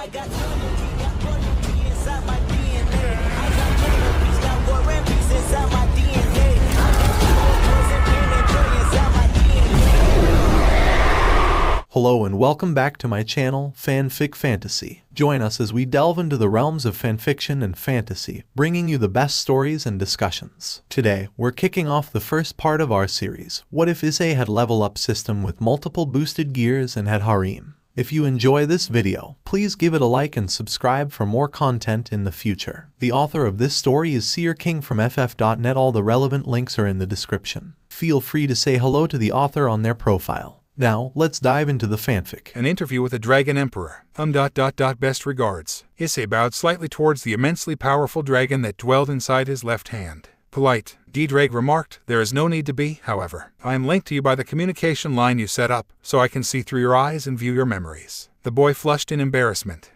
I got loyalty, got royalty inside my DNA. I got love, peace, got war and peace inside my DNA. I got purpose and pain and joy inside my DNA. Hello and welcome back to my channel, Fanfic Fantasy. Join us as we delve into the realms of fanfiction and fantasy, bringing you the best stories and discussions. Today, we're kicking off the first part of our series, What if Issei had level up system with multiple boosted gears and had harem? If you enjoy this video, please give it a like and subscribe for more content in the future. The author of this story is SeerKing from ff.net. All the relevant links are in the description. Feel free to say hello to the author on their profile. Now, let's dive into the fanfic. An interview with a dragon emperor. Best regards. Issei bowed slightly towards the immensely powerful dragon that dwelled inside his left hand. Polite, D-Drake remarked, there is no need to be, however. I am linked to you by the communication line you set up, so I can see through your eyes and view your memories. The boy flushed in embarrassment.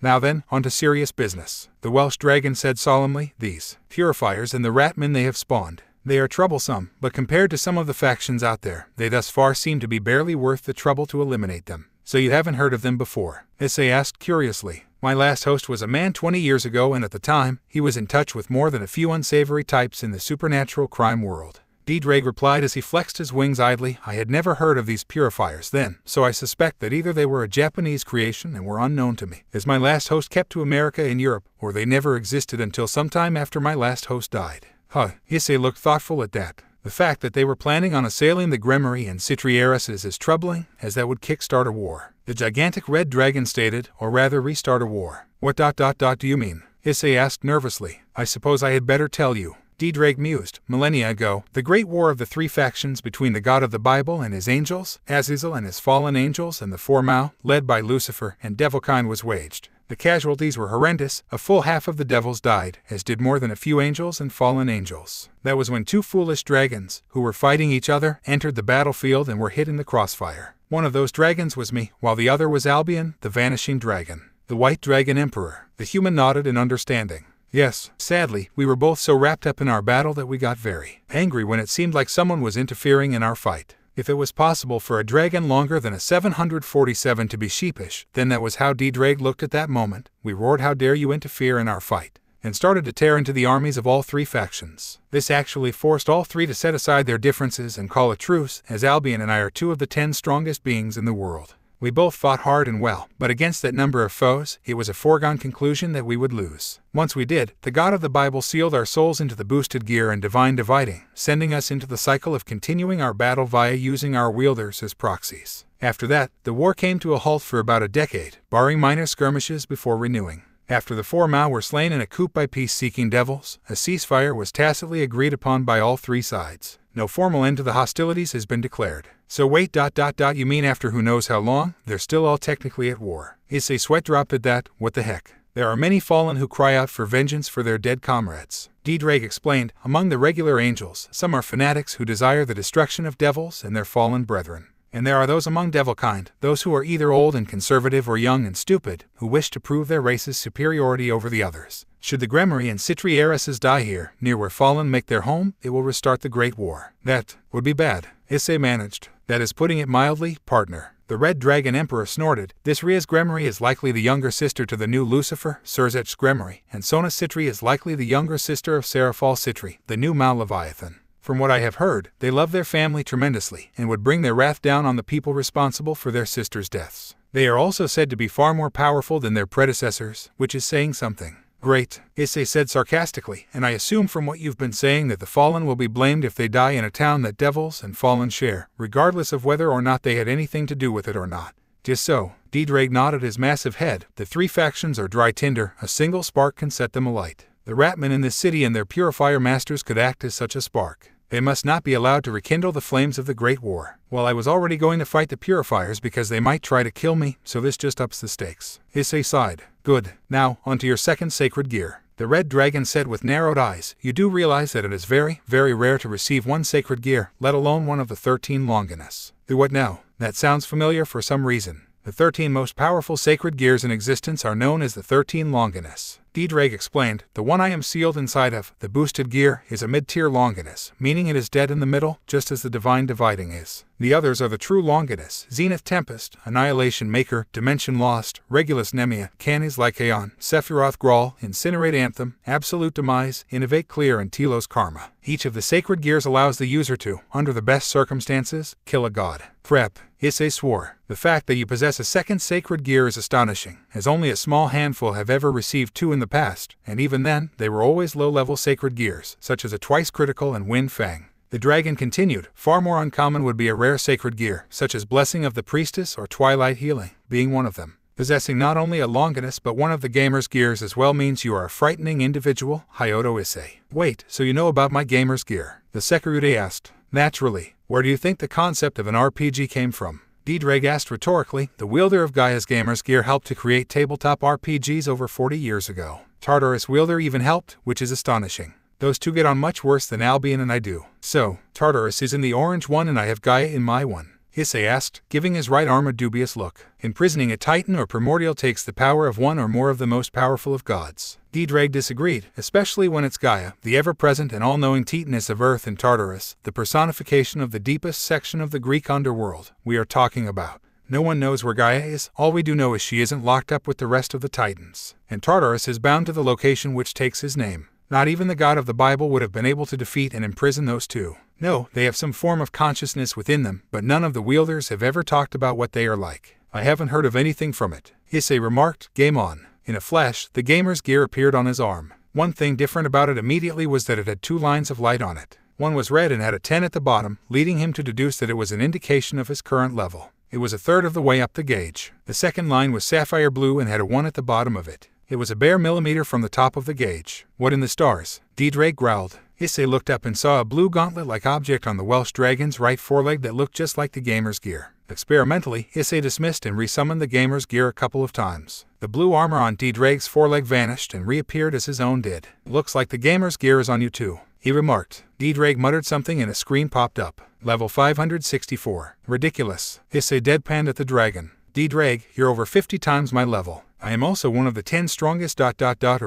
Now then, on to serious business. The Welsh dragon said solemnly, these purifiers and the ratmen they have spawned. They are troublesome, but compared to some of the factions out there, they thus far seem to be barely worth the trouble to eliminate them. So you haven't heard of them before? Issei asked curiously. My last host was a man 20 years ago, and at the time, he was in touch with more than a few unsavory types in the supernatural crime world. D-Drake replied as he flexed his wings idly. I had never heard of these purifiers then, so I suspect that either they were a Japanese creation and were unknown to me, as my last host kept to America and Europe, or they never existed until sometime after my last host died. Issei looked thoughtful at that. The fact that they were planning on assailing the Gremory and Citrieres is troubling, as that would kickstart a war. The gigantic red dragon stated, or rather restart a war. What do you mean? Issei asked nervously. I suppose I had better tell you. D-Drake mused. Millennia ago, the great war of the three factions between the god of the Bible and his angels, Azazel and his fallen angels, and the Four Mao, led by Lucifer and Devilkind, was waged. The casualties were horrendous. A full half of the devils died, as did more than a few angels and fallen angels. That was when two foolish dragons, who were fighting each other, entered the battlefield and were hit in the crossfire. One of those dragons was me, while the other was Albion, the vanishing dragon. The white dragon emperor. The human nodded in understanding. Yes, sadly, we were both so wrapped up in our battle that we got very angry when it seemed like someone was interfering in our fight. If it was possible for a dragon longer than a 747 to be sheepish, then that was how D-Drake looked at that moment. We roared, how dare you interfere in our fight, and started to tear into the armies of all three factions. This actually forced all three to set aside their differences and call a truce, as Albion and I are two of the 10 strongest beings in the world. We both fought hard and well, but against that number of foes, it was a foregone conclusion that we would lose. Once we did, the god of the Bible sealed our souls into the boosted gear and divine dividing, sending us into the cycle of continuing our battle via using our wielders as proxies. After that, the war came to a halt for about a decade, barring minor skirmishes before renewing. After the Four Mao were slain in a coup by peace-seeking devils, a ceasefire was tacitly agreed upon by all three sides. No formal end to the hostilities has been declared. So wait, you mean after who knows how long, they're still all technically at war? Issei sweat dropped at that. What the heck? There are many fallen who cry out for vengeance for their dead comrades. D-Drake explained, among the regular angels, some are fanatics who desire the destruction of devils and their fallen brethren. And there are those among Devilkind, those who are either old and conservative or young and stupid, who wish to prove their race's superiority over the others. Should the Gremory and Citrieres die here, near where fallen make their home, it will restart the Great War. That would be bad, Issei managed. That is putting it mildly, partner. The Red Dragon Emperor snorted. This Ria's Gremory is likely the younger sister to the new Lucifer, SeerKing's Gremory, and Sona Citri is likely the younger sister of Seraphal Citri, the new Mao Leviathan. From what I have heard, they love their family tremendously, and would bring their wrath down on the people responsible for their sisters' deaths. They are also said to be far more powerful than their predecessors, which is saying something. Great, Issei said sarcastically, and I assume from what you've been saying that the fallen will be blamed if they die in a town that devils and fallen share, regardless of whether or not they had anything to do with it or not. Just so, D-Drake nodded his massive head. The three factions are dry tinder, a single spark can set them alight. The ratmen in this city and their purifier masters could act as such a spark. They must not be allowed to rekindle the flames of the Great War. Well, I was already going to fight the purifiers because they might try to kill me, so this just ups the stakes. Issei sighed. Good. Now, onto your second sacred gear. The red dragon said with narrowed eyes, you do realize that it is very, very rare to receive one sacred gear, let alone one of the 13 Longinus. What now? That sounds familiar for some reason. The 13 most powerful sacred gears in existence are known as the 13 Longinus. D-Drake explained, the one I am sealed inside of, the boosted gear, is a mid-tier Longinus, meaning it is dead in the middle, just as the Divine Dividing is. The others are the true Longinus, Zenith Tempest, Annihilation Maker, Dimension Lost, Regulus Nemia, Canis Lycaon, Sephiroth Grawl, Incinerate Anthem, Absolute Demise, Innovate Clear, and Telos Karma. Each of the sacred gears allows the user to, under the best circumstances, kill a god. Prep. Issei swore. The fact that you possess a second sacred gear is astonishing, as only a small handful have ever received two in the past, and even then, they were always low-level sacred gears, such as a twice critical and Wind Fang. The dragon continued, far more uncommon would be a rare sacred gear, such as Blessing of the Priestess or Twilight Healing, being one of them. Possessing not only a Longinus but one of the gamer's gears as well means you are a frightening individual, Hyoto Issei. Wait, so you know about my gamer's gear? The Sekurute asked. Naturally. Where do you think the concept of an RPG came from? D-Drake asked rhetorically. The wielder of Gaia's gamer's gear helped to create tabletop RPGs over 40 years ago. Tartarus wielder even helped, which is astonishing. Those two get on much worse than Albion and I do. So, Tartarus is in the orange one and I have Gaia in my one. Issei asked, giving his right arm a dubious look. Imprisoning a Titan or Primordial takes the power of one or more of the most powerful of gods. D-Drake disagreed, especially when it's Gaia, the ever-present and all-knowing Titaness of Earth, and Tartarus, the personification of the deepest section of the Greek underworld, we are talking about. No one knows where Gaia is, all we do know is she isn't locked up with the rest of the Titans. And Tartarus is bound to the location which takes his name. Not even the god of the Bible would have been able to defeat and imprison those two. No, they have some form of consciousness within them, but none of the wielders have ever talked about what they are like. I haven't heard of anything from it. Issei remarked, game on. In a flash, the gamer's gear appeared on his arm. One thing different about it immediately was that it had two lines of light on it. One was red and had a 10 at the bottom, leading him to deduce that it was an indication of his current level. It was a third of the way up the gauge. The second line was sapphire blue and had a 1 at the bottom of it. It was a bare millimeter from the top of the gauge. What in the stars? D-Drake growled. Issei looked up and saw a blue gauntlet-like object on the Welsh dragon's right foreleg that looked just like the gamer's gear. Experimentally, Issei dismissed and resummoned the gamer's gear a couple of times. The blue armor on D-Drake's foreleg vanished and reappeared as his own did. Looks like the gamer's gear is on you too, he remarked. D-Drake muttered something and a screen popped up. Level 564. Ridiculous. Issei deadpanned at the dragon. D-Drake, you're over 50 times my level. I am also one of the 10 strongest ... or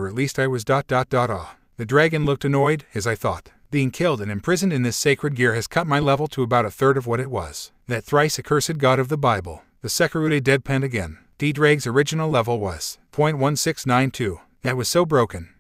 at least I was ... The dragon looked annoyed, as I thought. Being killed and imprisoned in this sacred gear has cut my level to about a third of what it was. That thrice accursed god of the Bible. The Sekurute deadpanned again. D-Drake's original level was .1692. That was so broken.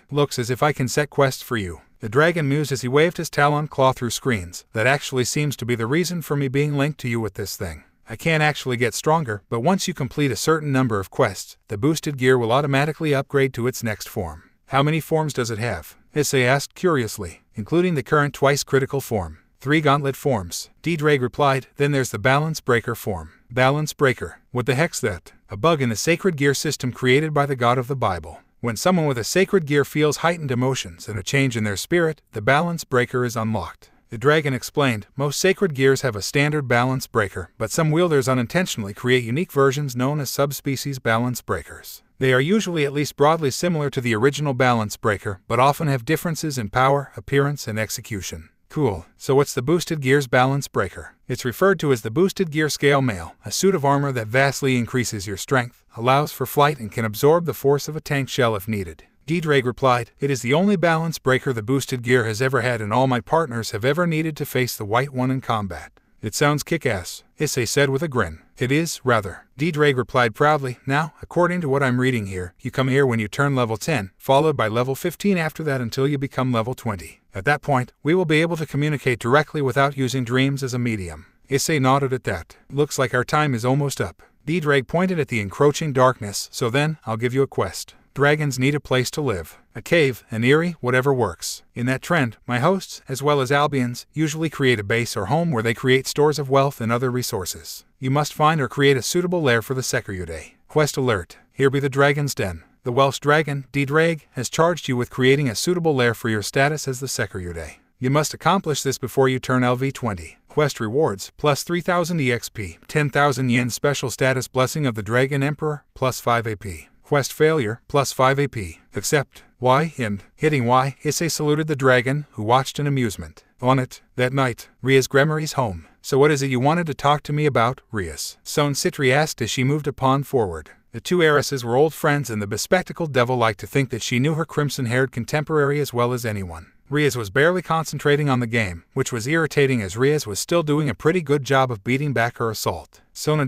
Looks as if I can set quests for you. The dragon mused as he waved his talon claw through screens. That actually seems to be the reason for me being linked to you with this thing. I can't actually get stronger, but once you complete a certain number of quests, the boosted gear will automatically upgrade to its next form. How many forms does it have? Issei asked curiously, including the current twice critical form. 3 gauntlet forms. D-Drake replied, then there's the Balance Breaker form. Balance Breaker. What the heck's that? A bug in the sacred gear system created by the god of the Bible. When someone with a sacred gear feels heightened emotions and a change in their spirit, the Balance Breaker is unlocked. The dragon explained, most sacred gears have a standard balance breaker, but some wielders unintentionally create unique versions known as subspecies balance breakers. They are usually at least broadly similar to the original balance breaker, but often have differences in power, appearance, and execution. Cool. So what's the boosted gear's balance breaker? It's referred to as the boosted gear scale mail, a suit of armor that vastly increases your strength, allows for flight, and can absorb the force of a tank shell if needed. D-Drake replied, it is the only balance breaker the boosted gear has ever had, and all my partners have ever needed to face the white one in combat. It sounds kick-ass, Issei said with a grin. It is, rather. D-Drake replied proudly, now, according to what I'm reading here, you come here when you turn level 10, followed by level 15 after that until you become level 20. At that point, we will be able to communicate directly without using dreams as a medium. Issei nodded at that. Looks like our time is almost up. D-Drake pointed at the encroaching darkness, so then, I'll give you a quest. Dragons need a place to live. A cave, an eyrie, whatever works. In that trend, my hosts, as well as Albions, usually create a base or home where they create stores of wealth and other resources. You must find or create a suitable lair for the Sekurute. Quest alert. Here be the dragon's den. The Welsh dragon, D-Drake, has charged you with creating a suitable lair for your status as the Sekurute. You must accomplish this before you turn LV20. Quest rewards, plus 3,000 EXP, 10,000 yen special status blessing of the Dragon Emperor, plus 5 AP. Quest failure, plus 5 AP. Accept. Y, and, hitting Y, Issei saluted the dragon, who watched in amusement. On it, that night, Ria's Gremory's home. So what is it you wanted to talk to me about, Rias? Son Citri asked as she moved a pawn forward. The two heiresses were old friends, and the bespectacled devil liked to think that she knew her crimson-haired contemporary as well as anyone. Riaz was barely concentrating on the game, which was irritating as Riaz was still doing a pretty good job of beating back her assault. Sona ...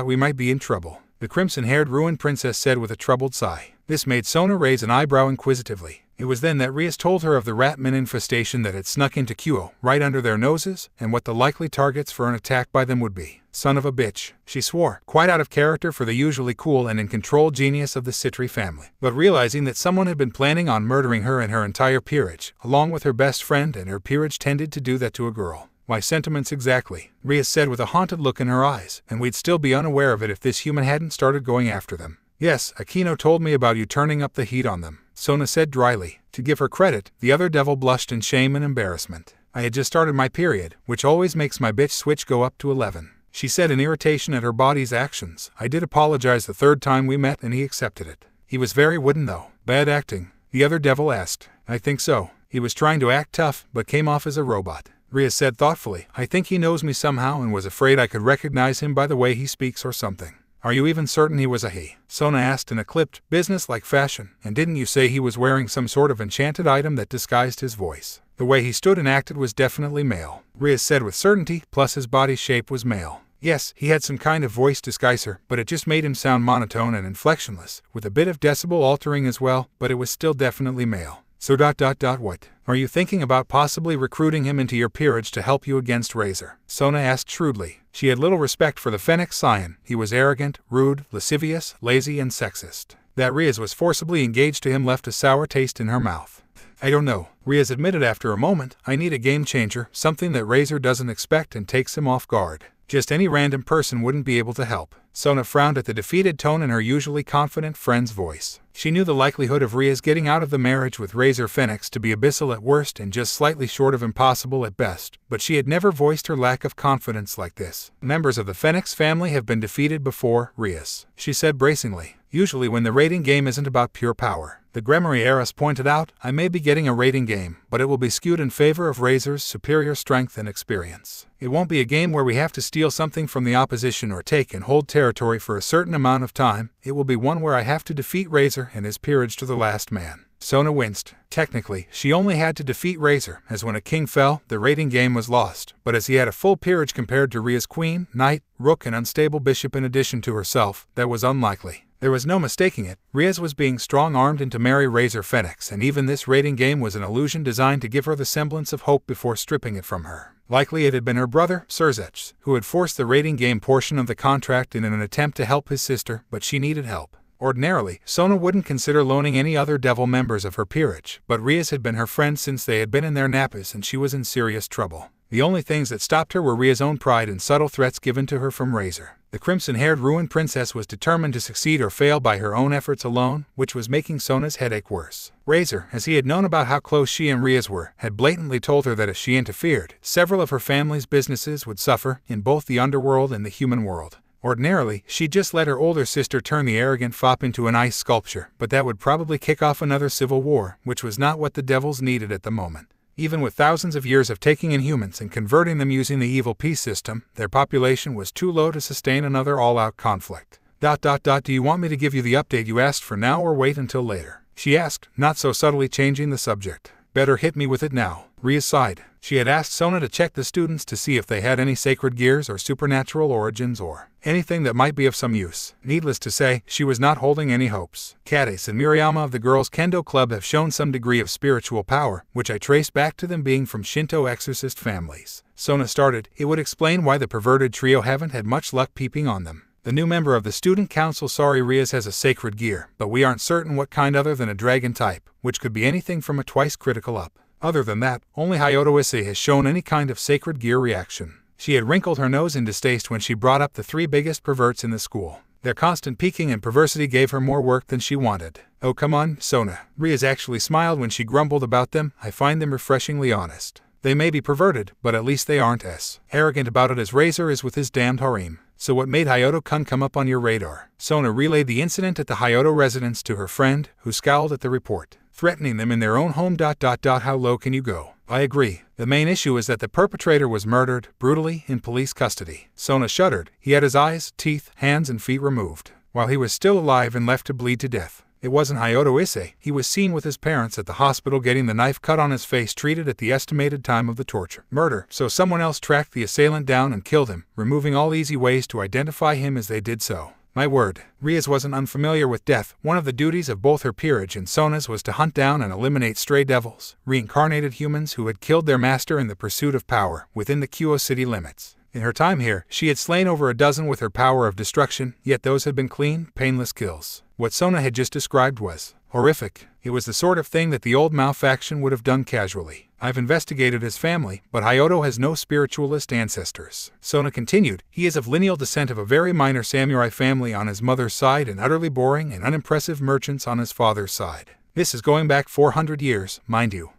we might be in trouble, the crimson-haired ruined princess said with a troubled sigh. This made Sona raise an eyebrow inquisitively. It was then that Riaz told her of the rat-men infestation that had snuck into Kuo, right under their noses, and what the likely targets for an attack by them would be. Son of a bitch, she swore, quite out of character for the usually cool and in-control genius of the Citri family. But realizing that someone had been planning on murdering her and her entire peerage, along with her best friend, and her peerage tended to do that to a girl. Why, sentiments exactly, Riaz said with a haunted look in her eyes, and we'd still be unaware of it if this human hadn't started going after them. Yes, Aquino told me about you turning up the heat on them, Sona said dryly. To give her credit, the other devil blushed in shame and embarrassment. I had just started my period, which always makes my bitch switch go up to 11. She said in irritation at her body's actions. I did apologize the third time we met and he accepted it. He was very wooden though. Bad acting? The other devil asked. I think so. He was trying to act tough, but came off as a robot. Riaz said thoughtfully. I think he knows me somehow and was afraid I could recognize him by the way he speaks or something. Are you even certain he was a he? Sona asked in a clipped, business-like fashion. And didn't you say he was wearing some sort of enchanted item that disguised his voice? The way he stood and acted was definitely male, Riaz said with certainty, plus his body shape was male. Yes, he had some kind of voice disguiser, but it just made him sound monotone and inflectionless, with a bit of decibel altering as well, but it was still definitely male. So ... what? Are you thinking about possibly recruiting him into your peerage to help you against Razor? Sona asked shrewdly. She had little respect for the Fennec Scion. He was arrogant, rude, lascivious, lazy, and sexist. That Riaz was forcibly engaged to him left a sour taste in her mouth. I don't know, Riaz admitted after a moment. I need a game changer, something that Razor doesn't expect and takes him off guard. Just any random person wouldn't be able to help. Sona frowned at the defeated tone in her usually confident friend's voice. She knew the likelihood of Riaz getting out of the marriage with Razor Fenix to be abyssal at worst and just slightly short of impossible at best, but she had never voiced her lack of confidence like this. Members of the Fenix family have been defeated before, Riaz, she said bracingly. Usually when the rating game isn't about pure power. The Gremory heiress pointed out, I may be getting a rating game, but it will be skewed in favor of Razor's superior strength and experience. It won't be a game where we have to steal something from the opposition or take and hold territory for a certain amount of time. It will be one where I have to defeat Razor and his peerage to the last man. Sona winced. Technically, she only had to defeat Razor, as when a king fell, the rating game was lost, but as he had a full peerage compared to Ria's queen, knight, rook and unstable bishop in addition to herself, that was unlikely. There was no mistaking it. Riaz was being strong-armed into marry Razor Fenix, and even this rating game was an illusion designed to give her the semblance of hope before stripping it from her. Likely it had been her brother, SeerKing, who had forced the rating game portion of the contract in an attempt to help his sister, but she needed help. Ordinarily, Sona wouldn't consider loaning any other devil members of her peerage, but Riaz had been her friend since they had been in their nappies and she was in serious trouble. The only things that stopped her were Ria's own pride and subtle threats given to her from Razor. The crimson-haired ruined princess was determined to succeed or fail by her own efforts alone, which was making Sona's headache worse. Razor, as he had known about how close she and Riaz were, had blatantly told her that if she interfered, several of her family's businesses would suffer, in both the underworld and the human world. Ordinarily, she'd just let her older sister turn the arrogant fop into an ice sculpture, but that would probably kick off another civil war, which was not what the devils needed at the moment. Even with thousands of years of taking in humans and converting them using the evil peace system, their population was too low to sustain another all-out conflict. Do you want me to give you the update you asked for now or wait until later? She asked, not so subtly changing the subject. Better hit me with it now, Riaz sighed. She had asked Sona to check the students to see if they had any sacred gears or supernatural origins or anything that might be of some use. Needless to say, she was not holding any hopes. Kades and Miriama of the girls' kendo club have shown some degree of spiritual power, which I trace back to them being from Shinto exorcist families. Sona started, it would explain why the perverted trio haven't had much luck peeping on them. The new member of the student council sorry Riaz has a sacred gear, but we aren't certain what kind other than a dragon type, which could be anything from a twice critical up. Other than that, only Hayato Issei has shown any kind of sacred gear reaction. She had wrinkled her nose in distaste when she brought up the three biggest perverts in the school. Their constant peeking and perversity gave her more work than she wanted. Oh come on, Sona. Riaz actually smiled when she grumbled about them. I find them refreshingly honest. They may be perverted, but at least they aren't as arrogant about it as Razor is with his damned harem. So what made Hayato-kun come up on your radar? Sona relayed the incident at the Hayato residence to her friend, who scowled at the report, threatening them in their own home. How low can you go? I agree. The main issue is that the perpetrator was murdered, brutally, in police custody. Sona shuddered. He had his eyes, teeth, hands and feet removed. while he was still alive and left to bleed to death. It wasn't Hayato Issei. He was seen with his parents at the hospital getting the knife cut on his face treated at the estimated time of the torture. Murder, so someone else tracked the assailant down and killed him, removing all easy ways to identify him as they did so. My word, Rias wasn't unfamiliar with death. One of the duties of both her peerage and Sona's was to hunt down and eliminate stray devils, reincarnated humans who had killed their master in the pursuit of power, within the Kyo city limits. In her time here, she had slain over a dozen with her power of destruction, yet those had been clean, painless kills. What Sona had just described was horrific. It was the sort of thing that the old Mao faction would have done casually. I've investigated his family, but Hayato has no spiritualist ancestors. Sona continued, he is of lineal descent of a very minor samurai family on his mother's side and utterly boring and unimpressive merchants on his father's side. This is going back 400 years, mind you.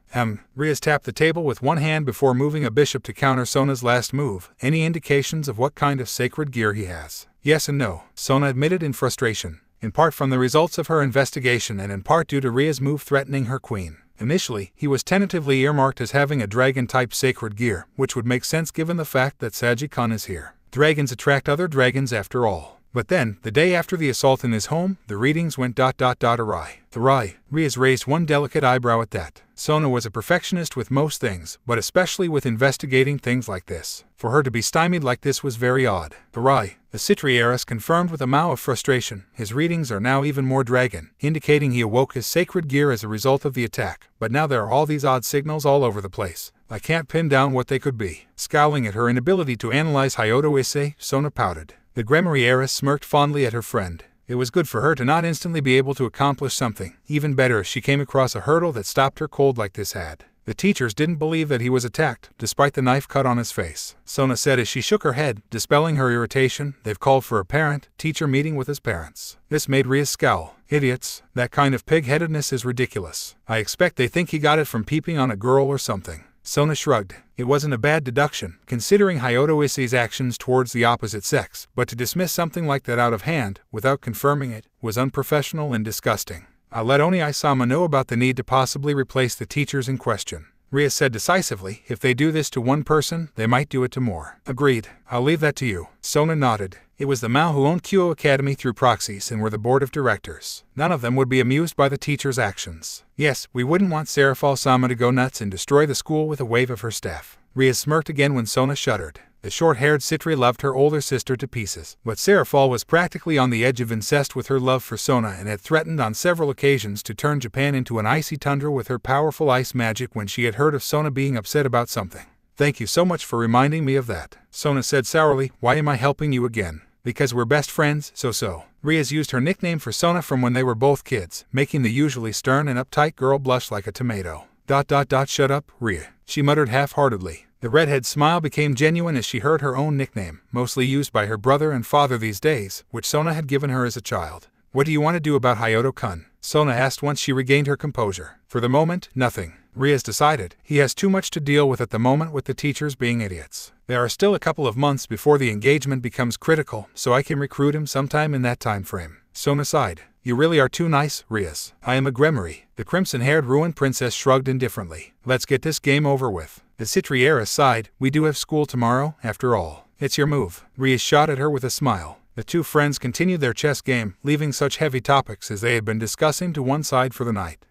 Rias tapped the table with one hand before moving a bishop to counter Sona's last move. Any indications of what kind of sacred gear he has? Yes and no, Sona admitted in frustration, in part from the results of her investigation and in part due to Ria's move threatening her queen. Initially, he was tentatively earmarked as having a dragon-type sacred gear, which would make sense given the fact that Saji-kun is here. Dragons attract other dragons after all. But then, the day after the assault in his home, the readings went awry. Awry. Rias raised one delicate eyebrow at that. Sona was a perfectionist with most things, but especially with investigating things like this. For her to be stymied like this was very odd. Awry. The Citri heiress confirmed with a mow of frustration. His readings are now even more dragon, indicating he awoke his sacred gear as a result of the attack. But now there are all these odd signals all over the place. I can't pin down what they could be. Scowling at her inability to analyze Hayato Issei, Sona pouted. The Gremory heiress smirked fondly at her friend. It was good for her to not instantly be able to accomplish something. Even better if she came across a hurdle that stopped her cold like this had. The teachers didn't believe that he was attacked, despite the knife cut on his face. Sona said as she shook her head, dispelling her irritation. They've called for a parent-teacher meeting with his parents. This made Rias scowl. Idiots. That kind of pig-headedness is ridiculous. I expect they think he got it from peeping on a girl or something. Sona shrugged. It wasn't a bad deduction, considering Hayato Issei's actions towards the opposite sex, but to dismiss something like that out of hand, without confirming it, was unprofessional and disgusting. I'll let Oni-sama know about the need to possibly replace the teachers in question. Rias said decisively, if they do this to one person, they might do it to more. Agreed. I'll leave that to you. Sona nodded. It was the Mao who owned Kyo Academy through proxies and were the board of directors. None of them would be amused by the teacher's actions. Yes, we wouldn't want Serafal-sama to go nuts and destroy the school with a wave of her staff. Rias smirked again when Sona shuddered. The short-haired Citri loved her older sister to pieces, but Serafal was practically on the edge of incest with her love for Sona and had threatened on several occasions to turn Japan into an icy tundra with her powerful ice magic when she had heard of Sona being upset about something. Thank you so much for reminding me of that, Sona said sourly. Why am I helping you again? Because we're best friends, so. Rias used her nickname for Sona from when they were both kids, making the usually stern and uptight girl blush like a tomato. Shut up, Ria, she muttered half-heartedly. The redhead's smile became genuine as she heard her own nickname, mostly used by her brother and father these days, which Sona had given her as a child. What do you want to do about Hayato-kun? Sona asked once she regained her composure. For the moment, nothing. Rias decided. He has too much to deal with at the moment with the teachers being idiots. There are still a couple of months before the engagement becomes critical, so I can recruit him sometime in that time frame. Sona sighed. You really are too nice, Rias. I am a Gremory. The crimson-haired ruined princess shrugged indifferently. Let's get this game over with. The Citri heiress sighed. We do have school tomorrow, after all. It's your move. Rias shot at her with a smile. The two friends continued their chess game, leaving such heavy topics as they had been discussing to one side for the night.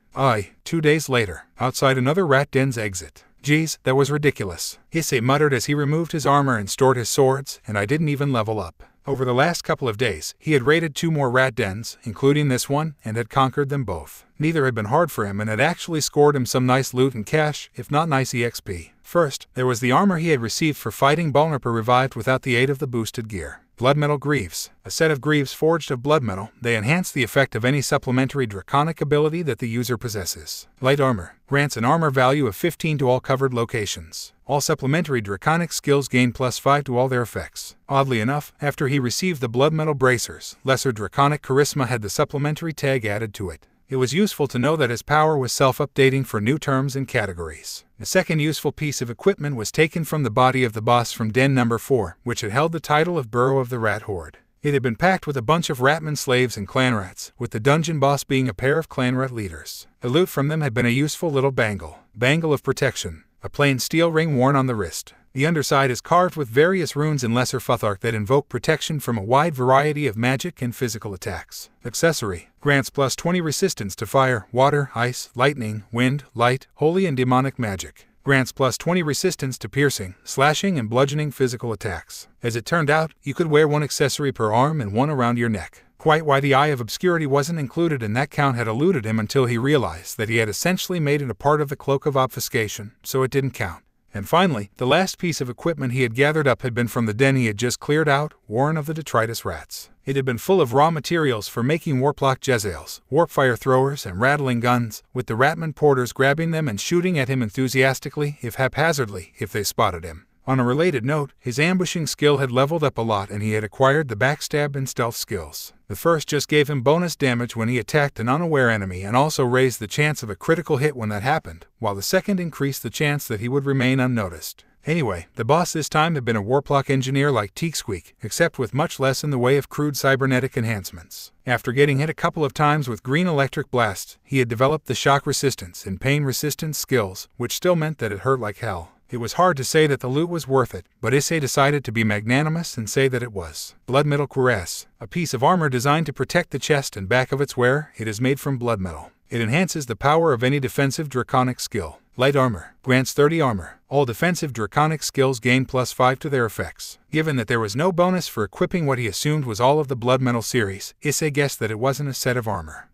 2 days later, outside another rat den's exit. Geez, that was ridiculous. Issei muttered as he removed his armor and stored his swords, and I didn't even level up. Over the last couple of days, he had raided 2 more rat dens, including this one, and had conquered them both. Neither had been hard for him and had actually scored him some nice loot and cash, if not nice EXP. First, there was the armor he had received for fighting Bonarpa revived without the aid of the boosted gear. Blood metal greaves. A set of greaves forged of blood metal, they enhance the effect of any supplementary draconic ability that the user possesses. Light armor. Grants an armor value of 15 to all covered locations. All supplementary draconic skills gain +5 to all their effects. Oddly enough, after he received the blood metal bracers, lesser draconic charisma had the supplementary tag added to it. It was useful to know that his power was self-updating for new terms and categories. The second useful piece of equipment was taken from the body of the boss from Den number 4, which had held the title of Burrow of the Rat Horde. It had been packed with a bunch of ratman slaves and clan rats, with the dungeon boss being a pair of clan rat leaders. The loot from them had been a useful little bangle of protection, a plain steel ring worn on the wrist. The underside is carved with various runes in lesser Futhark that invoke protection from a wide variety of magic and physical attacks. Accessory: grants plus 20 resistance to fire, water, ice, lightning, wind, light, holy and demonic magic. Grants plus 20 resistance to piercing, slashing and bludgeoning physical attacks. As it turned out, you could wear one accessory per arm and one around your neck. Quite why the Eye of Obscurity wasn't included in that count had eluded him until he realized that he had essentially made it a part of the Cloak of Obfuscation, so it didn't count. And finally, the last piece of equipment he had gathered up had been from the den he had just cleared out, Warren of the Detritus Rats. It had been full of raw materials for making warplock Jezzails, warp fire throwers, and rattling guns, with the Ratman porters grabbing them and shooting at him enthusiastically, if haphazardly, if they spotted him. On a related note, his ambushing skill had leveled up a lot and he had acquired the backstab and stealth skills. The first just gave him bonus damage when he attacked an unaware enemy and also raised the chance of a critical hit when that happened, while the second increased the chance that he would remain unnoticed. Anyway, the boss this time had been a warplock engineer like Teaksqueak, except with much less in the way of crude cybernetic enhancements. After getting hit a couple of times with green electric blasts, he had developed the shock resistance and pain resistance skills, which still meant that it hurt like hell. It was hard to say that the loot was worth it, but Issei decided to be magnanimous and say that it was. Blood Metal Cuirass, a piece of armor designed to protect the chest and back of its wearer. It is made from blood metal. It enhances the power of any defensive draconic skill. Light armor grants 30 armor. All defensive draconic skills gain plus 5 to their effects. Given that there was no bonus for equipping what he assumed was all of the blood metal series, Issei guessed that it wasn't a set of armor.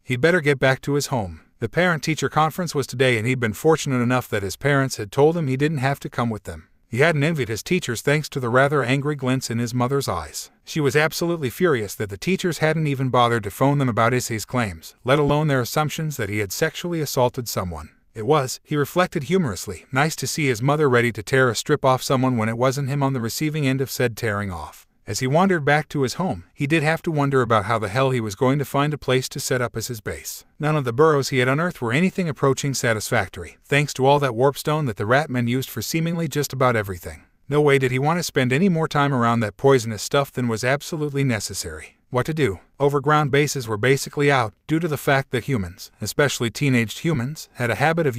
He'd better get back to his home. The parent-teacher conference was today and he'd been fortunate enough that his parents had told him he didn't have to come with them. He hadn't envied his teachers thanks to the rather angry glints in his mother's eyes. She was absolutely furious that the teachers hadn't even bothered to phone them about Issei's claims, let alone their assumptions that he had sexually assaulted someone. It was, he reflected humorously, nice to see his mother ready to tear a strip off someone when it wasn't him on the receiving end of said tearing off. As he wandered back to his home, he did have to wonder about how the hell he was going to find a place to set up as his base. None of the burrows he had unearthed were anything approaching satisfactory, thanks to all that warpstone that the Ratmen used for seemingly just about everything. No way did he want to spend any more time around that poisonous stuff than was absolutely necessary. What to do? Overground bases were basically out, due to the fact that humans, especially teenaged humans, had a habit of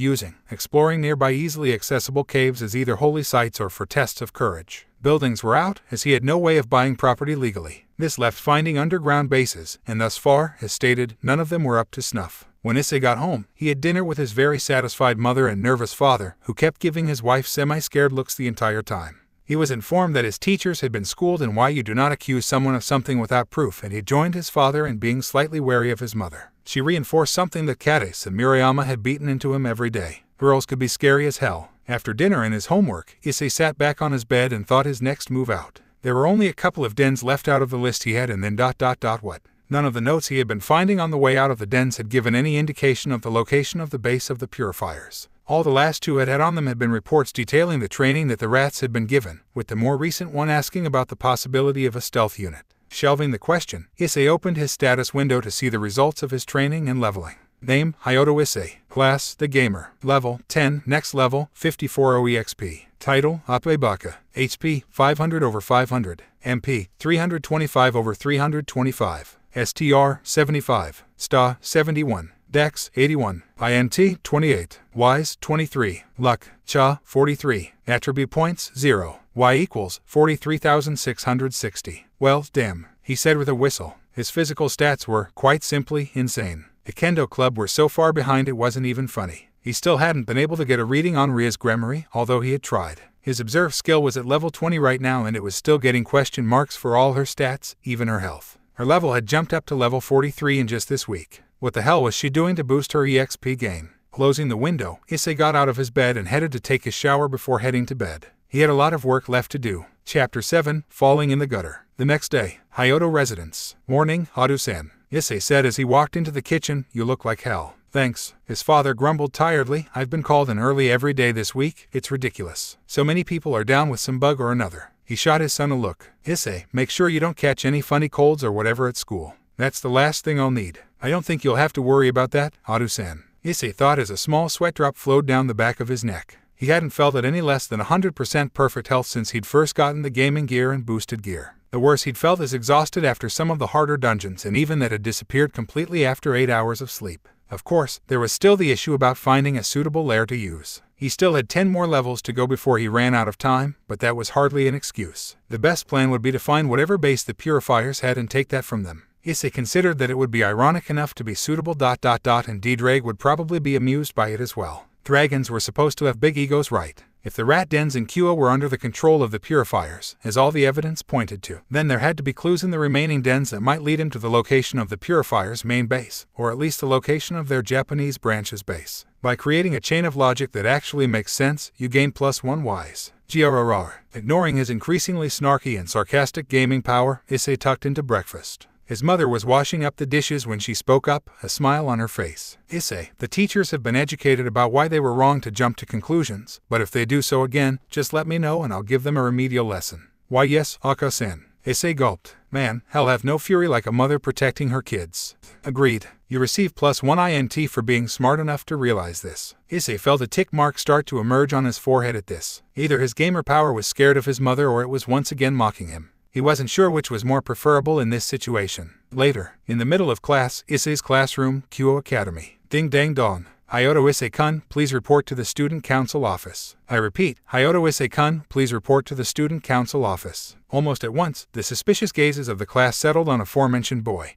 exploring nearby easily accessible caves as either holy sites or for tests of courage. Buildings were out, as he had no way of buying property legally. This left finding underground bases, and thus far, as stated, none of them were up to snuff. When Issei got home, he had dinner with his very satisfied mother and nervous father, who kept giving his wife semi-scared looks the entire time. He was informed that his teachers had been schooled in why you do not accuse someone of something without proof, and he joined his father in being slightly wary of his mother. She reinforced something that Kades and Murayama had beaten into him every day. Girls could be scary as hell. After dinner and his homework, Issei sat back on his bed and thought his next move out. There were only a couple of dens left out of the list he had and then ... what? None of the notes he had been finding on the way out of the dens had given any indication of the location of the base of the purifiers. All the last two had on them had been reports detailing the training that the rats had been given, with the more recent one asking about the possibility of a stealth unit. Shelving the question, Issei opened his status window to see the results of his training and leveling. Name, Hyoto Issei. Class, The Gamer. Level, 10. Next level, 54 OEXP. Title, Atwebaka. HP, 500/500. MP, 325/325. STR, 75. STA, 71. Dex, 81. INT, 28. Wise, 23. Luck, Cha, 43. Attribute points, 0. Y equals 43,660. Well, damn, he said with a whistle. His physical stats were, quite simply, insane. The Kendo Club were so far behind it wasn't even funny. He still hadn't been able to get a reading on Ria's Gremory, although he had tried. His observe skill was at level 20 right now and it was still getting question marks for all her stats, even her health. Her level had jumped up to level 43 in just this week. What the hell was she doing to boost her EXP gain? Closing the window, Issei got out of his bed and headed to take his shower before heading to bed. He had a lot of work left to do. Chapter 7, Falling in the Gutter. The next day, Hyoto Residence. Morning, Haru-san. Issei said as he walked into the kitchen, "You look like hell." "Thanks." His father grumbled tiredly, "I've been called in early every day this week. It's ridiculous. So many people are down with some bug or another." He shot his son a look. "Issei, make sure you don't catch any funny colds or whatever at school. That's the last thing I'll need." "I don't think you'll have to worry about that, Haru-san." Issei thought as a small sweat drop flowed down the back of his neck. He hadn't felt at any less than 100% perfect health since he'd first gotten the gaming gear and boosted gear. The worst he'd felt is exhausted after some of the harder dungeons, and even that had disappeared completely after 8 hours of sleep. Of course, there was still the issue about finding a suitable lair to use. He still had 10 more levels to go before he ran out of time, but that was hardly an excuse. The best plan would be to find whatever base the purifiers had and take that from them. Issei considered that it would be ironic enough to be suitable ... and D-Drake would probably be amused by it as well. Dragons were supposed to have big egos, right? If the rat dens in Kyo were under the control of the purifiers, as all the evidence pointed to, then there had to be clues in the remaining dens that might lead him to the location of the purifiers' main base, or at least the location of their Japanese branch's base. By creating a chain of logic that actually makes sense, you gain +1 wise. GRRR. Ignoring his increasingly snarky and sarcastic gaming power, Issei tucked into breakfast. His mother was washing up the dishes when she spoke up, a smile on her face. Issei, the teachers have been educated about why they were wrong to jump to conclusions, but if they do so again, just let me know and I'll give them a remedial lesson. Why yes, Aka-sen. Issei gulped. Man, hell have no fury like a mother protecting her kids. Agreed. You receive +1 INT for being smart enough to realize this. Issei felt a tick mark start to emerge on his forehead at this. Either his gamer power was scared of his mother or it was once again mocking him. He wasn't sure which was more preferable in this situation. Later, in the middle of class, Issei's classroom, Kyo Academy. Ding dang dong. Hyoto Issei-kun, please report to the student council office. I repeat, Hyoto Issei-kun, please report to the student council office. Almost at once, the suspicious gazes of the class settled on aforementioned boy,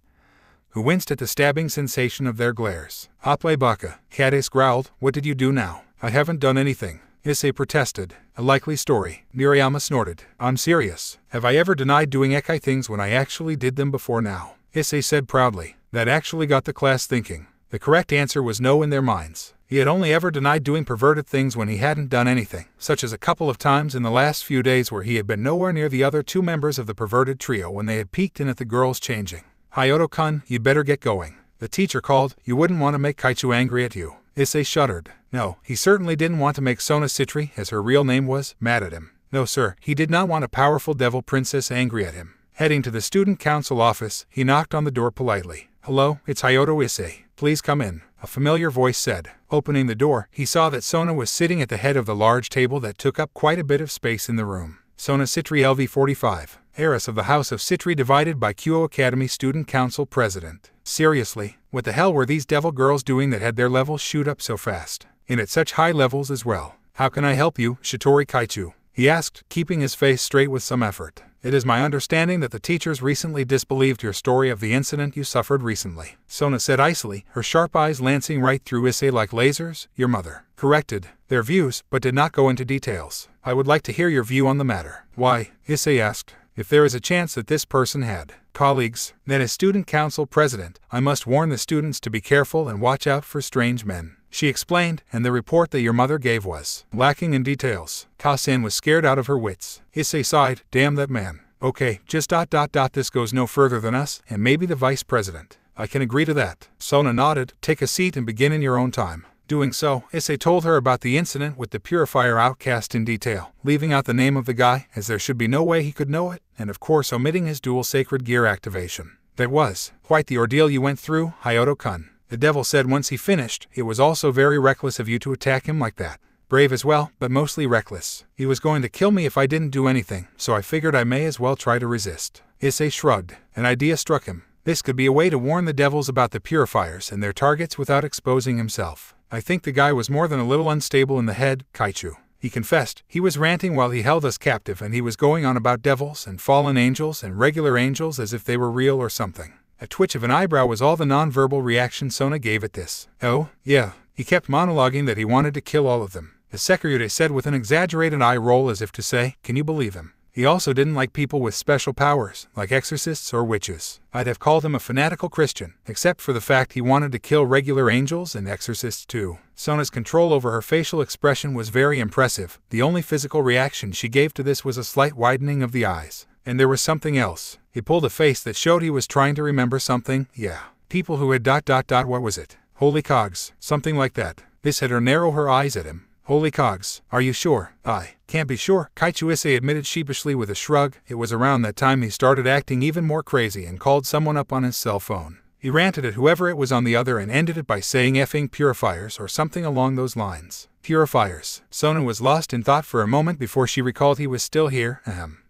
who winced at the stabbing sensation of their glares. Aple baka, Kades growled, what did you do now? I haven't done anything. Issei protested. A likely story. Nirayama snorted. I'm serious. Have I ever denied doing Ekai things when I actually did them before now? Issei said proudly. That actually got the class thinking. The correct answer was no in their minds. He had only ever denied doing perverted things when he hadn't done anything, such as a couple of times in the last few days where he had been nowhere near the other two members of the perverted trio when they had peeked in at the girls changing. Hyoto-kun, you'd better get going. The teacher called. You wouldn't want to make Kaichu angry at you. Issei shuddered. No, he certainly didn't want to make Sona Citri, as her real name was, mad at him. No sir, he did not want a powerful devil princess angry at him. Heading to the student council office, he knocked on the door politely. Hello, it's Hyoto Issei. Please come in, a familiar voice said. Opening the door, he saw that Sona was sitting at the head of the large table that took up quite a bit of space in the room. Sona Citri LV45, heiress of the House of Citri divided by Kyo Academy Student Council President. Seriously, what the hell were these devil girls doing that had their levels shoot up so fast? And at such high levels as well. How can I help you, Shitori Kaichu? He asked, keeping his face straight with some effort. It is my understanding that the teachers recently disbelieved your story of the incident you suffered recently. Sona said icily, her sharp eyes lancing right through Issei like lasers. Your mother corrected their views, but did not go into details. I would like to hear your view on the matter. Why? Issei asked. If there is a chance that this person had colleagues, then as student council president, I must warn the students to be careful and watch out for strange men. She explained, and the report that your mother gave was lacking in details. Ka-san was scared out of her wits. Issei sighed, damn that man. Okay, just ... this goes no further than us, and maybe the vice president. I can agree to that. Sona nodded, take a seat and begin in your own time. Doing so, Issei told her about the incident with the purifier outcast in detail, leaving out the name of the guy, as there should be no way he could know it, and of course omitting his dual sacred gear activation. That was quite the ordeal you went through, Hyoto-kun. The devil said once he finished, it was also very reckless of you to attack him like that. Brave as well, but mostly reckless. He was going to kill me if I didn't do anything, so I figured I may as well try to resist. Issei shrugged. An idea struck him. This could be a way to warn the devils about the purifiers and their targets without exposing himself. I think the guy was more than a little unstable in the head, Kaichu. He confessed. He was ranting while he held us captive and he was going on about devils and fallen angels and regular angels as if they were real or something. A twitch of an eyebrow was all the non-verbal reaction Sona gave at this. Oh, yeah. He kept monologuing that he wanted to kill all of them. The Sekiryu said with an exaggerated eye roll as if to say, can you believe him? He also didn't like people with special powers, like exorcists or witches. I'd have called him a fanatical Christian, except for the fact he wanted to kill regular angels and exorcists too. Sona's control over her facial expression was very impressive. The only physical reaction she gave to this was a slight widening of the eyes. And there was something else. He pulled a face that showed he was trying to remember something. Yeah. People who had ... what was it? Holy cogs. Something like that. This had her narrow her eyes at him. Holy cogs. Are you sure? I can't be sure, Kaichu Issei admitted sheepishly with a shrug. It was around that time he started acting even more crazy and called someone up on his cell phone. He ranted at whoever it was on the other and ended it by saying effing purifiers or something along those lines. Purifiers. Sona was lost in thought for a moment before she recalled he was still here.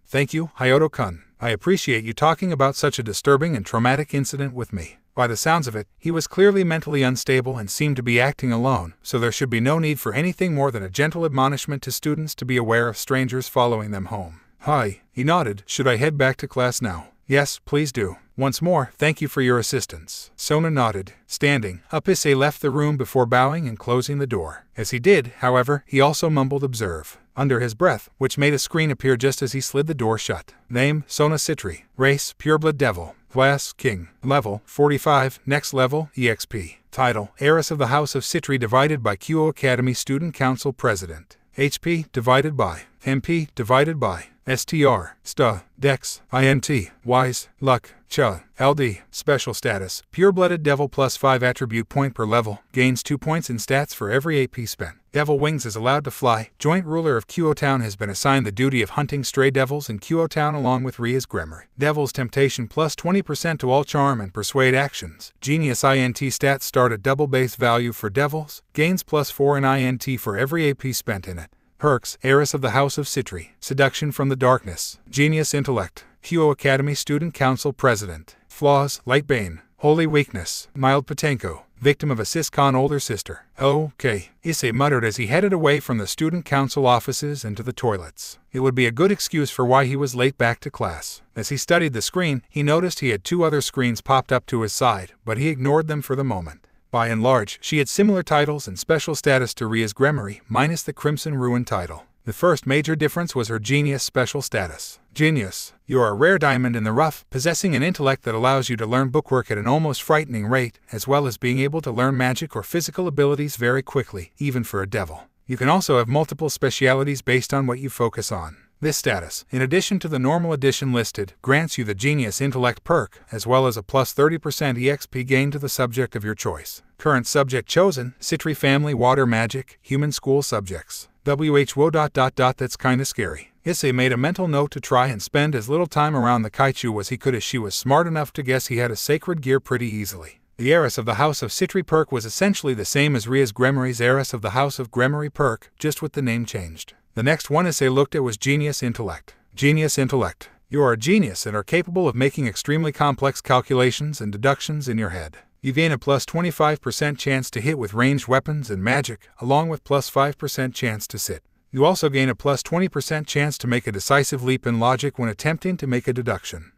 Thank you, Hyoto-kun. I appreciate you talking about such a disturbing and traumatic incident with me. By the sounds of it, he was clearly mentally unstable and seemed to be acting alone, so there should be no need for anything more than a gentle admonishment to students to be aware of strangers following them home. Hi, he nodded. Should I head back to class now? Yes, please do. Once more, thank you for your assistance. Sona nodded. Standing up, Issei left the room before bowing and closing the door. As he did, however, he also mumbled observe under his breath, which made a screen appear just as he slid the door shut. Name, Sona Citri. Race, pureblood devil. Class, King. Level, 45. Next level, EXP. Title, Heiress of the House of Citri divided by QO Academy Student Council President. HP divided by MP divided by STR, STA, Dex, INT, Wise, Luck, Cha, LD, Special Status, Pure-Blooded Devil plus 5 attribute point per level, gains 2 points in stats for every AP spent. Devil Wings is allowed to fly. Joint ruler of QO Town has been assigned the duty of hunting stray devils in QO Town along with Ria's Gremory. Devil's Temptation plus 20% to all charm and persuade actions. Genius INT stats start at double base value for devils, gains plus 4 in INT for every AP spent in it. Perks, Heiress of the House of Citri. Seduction from the Darkness. Genius Intellect. QO Academy Student Council President. Flaws, Light Bane. Holy Weakness. Mild Patenko. Victim of a SeerKing older sister. Okay, Issei muttered as he headed away from the student council offices and to the toilets. It would be a good excuse for why he was late back to class. As he studied the screen, he noticed he had 2 other screens popped up to his side, but he ignored them for the moment. By and large, she had similar titles and special status to Ria's Gremory, minus the Crimson Ruin title. The first major difference was her Genius special status. Genius. You are a rare diamond in the rough, possessing an intellect that allows you to learn bookwork at an almost frightening rate, as well as being able to learn magic or physical abilities very quickly, even for a devil. You can also have multiple specialities based on what you focus on. This status, in addition to the normal edition listed, grants you the Genius Intellect perk, as well as a plus 30% EXP gain to the subject of your choice. Current subject chosen, Citri Family Water Magic, Human School Subjects. WHWO. That's kinda scary. Issei made a mental note to try and spend as little time around the Kaichu as he could, as she was smart enough to guess he had a sacred gear pretty easily. The Heiress of the House of Citri perk was essentially the same as Ria's Gremory's Heiress of the House of Gremory perk, just with the name changed. The next one Issei looked at was Genius Intellect. Genius Intellect. You are a genius and are capable of making extremely complex calculations and deductions in your head. You gain a plus 25% chance to hit with ranged weapons and magic, along with plus 5% chance to sit. You also gain a plus 20% chance to make a decisive leap in logic when attempting to make a deduction.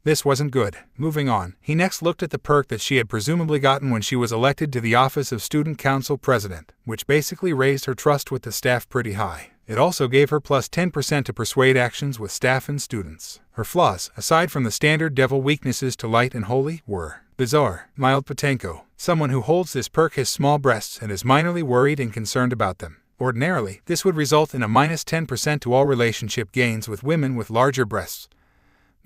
This wasn't good. Moving on, he next looked at the perk that she had presumably gotten when she was elected to the office of Student Council President, which basically raised her trust with the staff pretty high. It also gave her plus 10% to persuade actions with staff and students. Her flaws, aside from the standard devil weaknesses to light and holy, were bizarre, mild Patenko. Someone who holds this perk has small breasts and is minorly worried and concerned about them. Ordinarily, this would result in a minus 10% to all relationship gains with women with larger breasts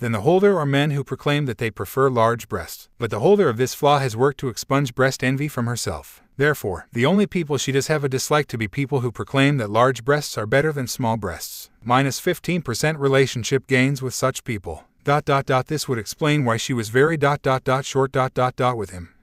than the holder or men who proclaim that they prefer large breasts. But the holder of this flaw has worked to expunge breast envy from herself. Therefore, the only people she does have a dislike to be people who proclaim that large breasts are better than small breasts. Minus 15% relationship gains with such people. This would explain why she was very short with him.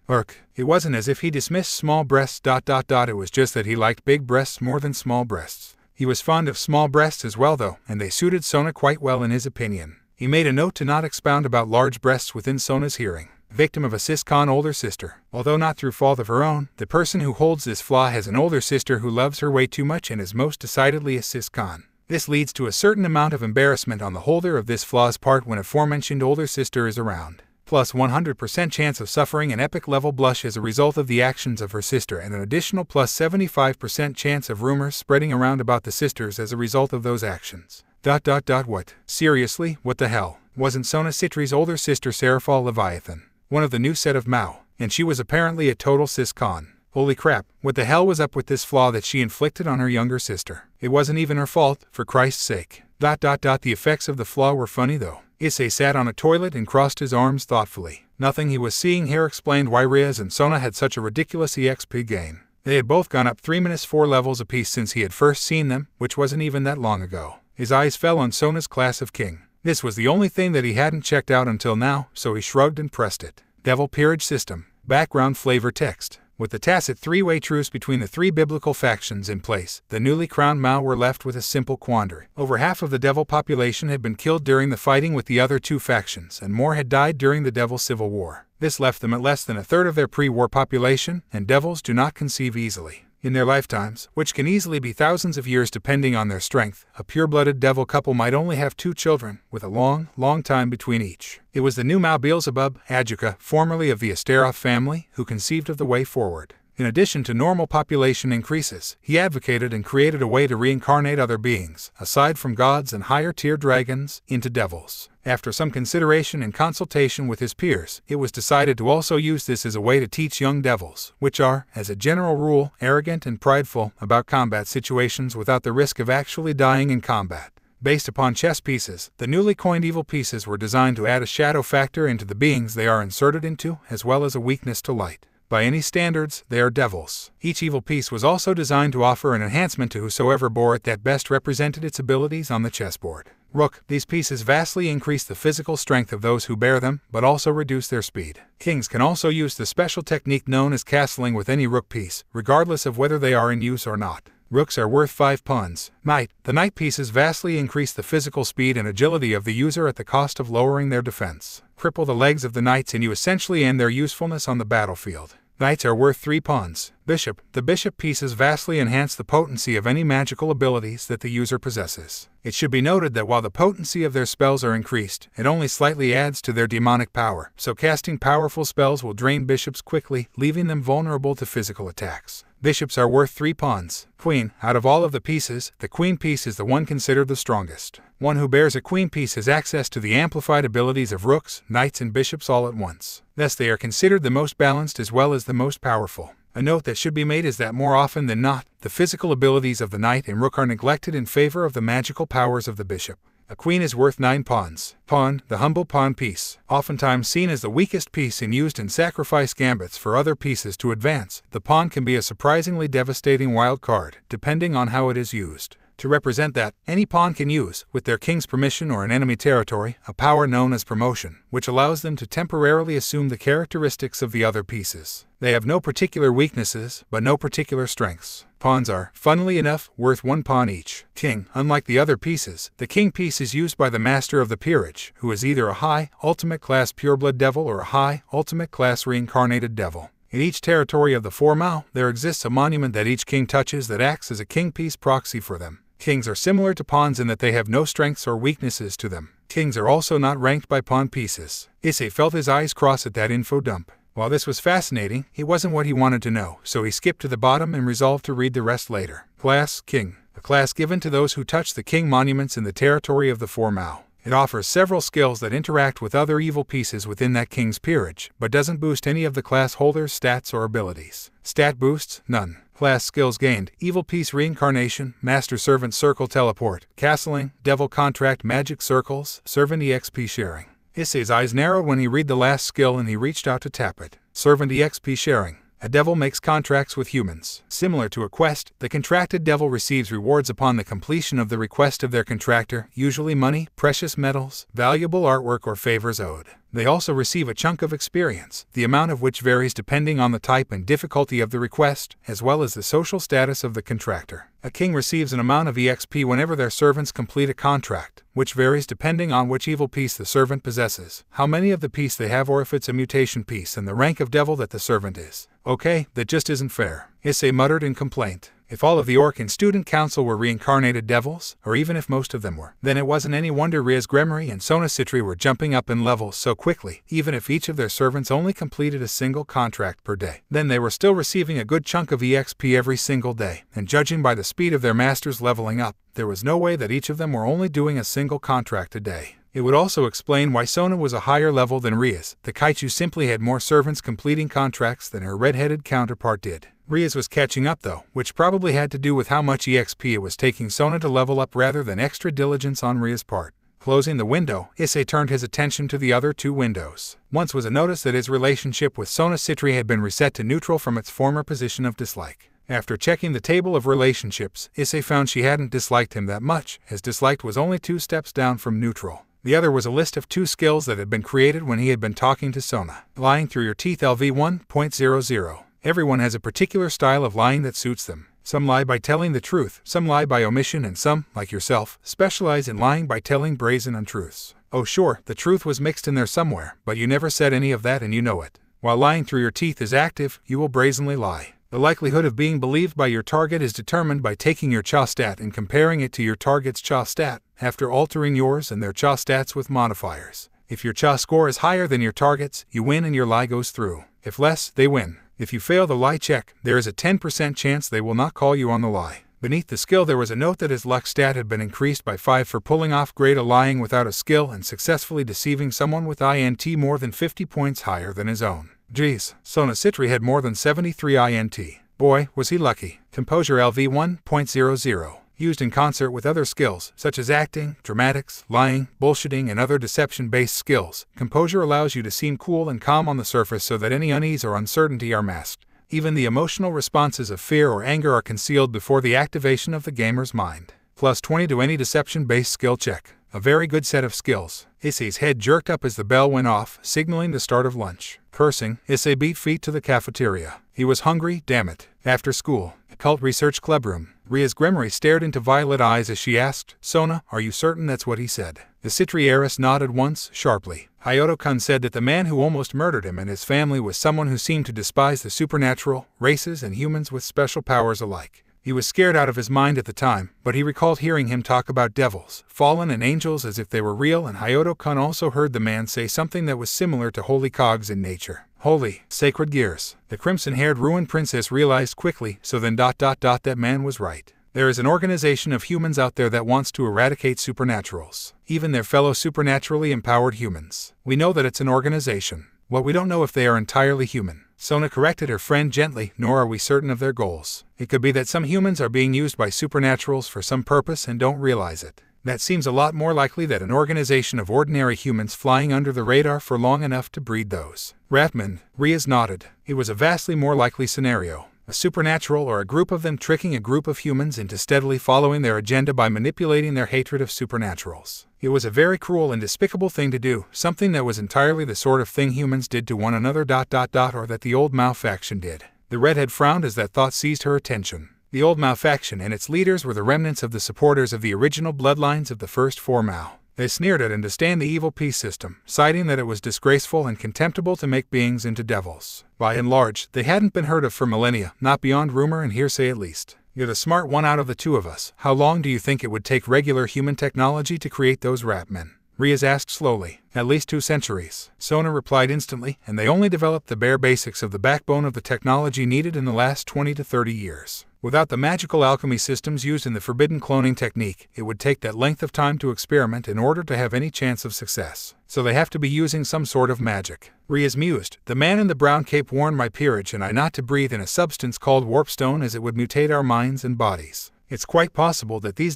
It wasn't as if he dismissed small breasts. It was just that he liked big breasts more than small breasts. He was fond of small breasts as well though, and they suited Sona quite well in his opinion. He made a note to not expound about large breasts within Sona's hearing. Victim of a SeerKing older sister. Although not through fault of her own, the person who holds this flaw has an older sister who loves her way too much and is most decidedly a SeerKing. This leads to a certain amount of embarrassment on the holder of this flaw's part when aforementioned older sister is around. Plus 100% chance of suffering an epic level blush as a result of the actions of her sister, and an additional plus 75% chance of rumors spreading around about the sisters as a result of those actions. What? Seriously, what the hell? Wasn't Sona Citri's older sister Seraphal Leviathan one of the new set of Mao? And she was apparently a total SeerKing. Holy crap, what the hell was up with this flaw that she inflicted on her younger sister? It wasn't even her fault, for Christ's sake. The effects of the flaw were funny though. Issei sat on a toilet and crossed his arms thoughtfully. Nothing he was seeing here explained why Riaz and Sona had such a ridiculous EXP gain. They had both gone up 3-4 levels apiece since he had first seen them, which wasn't even that long ago. His eyes fell on Sona's class of King. This was the only thing that he hadn't checked out until now, so he shrugged and pressed it. Devil Peerage System. Background flavor text. With the tacit three-way truce between the three biblical factions in place, the newly crowned Mao were left with a simple quandary. Over half of the devil population had been killed during the fighting with the other two factions, and more had died during the Devil Civil War. This left them at less than a third of their pre-war population, and devils do not conceive easily. In their lifetimes, which can easily be thousands of years depending on their strength, a pure-blooded devil couple might only have 2 children, with a long, long time between each. It was the new Mao Beelzebub, Adjuka, formerly of the Astaroth family, who conceived of the way forward. In addition to normal population increases, he advocated and created a way to reincarnate other beings, aside from gods and higher-tier dragons, into devils. After some consideration and consultation with his peers, it was decided to also use this as a way to teach young devils, which are, as a general rule, arrogant and prideful about combat situations without the risk of actually dying in combat. Based upon chess pieces, the newly coined evil pieces were designed to add a shadow factor into the beings they are inserted into, as well as a weakness to light. By any standards, they are devils. Each evil piece was also designed to offer an enhancement to whosoever bore it that best represented its abilities on the chessboard. Rook, these pieces vastly increase the physical strength of those who bear them, but also reduce their speed. Kings can also use the special technique known as castling with any rook piece, regardless of whether they are in use or not. Rooks are worth 5 pawns. Knight, the knight pieces vastly increase the physical speed and agility of the user at the cost of lowering their defense. Cripple the legs of the knights and you essentially end their usefulness on the battlefield. Knights are worth 3 pawns. Bishop, the bishop pieces vastly enhance the potency of any magical abilities that the user possesses. It should be noted that while the potency of their spells are increased, it only slightly adds to their demonic power, so casting powerful spells will drain bishops quickly, leaving them vulnerable to physical attacks. Bishops are worth 3 pawns. Queen, out of all of the pieces, the queen piece is the one considered the strongest. One who bears a queen piece has access to the amplified abilities of rooks, knights, and bishops all at once. Thus they are considered the most balanced as well as the most powerful. A note that should be made is that more often than not, the physical abilities of the knight and rook are neglected in favor of the magical powers of the bishop. A queen is worth 9 pawns. Pawn, the humble pawn piece, oftentimes seen as the weakest piece and used in sacrifice gambits for other pieces to advance, the pawn can be a surprisingly devastating wild card, depending on how it is used. To represent that, any pawn can use, with their king's permission or in enemy territory, a power known as promotion, which allows them to temporarily assume the characteristics of the other pieces. They have no particular weaknesses, but no particular strengths. Pawns are, funnily enough, worth 1 pawn each. King, unlike the other pieces, the king piece is used by the master of the peerage, who is either a high, ultimate class pureblood devil or a high, ultimate class reincarnated devil. In each territory of the 4 Mao, there exists a monument that each king touches that acts as a king piece proxy for them. Kings are similar to pawns in that they have no strengths or weaknesses to them. Kings are also not ranked by pawn pieces. Issei felt his eyes cross at that info dump. While this was fascinating, it wasn't what he wanted to know, so he skipped to the bottom and resolved to read the rest later. Class, King. A class given to those who touch the king monuments in the territory of the 4 Mao. It offers several skills that interact with other evil pieces within that king's peerage, but doesn't boost any of the class holder's stats or abilities. Stat boosts, none. Class skills gained, evil piece reincarnation, master servant circle teleport, castling, devil contract magic circles, servant EXP sharing. Issei's eyes narrowed when he read the last skill and he reached out to tap it. Servant EXP sharing. A devil makes contracts with humans. Similar to a quest, the contracted devil receives rewards upon the completion of the request of their contractor, usually money, precious metals, valuable artwork, or favors owed. They also receive a chunk of experience, the amount of which varies depending on the type and difficulty of the request, as well as the social status of the contractor. A king receives an amount of EXP whenever their servants complete a contract, which varies depending on which evil piece the servant possesses, how many of the piece they have, or if it's a mutation piece, and the rank of devil that the servant is. Okay, that just isn't fair, Issei muttered in complaint. If all of the Orc and Student Council were reincarnated devils, or even if most of them were, then it wasn't any wonder Riaz Gremory and Sona Citri were jumping up in levels so quickly, even if each of their servants only completed a single contract per day. Then they were still receiving a good chunk of EXP every single day, and judging by the speed of their masters leveling up, there was no way that each of them were only doing a single contract a day. It would also explain why Sona was a higher level than Riaz. The Kaichu simply had more servants completing contracts than her red-headed counterpart did. Riaz was catching up though, which probably had to do with how much EXP it was taking Sona to level up rather than extra diligence on Riaz's part. Closing the window, Issei turned his attention to the other 2 windows. Once was a notice that his relationship with Sona Citri had been reset to neutral from its former position of dislike. After checking the table of relationships, Issei found she hadn't disliked him that much, as disliked was only 2 steps down from neutral. The other was a list of 2 skills that had been created when he had been talking to Sona. Lying through your teeth LV 1.00. Everyone has a particular style of lying that suits them. Some lie by telling the truth, some lie by omission, and some, like yourself, specialize in lying by telling brazen untruths. Oh sure, the truth was mixed in there somewhere, but you never said any of that and you know it. While lying through your teeth is active, you will brazenly lie. The likelihood of being believed by your target is determined by taking your CHA stat and comparing it to your target's CHA stat, after altering yours and their CHA stats with modifiers. If your CHA score is higher than your target's, you win and your lie goes through. If less, they win. If you fail the lie check, there is a 10% chance they will not call you on the lie. Beneath the skill there was a note that his luck stat had been increased by 5 for pulling off great a lying without a skill and successfully deceiving someone with INT more than 50 points higher than his own. Geez, Sona Citri had more than 73 INT. Boy, was he lucky. Composure LV 1.00. Used in concert with other skills, such as acting, dramatics, lying, bullshitting, and other deception-based skills, composure allows you to seem cool and calm on the surface so that any unease or uncertainty are masked. Even the emotional responses of fear or anger are concealed before the activation of the gamer's mind. Plus 20 to any deception-based skill check. A very good set of skills. Issei's head jerked up as the bell went off, signaling the start of lunch. Cursing, Issei beat feet to the cafeteria. He was hungry, damn it. After school. Cult Research Club room. Ria's Gremory stared into violet eyes as she asked, Sona, are you certain that's what he said? The Citri heiress nodded once, sharply. Hayato-kun said that the man who almost murdered him and his family was someone who seemed to despise the supernatural, races, and humans with special powers alike. He was scared out of his mind at the time, but he recalled hearing him talk about devils, fallen, and angels as if they were real, and Hayato-kun also heard the man say something that was similar to holy cogs in nature. Holy, sacred gears. The crimson-haired ruined princess realized quickly, so then ... that man was right. There is an organization of humans out there that wants to eradicate supernaturals, even their fellow supernaturally empowered humans. We know that it's an organization. What we don't know if they are entirely human. Sona corrected her friend gently, nor are we certain of their goals. It could be that some humans are being used by supernaturals for some purpose and don't realize it. That seems a lot more likely than an organization of ordinary humans flying under the radar for long enough to breed those. Ratman, Riaz nodded. It was a vastly more likely scenario. A supernatural or a group of them tricking a group of humans into steadily following their agenda by manipulating their hatred of supernaturals. It was a very cruel and despicable thing to do, something that was entirely the sort of thing humans did to one another ... or that the old Mao faction did. The redhead frowned as that thought seized her attention. The old Mao faction and its leaders were the remnants of the supporters of the original bloodlines of the first four Mao. They sneered at and disdained the evil peace system, citing that it was disgraceful and contemptible to make beings into devils. By and large, they hadn't been heard of for millennia, not beyond rumor and hearsay at least. You're the smart one out of the two of us. How long do you think it would take regular human technology to create those rat men? Riaz asked slowly. At least 2 centuries. Sona replied instantly, and they only developed the bare basics of the backbone of the technology needed in the last 20 to 30 years. Without the magical alchemy systems used in the forbidden cloning technique, it would take that length of time to experiment in order to have any chance of success. So they have to be using some sort of magic. Riaz mused. The man in the brown cape warned my peerage and I not to breathe in a substance called warpstone as it would mutate our minds and bodies. It's quite possible that these ...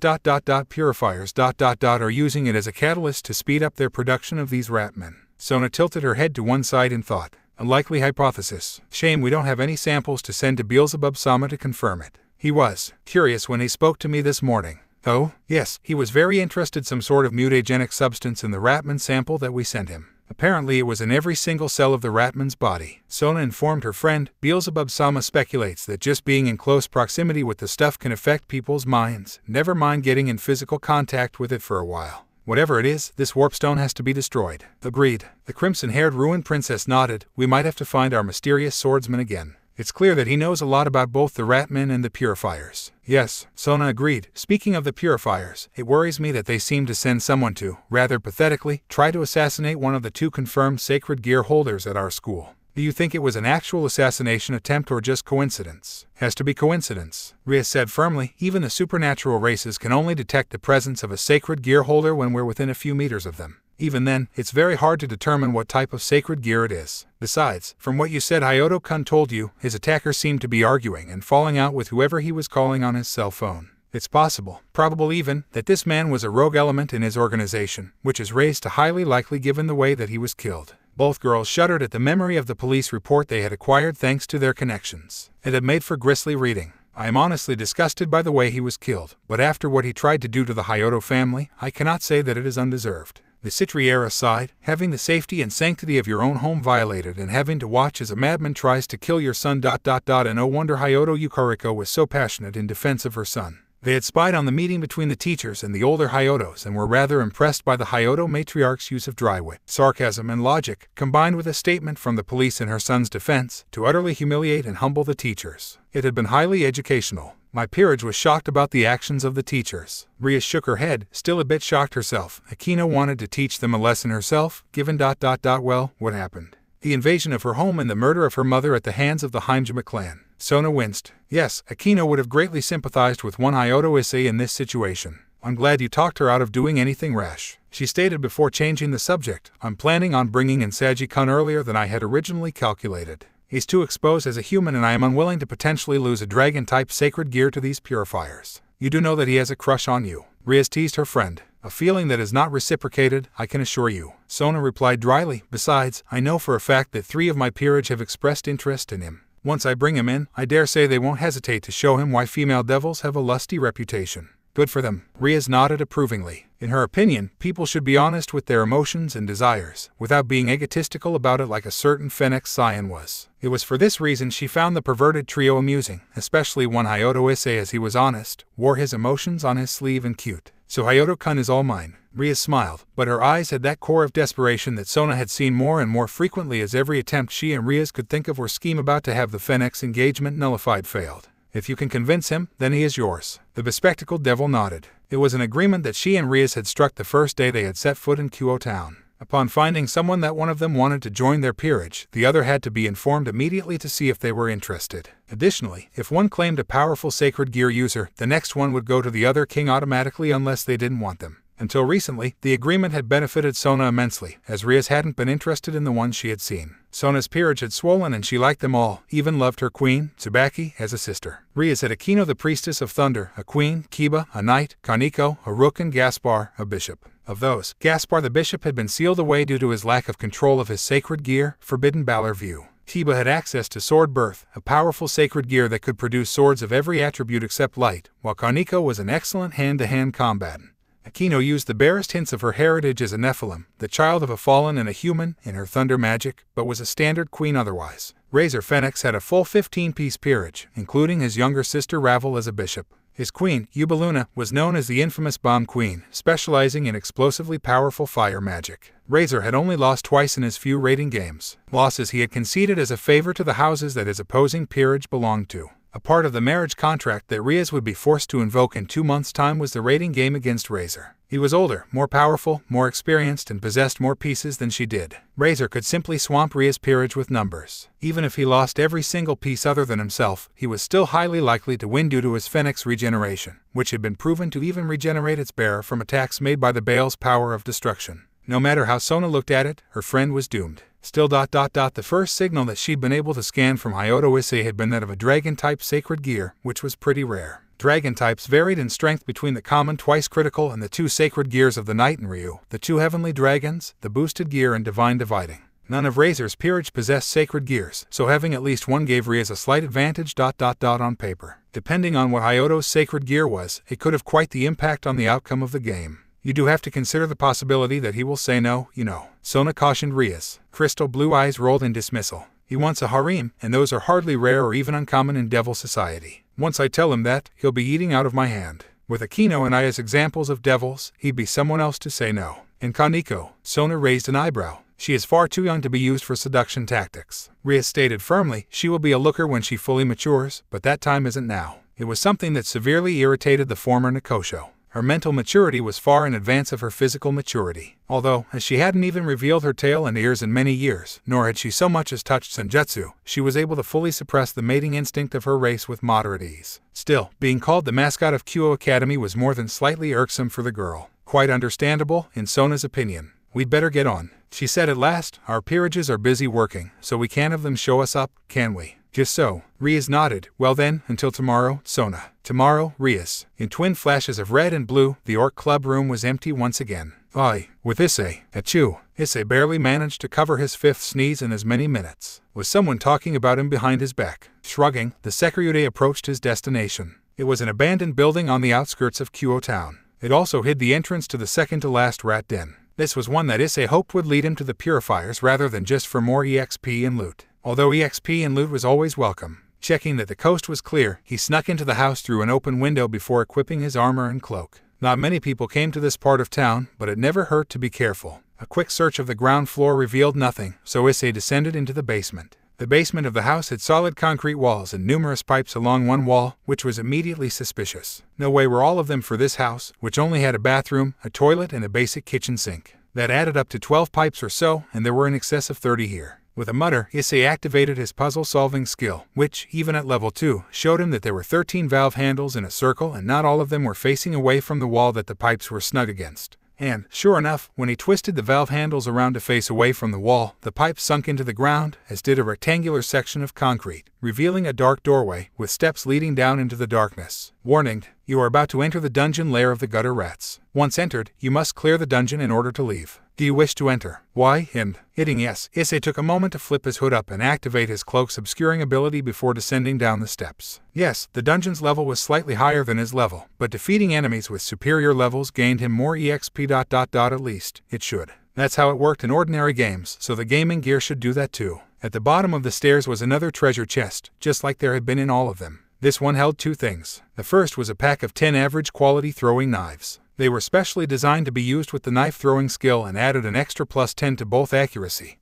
purifiers ... are using it as a catalyst to speed up their production of these rat men. Sona tilted her head to one side in thought. A likely hypothesis. Shame we don't have any samples to send to Beelzebub-sama to confirm it. He was curious when he spoke to me this morning. Oh, yes, he was very interested some sort of mutagenic substance in the ratman sample that we sent him. Apparently it was in every single cell of the ratman's body. Sona informed her friend. Beelzebub-sama speculates that just being in close proximity with the stuff can affect people's minds, never mind getting in physical contact with it for a while. Whatever it is, this warpstone has to be destroyed. Agreed. The crimson-haired ruined princess nodded. We might have to find our mysterious swordsman again. It's clear that he knows a lot about both the ratmen and the purifiers. Yes, Sona agreed. Speaking of the purifiers, it worries me that they seem to send someone to, rather pathetically, try to assassinate one of the 2 confirmed sacred gear holders at our school. Do you think it was an actual assassination attempt or just coincidence? Has to be coincidence, Riaz said firmly. Even the supernatural races can only detect the presence of a sacred gear holder when we're within a few meters of them. Even then, it's very hard to determine what type of sacred gear it is. Besides, from what you said Hayato-kun told you, his attacker seemed to be arguing and falling out with whoever he was calling on his cell phone. It's possible, probable even, that this man was a rogue element in his organization, which is raised to highly likely given the way that he was killed. Both girls shuddered at the memory of the police report they had acquired thanks to their connections. It had made for grisly reading. I am honestly disgusted by the way he was killed, but after what he tried to do to the Hayato family, I cannot say that it is undeserved. The Citriera sighed, having the safety and sanctity of your own home violated and having to watch as a madman tries to kill your son. And no wonder Hayato Yukariko was so passionate in defense of her son. They had spied on the meeting between the teachers and the older Hayatos and were rather impressed by the Hayato matriarch's use of dry wit, sarcasm, and logic, combined with a statement from the police in her son's defense, to utterly humiliate and humble the teachers. It had been highly educational. My peerage was shocked about the actions of the teachers. Ria shook her head, still a bit shocked herself. Akino wanted to teach them a lesson herself, given ... Well, what happened? The invasion of her home and the murder of her mother at the hands of the Heimjima clan. Sona winced. Yes, Akino would have greatly sympathized with one Hayato Issei in this situation. I'm glad you talked her out of doing anything rash. She stated before changing the subject. I'm planning on bringing in Saji-kun earlier than I had originally calculated. He's too exposed as a human and I am unwilling to potentially lose a dragon-type sacred gear to these purifiers. You do know that he has a crush on you. Rias teased her friend. A feeling that is not reciprocated, I can assure you. Sona replied dryly. Besides, I know for a fact that 3 of my peerage have expressed interest in him. Once I bring him in, I dare say they won't hesitate to show him why female devils have a lusty reputation. Good for them. Rias nodded approvingly. In her opinion, people should be honest with their emotions and desires, without being egotistical about it like a certain Phoenix Scion was. It was for this reason she found the perverted trio amusing, especially one Hayato Issei, as he was honest, wore his emotions on his sleeve and cute. So Hayato-kun is all mine. Ria smiled, but her eyes had that core of desperation that Sona had seen more and more frequently as every attempt she and Rias could think of or scheme about to have the Phoenix engagement nullified failed. If you can convince him, then he is yours. The bespectacled devil nodded. It was an agreement that she and Rias had struck the first day they had set foot in Kyoto town. Upon finding someone that one of them wanted to join their peerage, the other had to be informed immediately to see if they were interested. Additionally, if one claimed a powerful sacred gear user, the next one would go to the other king automatically unless they didn't want them. Until recently, the agreement had benefited Sona immensely, as Rias hadn't been interested in the ones she had seen. Sona's peerage had swollen and she liked them all, even loved her queen, Tsubaki, as a sister. Rias had Akino the priestess of thunder, a queen, Kiba, a knight, Kaneko, a rook, and Gaspar, a bishop. Of those, Gaspar the bishop had been sealed away due to his lack of control of his sacred gear, Forbidden Valor View. Kiba had access to Sword Birth, a powerful sacred gear that could produce swords of every attribute except light, while Kaneko was an excellent hand-to-hand combatant. Akino used the barest hints of her heritage as a Nephilim, the child of a fallen and a human, in her thunder magic, but was a standard queen otherwise. Razor Phoenix had a full 15-piece peerage, including his younger sister Ravel as a bishop. His queen, Ubaluna, was known as the infamous Bomb Queen, specializing in explosively powerful fire magic. Razor had only lost twice in his few raiding games, losses he had conceded as a favor to the houses that his opposing peerage belonged to. A part of the marriage contract that Rias would be forced to invoke in 2 months' time was the raiding game against Razor. He was older, more powerful, more experienced, and possessed more pieces than she did. Razor could simply swamp Rias' peerage with numbers. Even if he lost every single piece other than himself, he was still highly likely to win due to his Phoenix regeneration, which had been proven to even regenerate its bearer from attacks made by the Baal's power of destruction. No matter how Sona looked at it, her friend was doomed. Still ... The first signal that she'd been able to scan from Hayato Issei had been that of a dragon-type sacred gear, which was pretty rare. Dragon types varied in strength between the common twice critical and the 2 sacred gears of the Knight and Ryu, the 2 heavenly dragons, the boosted gear and divine dividing. None of Razor's peerage possessed sacred gears, so having at least one gave Rias a slight advantage ... on paper. Depending on what Hayato's sacred gear was, it could have quite the impact on the outcome of the game. You do have to consider the possibility that he will say no, you know. Sona cautioned Rias. Crystal blue eyes rolled in dismissal. He wants a harem, and those are hardly rare or even uncommon in devil society. Once I tell him that, he'll be eating out of my hand. With Akino and I as examples of devils, he'd be someone else to say no. And Kaneko, Sona raised an eyebrow. She is far too young to be used for seduction tactics. Rias stated firmly, she will be a looker when she fully matures, but that time isn't now. It was something that severely irritated the former Nikosho. Her mental maturity was far in advance of her physical maturity. Although, as she hadn't even revealed her tail and ears in many years, nor had she so much as touched senjutsu, she was able to fully suppress the mating instinct of her race with moderate ease. Still, being called the mascot of Kyo Academy was more than slightly irksome for the girl. Quite understandable, in Sona's opinion. We'd better get on, she said at last. Our peerages are busy working, so we can't have them show us up, can we? Just so. Rias nodded. Well then, until tomorrow, Sona. Tomorrow, Rias. In twin flashes of red and blue, the Orc Club room was empty once again. Aye, with Issei. Achoo. Issei barely managed to cover his 5th sneeze in as many minutes. Was someone talking about him behind his back? Shrugging, the Sekyude approached his destination. It was an abandoned building on the outskirts of Kyo town. It also hid the entrance to the second-to-last rat den. This was one that Issei hoped would lead him to the purifiers rather than just for more EXP and loot. Although EXP and loot was always welcome. Checking that the coast was clear, he snuck into the house through an open window before equipping his armor and cloak. Not many people came to this part of town, but it never hurt to be careful. A quick search of the ground floor revealed nothing, so Issei descended into the basement. The basement of the house had solid concrete walls and numerous pipes along one wall, which was immediately suspicious. No way were all of them for this house, which only had a bathroom, a toilet, and a basic kitchen sink. That added up to 12 pipes or so, and there were in excess of 30 here. With a mutter, Issei activated his puzzle-solving skill, which, even at level 2, showed him that there were 13 valve handles in a circle and not all of them were facing away from the wall that the pipes were snug against. And, sure enough, when he twisted the valve handles around to face away from the wall, the pipe sunk into the ground, as did a rectangular section of concrete, revealing a dark doorway with steps leading down into the darkness. Warning: you are about to enter the dungeon lair of the gutter rats. Once entered, you must clear the dungeon in order to leave. Do you wish to enter? Why? And, hitting yes, Issei took a moment to flip his hood up and activate his cloak's obscuring ability before descending down the steps. Yes, the dungeon's level was slightly higher than his level, but defeating enemies with superior levels gained him more EXP. At least, it should. That's how it worked in ordinary games, so the gaming gear should do that too. At the bottom of the stairs was another treasure chest, just like there had been in all of them. This one held 2 things. The first was a pack of 10 average quality throwing knives. They were specially designed to be used with the knife throwing skill and added an extra +10 to both accuracy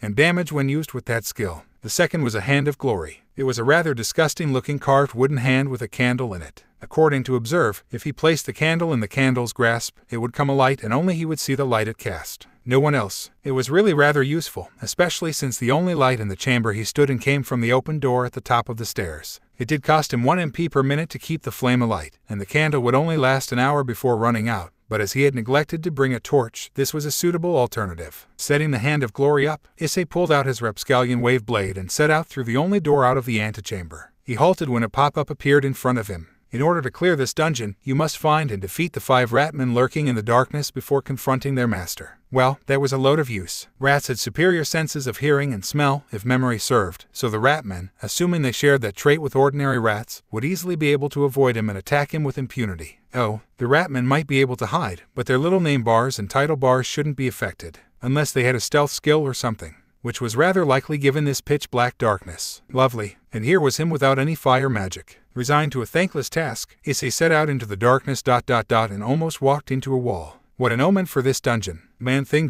and damage when used with that skill. The second was a hand of glory. It was a rather disgusting looking carved wooden hand with a candle in it. According to Observe, if he placed the candle in the candle's grasp, it would come alight and only he would see the light it cast. No one else. It was really rather useful, especially since the only light in the chamber he stood in came from the open door at the top of the stairs. It did cost him 1 MP per minute to keep the flame alight, and the candle would only last an hour before running out, but as he had neglected to bring a torch, this was a suitable alternative. Setting the hand of glory up, Issei pulled out his Rapscallion wave blade and set out through the only door out of the antechamber. He halted when a pop-up appeared in front of him. In order to clear this dungeon, you must find and defeat the 5 ratmen lurking in the darkness before confronting their master. Well, that was a load of use. Rats had superior senses of hearing and smell, if memory served, so the ratmen, assuming they shared that trait with ordinary rats, would easily be able to avoid him and attack him with impunity. Oh, the ratmen might be able to hide, but their little name bars and title bars shouldn't be affected, unless they had a stealth skill or something, which was rather likely given this pitch-black darkness. Lovely. And here was him without any fire magic. Resigned to a thankless task, Issei set out into the darkness ... and almost walked into a wall. What an omen for this dungeon. Man thing ...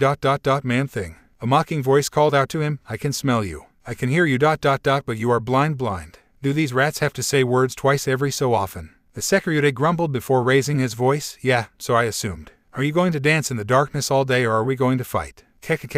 man thing. A mocking voice called out to him, I can smell you. I can hear you ... but you are blind. Do these rats have to say words twice every so often? The secretary grumbled before raising his voice, yeah, so I assumed. Are you going to dance in the darkness all day or are we going to fight? Kek.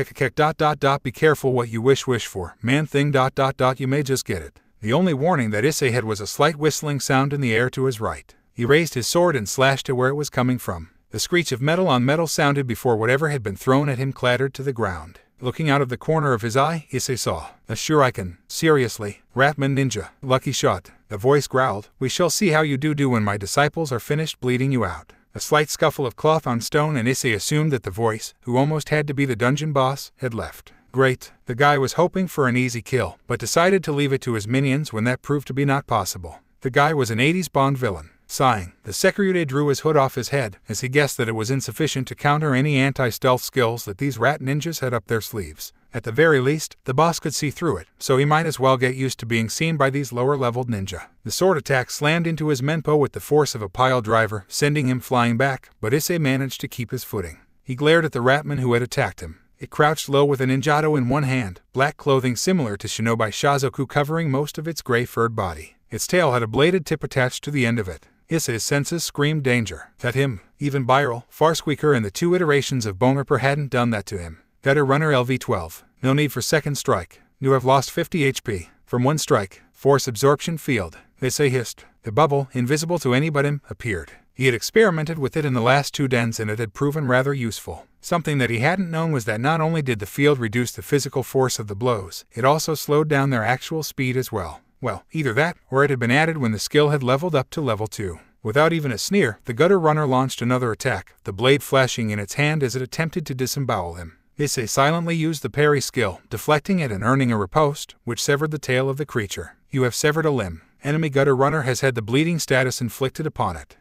Be careful what you wish for. Man thing ... you may just get it. The only warning that Issei had was a slight whistling sound in the air to his right. He raised his sword and slashed it where it was coming from. The screech of metal on metal sounded before whatever had been thrown at him clattered to the ground. Looking out of the corner of his eye, Issei saw. Sure I can. Seriously. Ratman ninja. Lucky shot. The voice growled. We shall see how you do when my disciples are finished bleeding you out. A slight scuffle of cloth on stone and Issei assumed that the voice, who almost had to be the dungeon boss, had left. Great. The guy was hoping for an easy kill, but decided to leave it to his minions when that proved to be not possible. The guy was an 80s Bond villain. Sighing, the secretary drew his hood off his head, as he guessed that it was insufficient to counter any anti-stealth skills that these rat ninjas had up their sleeves. At the very least, the boss could see through it, so he might as well get used to being seen by these lower-leveled ninja. The sword attack slammed into his menpo with the force of a pile driver, sending him flying back, but Issei managed to keep his footing. He glared at the ratman who had attacked him. It crouched low with a ninjato in one hand, black clothing similar to Shinobi Shazoku covering most of its gray-furred body. Its tail had a bladed tip attached to the end of it. Issei's senses screamed danger. At him. Even Byral, Farsqueaker and the 2 iterations of Bonerper hadn't done that to him. Gutter Runner LV-12. No need for second strike. You have lost 50 HP. From 1 strike. Force absorption field. Issei hissed. The bubble, invisible to any but him, appeared. He had experimented with it in the last 2 dens and it had proven rather useful. Something that he hadn't known was that not only did the field reduce the physical force of the blows, it also slowed down their actual speed as well. Well, either that, or it had been added when the skill had leveled up to level 2. Without even a sneer, the gutter runner launched another attack, the blade flashing in its hand as it attempted to disembowel him. Issei silently used the parry skill, deflecting it and earning a riposte, which severed the tail of the creature. You have severed a limb. Enemy gutter runner has had the bleeding status inflicted upon it.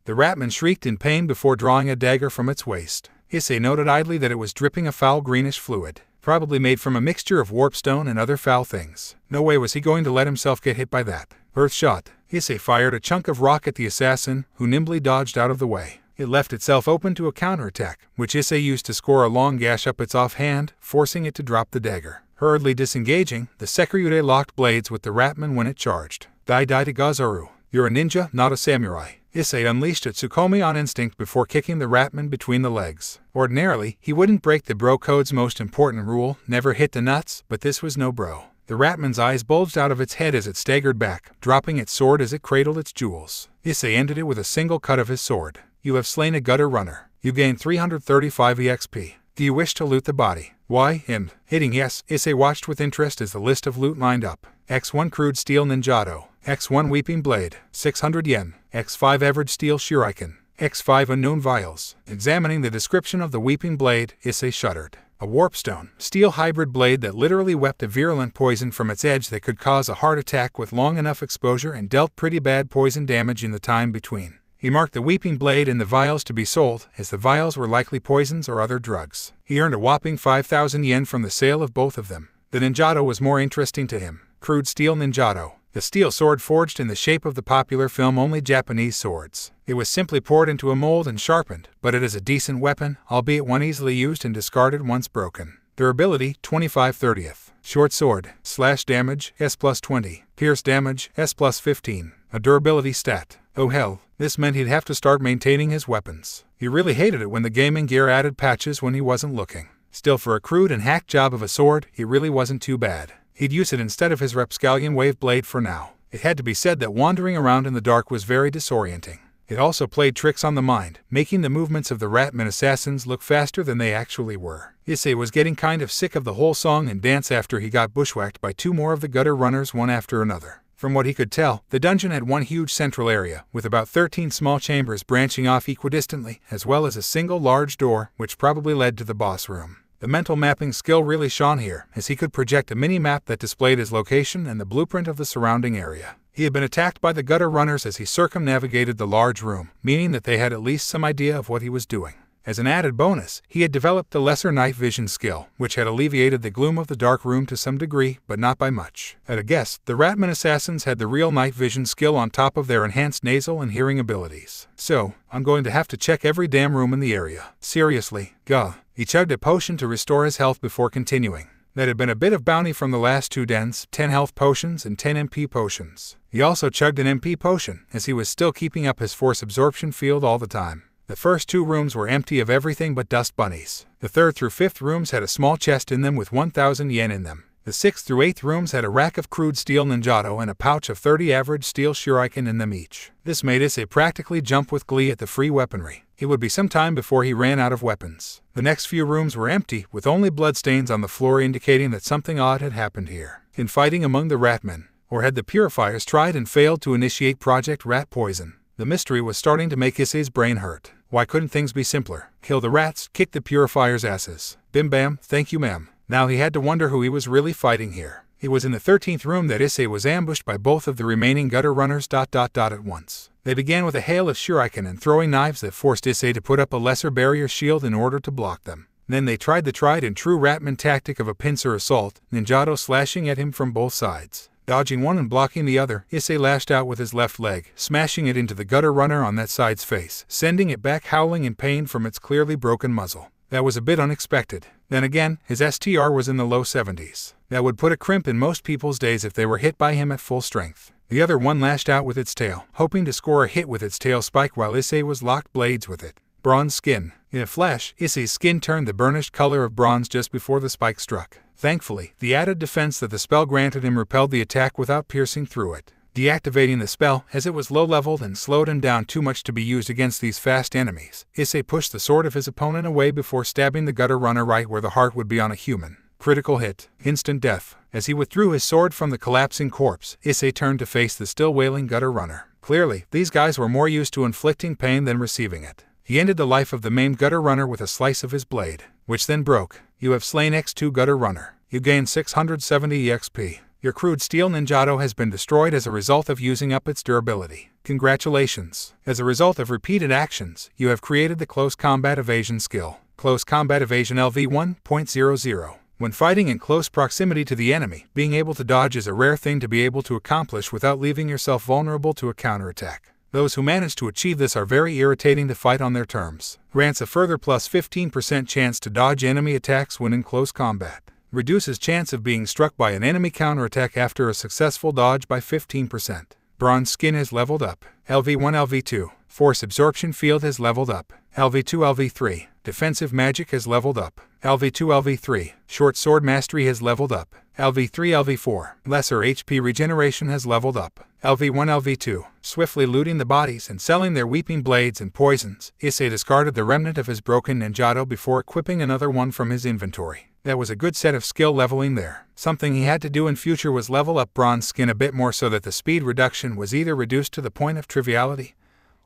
The Ratman shrieked in pain before drawing a dagger from its waist. Issei noted idly that it was dripping a foul greenish fluid, probably made from a mixture of warpstone and other foul things. No way was he going to let himself get hit by that. Earth shot. Issei fired a chunk of rock at the assassin, who nimbly dodged out of the way. It left itself open to a counterattack, which Issei used to score a long gash up its offhand, forcing it to drop the dagger. Hurriedly disengaging, the Sekiryude locked blades with the Ratman when it charged. Dai Dai to Gazaru. You're a ninja, not a samurai. Issei unleashed a Tsukomi on instinct before kicking the Ratman between the legs. Ordinarily, he wouldn't break the bro code's most important rule, never hit the nuts, but this was no bro. The Ratman's eyes bulged out of its head as it staggered back, dropping its sword as it cradled its jewels. Issei ended it with a single cut of his sword. You have slain a gutter runner. You gain 335 EXP. Do you wish to loot the body? Why, him. Hitting yes, Issei watched with interest as the list of loot lined up. X1 Crude Steel Ninjato. X1 Weeping Blade. 600 yen. X5 Average Steel Shuriken. X5 Unknown Vials. Examining the description of the Weeping Blade, Issei shuddered. A warpstone, steel hybrid blade that literally wept a virulent poison from its edge that could cause a heart attack with long enough exposure and dealt pretty bad poison damage in the time between. He marked the Weeping Blade and the vials to be sold, as the vials were likely poisons or other drugs. He earned a whopping 5,000 yen from the sale of both of them. The Ninjato was more interesting to him. Crude Steel Ninjato. The steel sword forged in the shape of the popular film-only Japanese swords. It was simply poured into a mold and sharpened, but it is a decent weapon, albeit one easily used and discarded once broken. Durability, 25/30. Short sword, slash damage, S plus 20. Pierce damage, S plus 15. A durability stat. Oh hell, this meant he'd have to start maintaining his weapons. He really hated it when the gaming gear added patches when he wasn't looking. Still, for a crude and hack job of a sword, it really wasn't too bad. He'd use it instead of his Rapscallion Wave Blade for now. It had to be said that wandering around in the dark was very disorienting. It also played tricks on the mind, making the movements of the Ratman assassins look faster than they actually were. Issei was getting kind of sick of the whole song and dance after he got bushwhacked by two more of the gutter runners one after another. From what he could tell, the dungeon had one huge central area, with about 13 small chambers branching off equidistantly, as well as a single large door, which probably led to the boss room. The mental mapping skill really shone here, as he could project a mini-map that displayed his location and the blueprint of the surrounding area. He had been attacked by the gutter runners as he circumnavigated the large room, meaning that they had at least some idea of what he was doing. As an added bonus, he had developed the lesser night vision skill, which had alleviated the gloom of the dark room to some degree, but not by much. At a guess, the Ratman assassins had the real night vision skill on top of their enhanced nasal and hearing abilities. So, I'm going to have to check every damn room in the area. Seriously, gah. He chugged a potion to restore his health before continuing. That had been a bit of bounty from the last two dens, 10 health potions and 10 MP potions. He also chugged an MP potion, as he was still keeping up his force absorption field all the time. The first two rooms were empty of everything but dust bunnies. The third through fifth rooms had a small chest in them with 1,000 yen in them. The sixth through eighth rooms had a rack of crude steel ninjato and a pouch of 30 average steel shuriken in them each. This made Issei practically jump with glee at the free weaponry. It would be some time before he ran out of weapons. The next few rooms were empty, with only bloodstains on the floor indicating that something odd had happened here. In fighting among the Ratmen, or had the purifiers tried and failed to initiate Project Rat Poison? The mystery was starting to make Issei's brain hurt. Why couldn't things be simpler? Kill the rats, kick the purifiers' asses. Bim bam, thank you ma'am. Now he had to wonder who he was really fighting here. It was in the 13th room that Issei was ambushed by both of the remaining gutter runners ... at once. They began with a hail of shuriken and throwing knives that forced Issei to put up a lesser barrier shield in order to block them. Then they tried the tried and true Ratman tactic of a pincer assault, ninjato slashing at him from both sides. Dodging one and blocking the other, Issei lashed out with his left leg, smashing it into the gutter runner on that side's face, sending it back howling in pain from its clearly broken muzzle. That was a bit unexpected. Then again, his STR was in the low 70s. That would put a crimp in most people's days if they were hit by him at full strength. The other one lashed out with its tail, hoping to score a hit with its tail spike while Issei was locked blades with it. Bronze skin. In a flash, Issei's skin turned the burnished color of bronze just before the spike struck. Thankfully, the added defense that the spell granted him repelled the attack without piercing through it. Deactivating the spell, as it was low-leveled and slowed him down too much to be used against these fast enemies, Issei pushed the sword of his opponent away before stabbing the gutter runner right where the heart would be on a human. Critical hit. Instant death. As he withdrew his sword from the collapsing corpse, Issei turned to face the still wailing gutter runner. Clearly, these guys were more used to inflicting pain than receiving it. He ended the life of the maimed gutter runner with a slice of his blade, which then broke. You have slain X2 gutter runner. You gain 670 EXP. Your crude steel ninjato has been destroyed as a result of using up its durability. Congratulations! As a result of repeated actions, you have created the Close Combat Evasion skill. Close Combat Evasion LV 1.00. When fighting in close proximity to the enemy, being able to dodge is a rare thing to be able to accomplish without leaving yourself vulnerable to a counterattack. Those who manage to achieve this are very irritating to fight on their terms. Grants a further plus 15% chance to dodge enemy attacks when in close combat. Reduces chance of being struck by an enemy counterattack after a successful dodge by 15%. Bronze skin has leveled up. LV1 LV2. Force absorption field has leveled up. LV2 LV3. Defensive magic has leveled up. LV2 LV3. Short sword mastery has leveled up. LV3 LV4. Lesser HP regeneration has leveled up. LV1 LV2. Swiftly looting the bodies and selling their weeping blades and poisons, Issei discarded the remnant of his broken ninjato before equipping another one from his inventory. That was a good set of skill leveling there. Something he had to do in future was level up bronze skin a bit more so that the speed reduction was either reduced to the point of triviality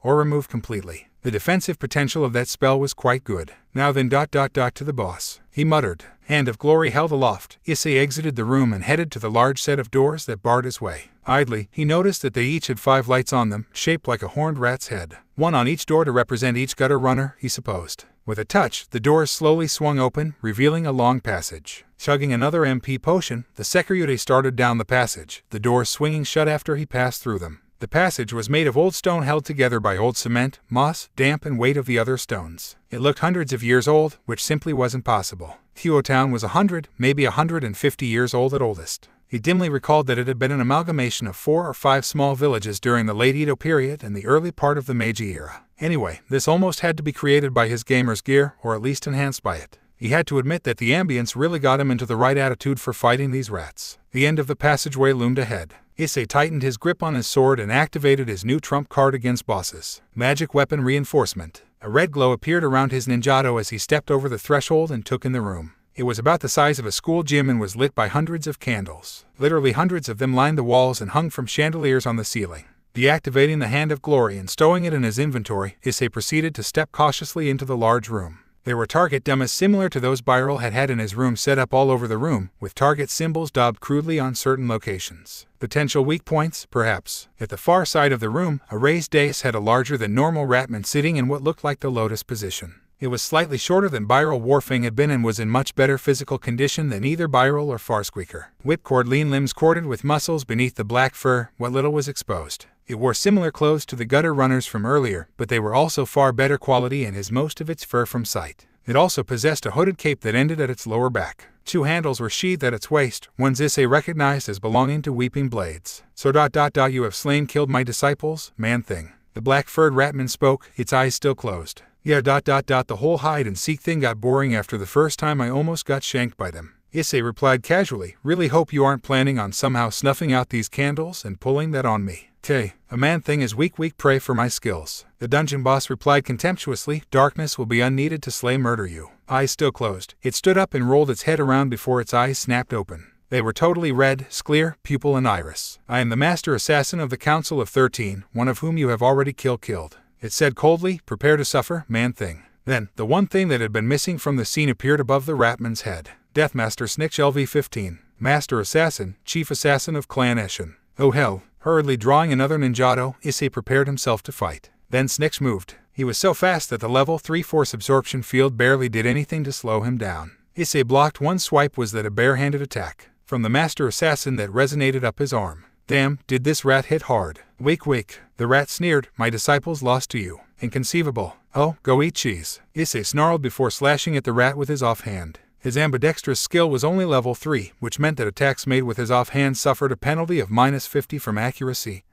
or removed completely. The defensive potential of that spell was quite good. Now then ... to the boss, he muttered. Hand of glory held aloft, Issei exited the room and headed to the large set of doors that barred his way. Idly, he noticed that they each had 5 lights on them, shaped like a horned rat's head. One on each door to represent each gutter runner, he supposed. With a touch, the doors slowly swung open, revealing a long passage. Chugging another MP potion, the Security started down the passage, the doors swinging shut after he passed through them. The passage was made of old stone held together by old cement, moss, damp, and weight of the other stones. It looked hundreds of years old, which simply wasn't possible. Huo Town was 100, maybe 150 years old at oldest. He dimly recalled that it had been an amalgamation of 4 or 5 small villages during the late Edo period and the early part of the Meiji era. Anyway, this almost had to be created by his gamer's gear, or at least enhanced by it. He had to admit that the ambience really got him into the right attitude for fighting these rats. The end of the passageway loomed ahead. Issei tightened his grip on his sword and activated his new trump card against bosses. Magic weapon reinforcement. A red glow appeared around his ninjato as he stepped over the threshold and took in the room. It was about the size of a school gym and was lit by hundreds of candles. Literally hundreds of them lined the walls and hung from chandeliers on the ceiling. Deactivating the Hand of Glory and stowing it in his inventory, Issei proceeded to step cautiously into the large room. There were target dummies similar to those Byril had had in his room set up all over the room, with target symbols daubed crudely on certain locations. Potential weak points, perhaps. At the far side of the room, a raised dais had a larger than normal Ratman sitting in what looked like the lotus position. It was slightly shorter than Byril Warfang had been and was in much better physical condition than either Byril or Farsqueaker. Whipcord lean limbs corded with muscles beneath the black fur, what little was exposed. It wore similar clothes to the gutter runners from earlier, but they were also far better quality and has most of its fur from sight. It also possessed a hooded cape that ended at its lower back. 2 handles were sheathed at its waist, one Issei recognized as belonging to Weeping Blades. So ... you have killed my disciples, man-thing. The black-furred Ratman spoke, its eyes still closed. Yeah ... the whole hide-and-seek thing got boring after the first time I almost got shanked by them. Issei replied casually, really hope you aren't planning on somehow snuffing out these candles and pulling that on me. A man-thing is weak prey for my skills. The dungeon boss replied contemptuously, darkness will be unneeded to slay murder you. Eyes still closed. It stood up and rolled its head around before its eyes snapped open. They were totally red, sclere, pupil and iris. I am the master assassin of the Council of 13, one of whom you have already killed. It said coldly, prepare to suffer, man-thing. Then, the one thing that had been missing from the scene appeared above the Ratman's head. Deathmaster Snitch LV-15. Master Assassin, Chief Assassin of Clan Eshin. Oh hell. Hurriedly drawing another ninjato, Issei prepared himself to fight. Then Snitch moved. He was so fast that the level 3 force absorption field barely did anything to slow him down. Issei blocked one swipe was that a bare-handed attack from the Master Assassin that resonated up his arm. Damn, did this rat hit hard. Wake. The rat sneered, my disciples lost to you. Inconceivable. Oh, go eat cheese. Issei snarled before slashing at the rat with his offhand. His ambidextrous skill was only level 3, which meant that attacks made with his offhand suffered a penalty of -50 from accuracy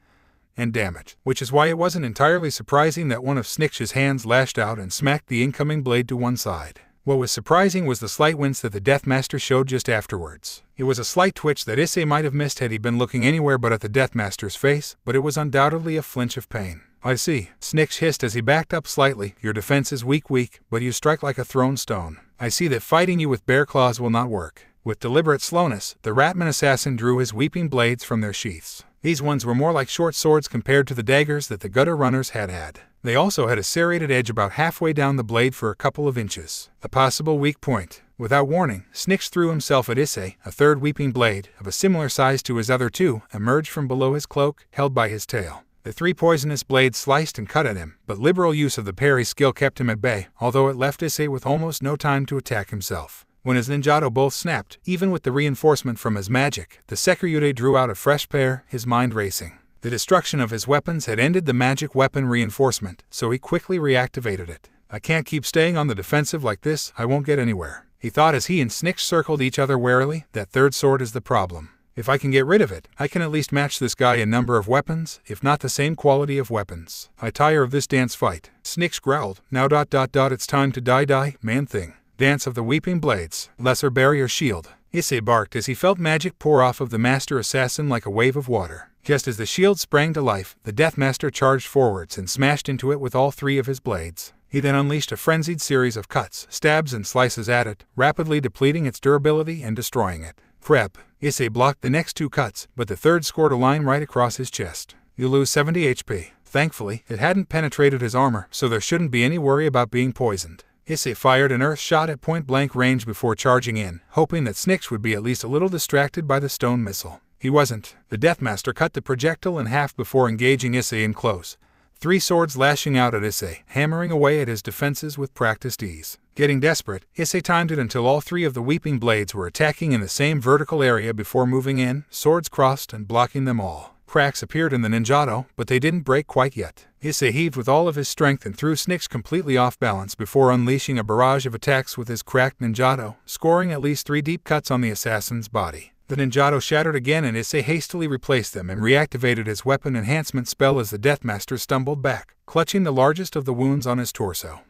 and damage, which is why it wasn't entirely surprising that one of Snitch's hands lashed out and smacked the incoming blade to one side. What was surprising was the slight wince that the Deathmaster showed just afterwards. It was a slight twitch that Issei might have missed had he been looking anywhere but at the Deathmaster's face, but it was undoubtedly a flinch of pain. I see, Snitch hissed as he backed up slightly, your defense is weak, but you strike like a thrown stone. I see that fighting you with bear claws will not work. With deliberate slowness, the Ratman assassin drew his weeping blades from their sheaths. These ones were more like short swords compared to the daggers that the gutter runners had. They also had a serrated edge about halfway down the blade for a couple of inches, a possible weak point. Without warning, Snitch threw himself at Issei. A third weeping blade, of a similar size to his other two, emerged from below his cloak, held by his tail. The three poisonous blades sliced and cut at him, but liberal use of the parry skill kept him at bay, although it left Issei with almost no time to attack himself. When his ninjato both snapped, even with the reinforcement from his magic, the Sekiryude drew out a fresh pair, his mind racing. The destruction of his weapons had ended the magic weapon reinforcement, so he quickly reactivated it. I can't keep staying on the defensive like this, I won't get anywhere, he thought as he and Snitch circled each other warily. That third sword is the problem. If I can get rid of it, I can at least match this guy in number of weapons, if not the same quality of weapons. I tire of this dance fight. Snitch growled. Now ... it's time to die, man thing. Dance of the Weeping Blades. Lesser Barrier Shield. Issei barked as he felt magic pour off of the Master Assassin like a wave of water. Just as the shield sprang to life, the Deathmaster charged forwards and smashed into it with all three of his blades. He then unleashed a frenzied series of cuts, stabs and slices at it, rapidly depleting its durability and destroying it. Prep. Issei blocked the next two cuts, but the third scored a line right across his chest. You lose 70 HP. Thankfully, it hadn't penetrated his armor, so there shouldn't be any worry about being poisoned. Issei fired an earth shot at point-blank range before charging in, hoping that Snitch would be at least a little distracted by the stone missile. He wasn't. The Deathmaster cut the projectile in half before engaging Issei in close. Three swords lashing out at Issei, hammering away at his defenses with practiced ease. Getting desperate, Issei timed it until all three of the weeping blades were attacking in the same vertical area before moving in, swords crossed and blocking them all. Cracks appeared in the ninjato, but they didn't break quite yet. Issei heaved with all of his strength and threw Snitch completely off balance before unleashing a barrage of attacks with his cracked ninjato, scoring at least 3 deep cuts on the assassin's body. The ninjato shattered again and Issei hastily replaced them and reactivated his weapon enhancement spell as the Deathmaster stumbled back, clutching the largest of the wounds on his torso.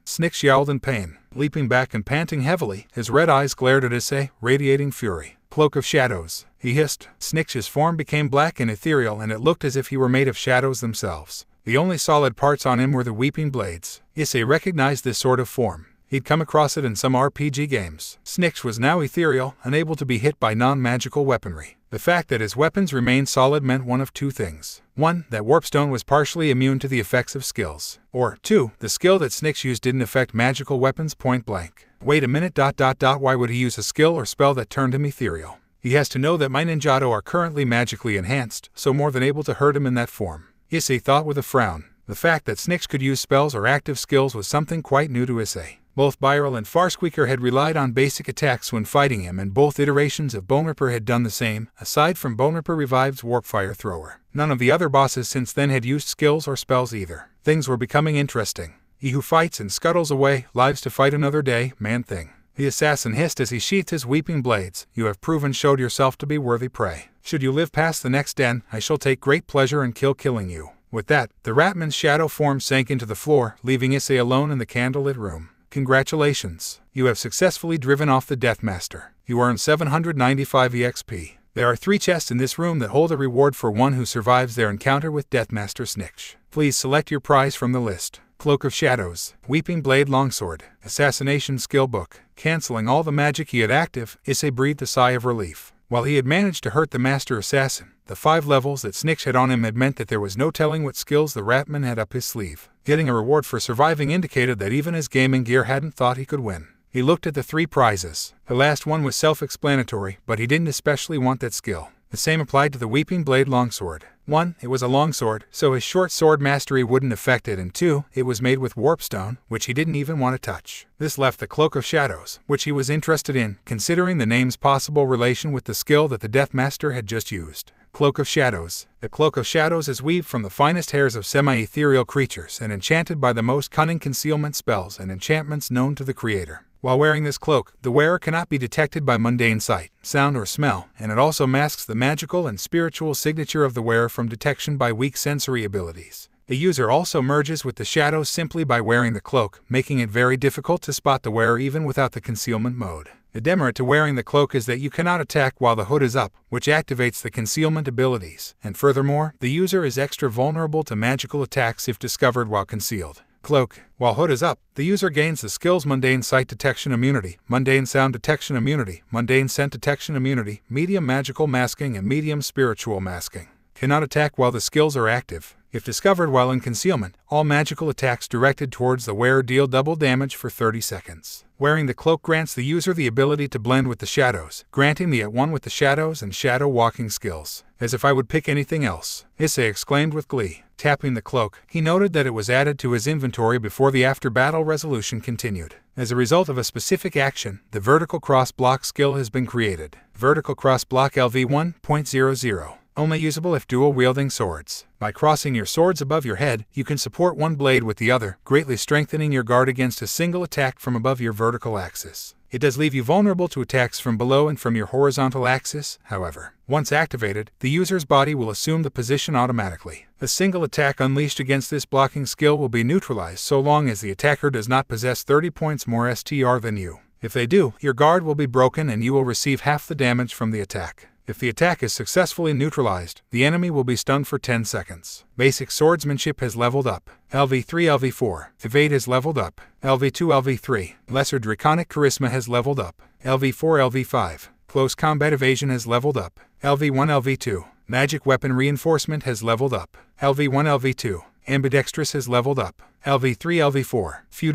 Snitch yowled in pain. Leaping back and panting heavily, his red eyes glared at Issei, radiating fury. Cloak of Shadows, he hissed. Snitch's form became black and ethereal and it looked as if he were made of shadows themselves. The only solid parts on him were the weeping blades. Issei recognized this sort of form. He'd come across it in some RPG games. Snitch was now ethereal, unable to be hit by non-magical weaponry. The fact that his weapons remained solid meant one of two things. 1. That Warpstone was partially immune to the effects of skills. Or 2. The skill that Snitch used didn't affect magical weapons point blank. Wait a minute ... why would he use a skill or spell that turned him ethereal? He has to know that my ninjato are currently magically enhanced, so more than able to hurt him in that form. Issei thought with a frown. The fact that Snitch could use spells or active skills was something quite new to Issei. Both Byril and Farsqueaker had relied on basic attacks when fighting him, and both iterations of Boneripper had done the same, aside from Boneripper Revived's Warpfire Thrower. None of the other bosses since then had used skills or spells either. Things were becoming interesting. He who fights and scuttles away, lives to fight another day, man thing. The assassin hissed as he sheathed his weeping blades. You have showed yourself to be worthy prey. Should you live past the next den, I shall take great pleasure in killing you. With that, the Ratman's shadow form sank into the floor, leaving Issei alone in the candlelit room. Congratulations. You have successfully driven off the Deathmaster. You earn 795 EXP. There are 3 chests in this room that hold a reward for one who survives their encounter with Deathmaster Snitch. Please select your prize from the list. Cloak of Shadows, Weeping Blade Longsword, Assassination Skill Book. Canceling all the magic he had active, Issei breathed a sigh of relief. While he had managed to hurt the Master Assassin, the 5 levels that Snitch had on him had meant that there was no telling what skills the Ratman had up his sleeve. Getting a reward for surviving indicated that even his gaming gear hadn't thought he could win. He looked at the 3 prizes. The last one was self-explanatory, but he didn't especially want that skill. The same applied to the Weeping Blade Longsword. 1. It was a longsword, so his short sword mastery wouldn't affect it, and 2. It was made with Warpstone, which he didn't even want to touch. This left the Cloak of Shadows, which he was interested in, considering the name's possible relation with the skill that the Deathmaster had just used. Cloak of Shadows. The Cloak of Shadows is weaved from the finest hairs of semi-ethereal creatures and enchanted by the most cunning concealment spells and enchantments known to the creator. While wearing this cloak, the wearer cannot be detected by mundane sight, sound, or smell, and it also masks the magical and spiritual signature of the wearer from detection by weak sensory abilities. The user also merges with the shadows simply by wearing the cloak, making it very difficult to spot the wearer even without the concealment mode. The demerit to wearing the cloak is that you cannot attack while the hood is up, which activates the concealment abilities, and furthermore, the user is extra vulnerable to magical attacks if discovered while concealed. Cloak. While hood is up, the user gains the skills Mundane Sight Detection Immunity, Mundane Sound Detection Immunity, Mundane Scent Detection Immunity, Medium Magical Masking, and Medium Spiritual Masking. Cannot attack while the skills are active. If discovered while in concealment, all magical attacks directed towards the wearer deal double damage for 30 seconds. Wearing the cloak grants the user the ability to blend with the shadows, granting the at one with the shadows and shadow walking skills. As if I would pick anything else, Issei exclaimed with glee. Tapping the cloak, he noted that it was added to his inventory before the after-battle resolution continued. As a result of a specific action, the vertical cross-block skill has been created. Vertical cross-block LV 1.00. Only usable if dual-wielding swords. By crossing your swords above your head, you can support one blade with the other, greatly strengthening your guard against a single attack from above your vertical axis. It does leave you vulnerable to attacks from below and from your horizontal axis, however. Once activated, the user's body will assume the position automatically. A single attack unleashed against this blocking skill will be neutralized so long as the attacker does not possess 30 points more STR than you. If they do, your guard will be broken and you will receive half the damage from the attack. If the attack is successfully neutralized, the enemy will be stunned for 10 seconds. Basic swordsmanship has leveled up. LV3 LV4. Evade has leveled up. LV2 LV3. Lesser draconic charisma has leveled up. LV4 LV5. Close combat evasion has leveled up. LV1 LV2. Magic weapon reinforcement has leveled up. LV1 LV2. Ambidextrous has leveled up. LV3 LV4. Phew.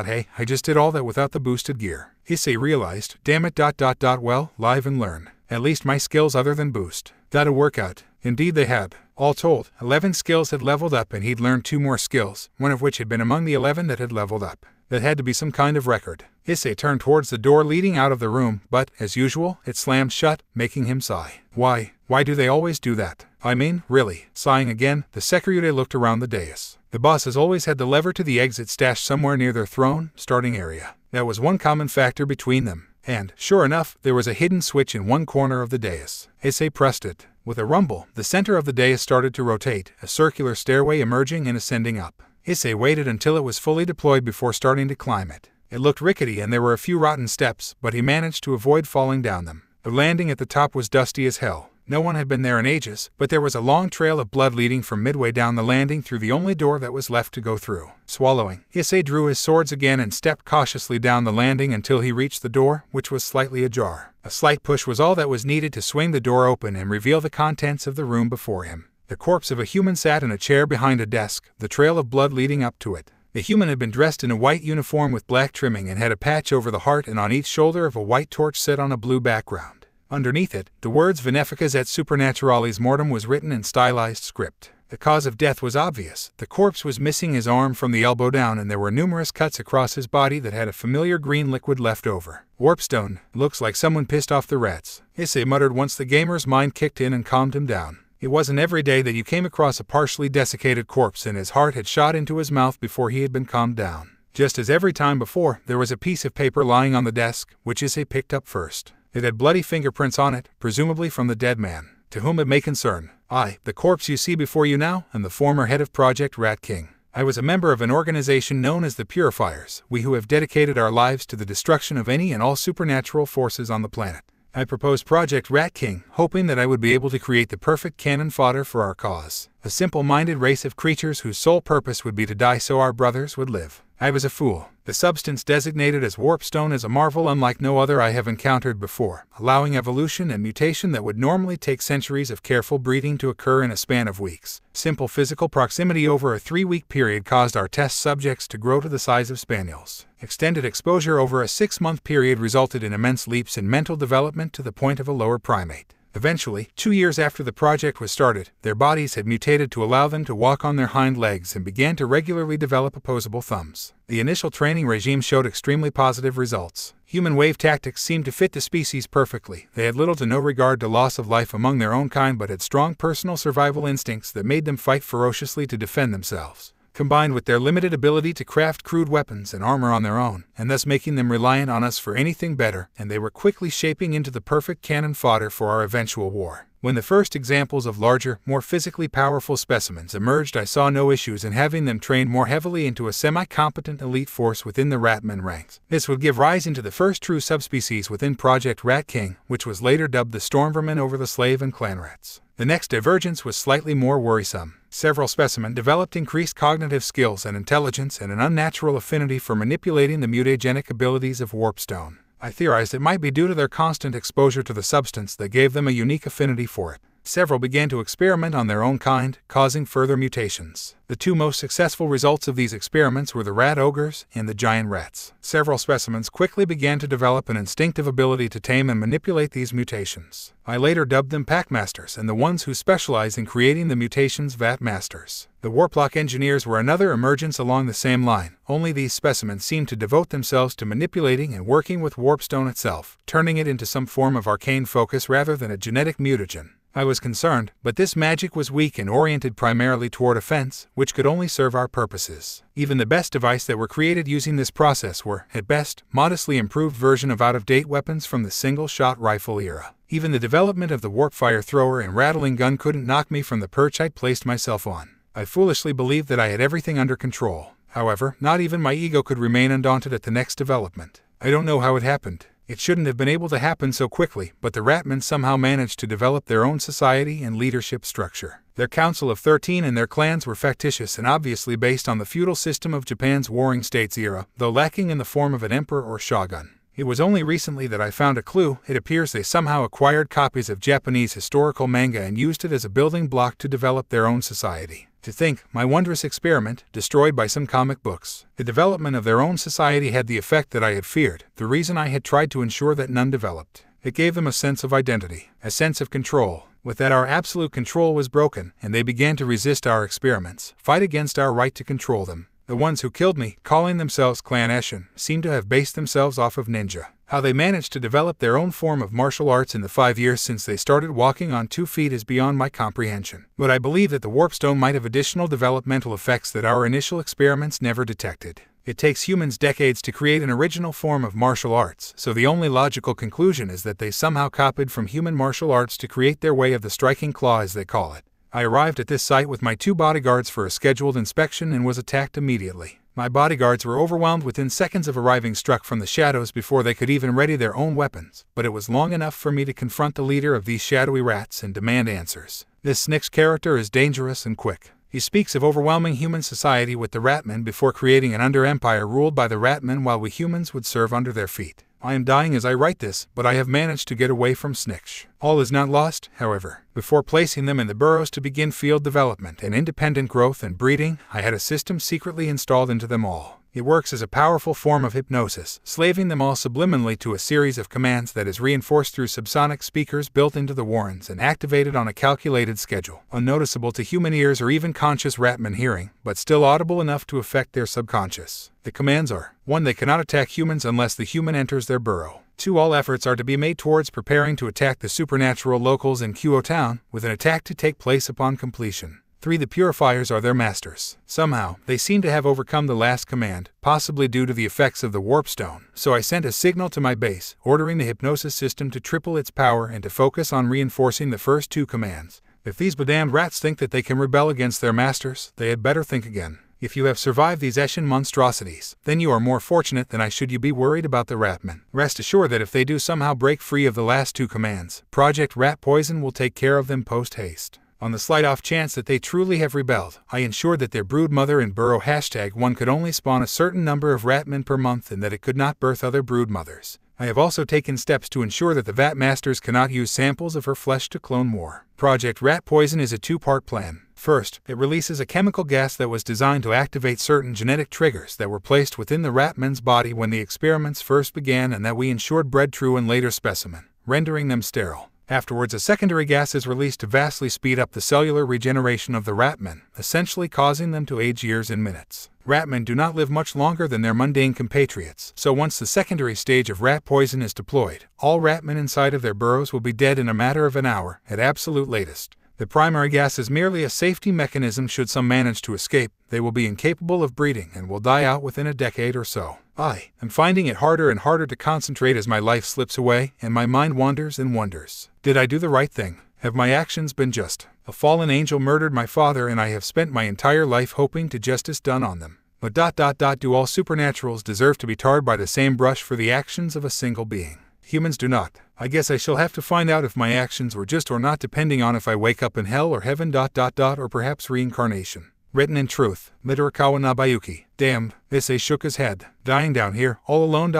Hey, I just did all that without the boosted gear. Issei realized, damn it. Well, live and learn. At least my skills other than boost. Gotta work out. Indeed they had. All told, 11 skills had leveled up and he'd learned 2 more skills, one of which had been among the 11 that had leveled up. That had to be some kind of record. Issei turned towards the door leading out of the room, but, as usual, it slammed shut, making him sigh. Why do they always do that? I mean, really. Sighing again, the Secretary looked around the dais. The bosses always had the lever to the exit stashed somewhere near their throne, starting area. That was one common factor between them. And, sure enough, there was a hidden switch in one corner of the dais. Issei pressed it. With a rumble, the center of the dais started to rotate, a circular stairway emerging and ascending up. Issei waited until it was fully deployed before starting to climb it. It looked rickety and there were a few rotten steps, but he managed to avoid falling down them. The landing at the top was dusty as hell. No one had been there in ages, but there was a long trail of blood leading from midway down the landing through the only door that was left to go through. Swallowing, Issei drew his swords again and stepped cautiously down the landing until he reached the door, which was slightly ajar. A slight push was all that was needed to swing the door open and reveal the contents of the room before him. The corpse of a human sat in a chair behind a desk, the trail of blood leading up to it. The human had been dressed in a white uniform with black trimming and had a patch over the heart and on each shoulder of a white torch set on a blue background. Underneath it, the words Veneficas et Supernaturalis Mortem was written in stylized script. The cause of death was obvious. The corpse was missing his arm from the elbow down and there were numerous cuts across his body that had a familiar green liquid left over. Warpstone, looks like someone pissed off the rats, Issei muttered once the gamer's mind kicked in and calmed him down. It wasn't every day that you came across a partially desiccated corpse and his heart had shot into his mouth before he had been calmed down. Just as every time before, there was a piece of paper lying on the desk, which Issei picked up first. It had bloody fingerprints on it, presumably from the dead man. To whom it may concern. I, the corpse you see before you now, am the former head of Project Rat King. I was a member of an organization known as the Purifiers, we who have dedicated our lives to the destruction of any and all supernatural forces on the planet. I proposed Project Rat King, hoping that I would be able to create the perfect cannon fodder for our cause. A simple-minded race of creatures whose sole purpose would be to die so our brothers would live. I was a fool. The substance designated as warpstone is a marvel unlike no other I have encountered before, allowing evolution and mutation that would normally take centuries of careful breeding to occur in a span of weeks. Simple physical proximity over a 3-week period caused our test subjects to grow to the size of spaniels. Extended exposure over a 6-month period resulted in immense leaps in mental development to the point of a lower primate. Eventually, 2 years after the project was started, their bodies had mutated to allow them to walk on their hind legs and began to regularly develop opposable thumbs. The initial training regime showed extremely positive results. Human wave tactics seemed to fit the species perfectly. They had little to no regard to loss of life among their own kind but had strong personal survival instincts that made them fight ferociously to defend themselves. Combined with their limited ability to craft crude weapons and armor on their own, and thus making them reliant on us for anything better, and they were quickly shaping into the perfect cannon fodder for our eventual war. When the first examples of larger, more physically powerful specimens emerged, I saw no issues in having them trained more heavily into a semi-competent elite force within the Ratman ranks. This would give rise into the first true subspecies within Project Rat King, which was later dubbed the Stormvermin over the slave and clan rats. The next divergence was slightly more worrisome. Several specimens developed increased cognitive skills and intelligence and an unnatural affinity for manipulating the mutagenic abilities of Warpstone. I theorized it might be due to their constant exposure to the substance that gave them a unique affinity for it. Several began to experiment on their own kind, causing further mutations. The two most successful results of these experiments were the rat ogres and the giant rats. Several specimens quickly began to develop an instinctive ability to tame and manipulate these mutations. I later dubbed them Packmasters, and the ones who specialize in creating the mutations Vat Masters. The Warplock engineers were another emergence along the same line, only these specimens seemed to devote themselves to manipulating and working with Warpstone itself, turning it into some form of arcane focus rather than a genetic mutagen. I was concerned, but this magic was weak and oriented primarily toward offense, which could only serve our purposes. Even the best devices that were created using this process were, at best, modestly improved version of out-of-date weapons from the single-shot rifle era. Even the development of the warp fire thrower and rattling gun couldn't knock me from the perch I'd placed myself on. I foolishly believed that I had everything under control. However, not even my ego could remain undaunted at the next development. I don't know how it happened. It shouldn't have been able to happen so quickly, but the Ratmen somehow managed to develop their own society and leadership structure. Their Council of 13 and their clans were factitious and obviously based on the feudal system of Japan's Warring States era, though lacking in the form of an emperor or shogun. It was only recently that I found a clue. It appears they somehow acquired copies of Japanese historical manga and used it as a building block to develop their own society. To think, my wondrous experiment, destroyed by some comic books. The development of their own society had the effect that I had feared, the reason I had tried to ensure that none developed. It gave them a sense of identity, a sense of control. With that, our absolute control was broken, and they began to resist our experiments, fight against our right to control them. The ones who killed me, calling themselves Clan Eshin, seem to have based themselves off of ninja. How they managed to develop their own form of martial arts in the 5 years since they started walking on 2 feet is beyond my comprehension. But I believe that the Warpstone might have additional developmental effects that our initial experiments never detected. It takes humans decades to create an original form of martial arts, so the only logical conclusion is that they somehow copied from human martial arts to create their way of the striking claw, as they call it. I arrived at this site with my 2 bodyguards for a scheduled inspection and was attacked immediately. My bodyguards were overwhelmed within seconds of arriving, struck from the shadows before they could even ready their own weapons, but it was long enough for me to confront the leader of these shadowy rats and demand answers. This Snick's character is dangerous and quick. He speaks of overwhelming human society with the Ratmen before creating an under-empire ruled by the Ratmen while we humans would serve under their feet. I am dying as I write this, but I have managed to get away from Snicksh. All is not lost, however. Before placing them in the burrows to begin field development and independent growth and breeding, I had a system secretly installed into them all. It works as a powerful form of hypnosis, slaving them all subliminally to a series of commands that is reinforced through subsonic speakers built into the warrens and activated on a calculated schedule, unnoticeable to human ears or even conscious Ratman hearing, but still audible enough to affect their subconscious. The commands are: 1. They cannot attack humans unless the human enters their burrow. 2. All efforts are to be made towards preparing to attack the supernatural locals in Kyo Town, with an attack to take place upon completion. 3. The purifiers are their masters. Somehow, they seem to have overcome the last command, possibly due to the effects of the Warpstone, so I sent a signal to my base, ordering the hypnosis system to triple its power and to focus on reinforcing the first 2 commands. If these bedamned rats think that they can rebel against their masters, they had better think again. If you have survived these Eshin monstrosities, then you are more fortunate than I should you be worried about the Ratmen. Rest assured that if they do somehow break free of the last 2 commands, Project Rat Poison will take care of them post-haste. On the slight off chance that they truly have rebelled, I ensured that their broodmother in burrow #1 could only spawn a certain number of Ratmen per month and that it could not birth other broodmothers. I have also taken steps to ensure that the Vat Masters cannot use samples of her flesh to clone more. Project Rat Poison is a 2-part plan. First, it releases a chemical gas that was designed to activate certain genetic triggers that were placed within the Ratman's body when the experiments first began and that we ensured bred true in later specimen, rendering them sterile. Afterwards, a secondary gas is released to vastly speed up the cellular regeneration of the Ratmen, essentially causing them to age years in minutes. Ratmen do not live much longer than their mundane compatriots, so once the secondary stage of rat poison is deployed, all Ratmen inside of their burrows will be dead in a matter of an hour, at absolute latest. The primary gas is merely a safety mechanism. Should some manage to escape, they will be incapable of breeding and will die out within a decade or so. I am finding it harder and harder to concentrate as my life slips away and my mind wanders and wonders. Did I do the right thing? Have my actions been just? A fallen angel murdered my father and I have spent my entire life hoping to justice done on them. But do all supernaturals deserve to be tarred by the same brush for the actions of a single being? Humans do not. I guess I shall have to find out if my actions were just or not, depending on if I wake up in hell or heaven. Or perhaps reincarnation. Written in truth, Mitorikawa Nabayuki. Damned, Issei shook his head. Dying down here, all alone.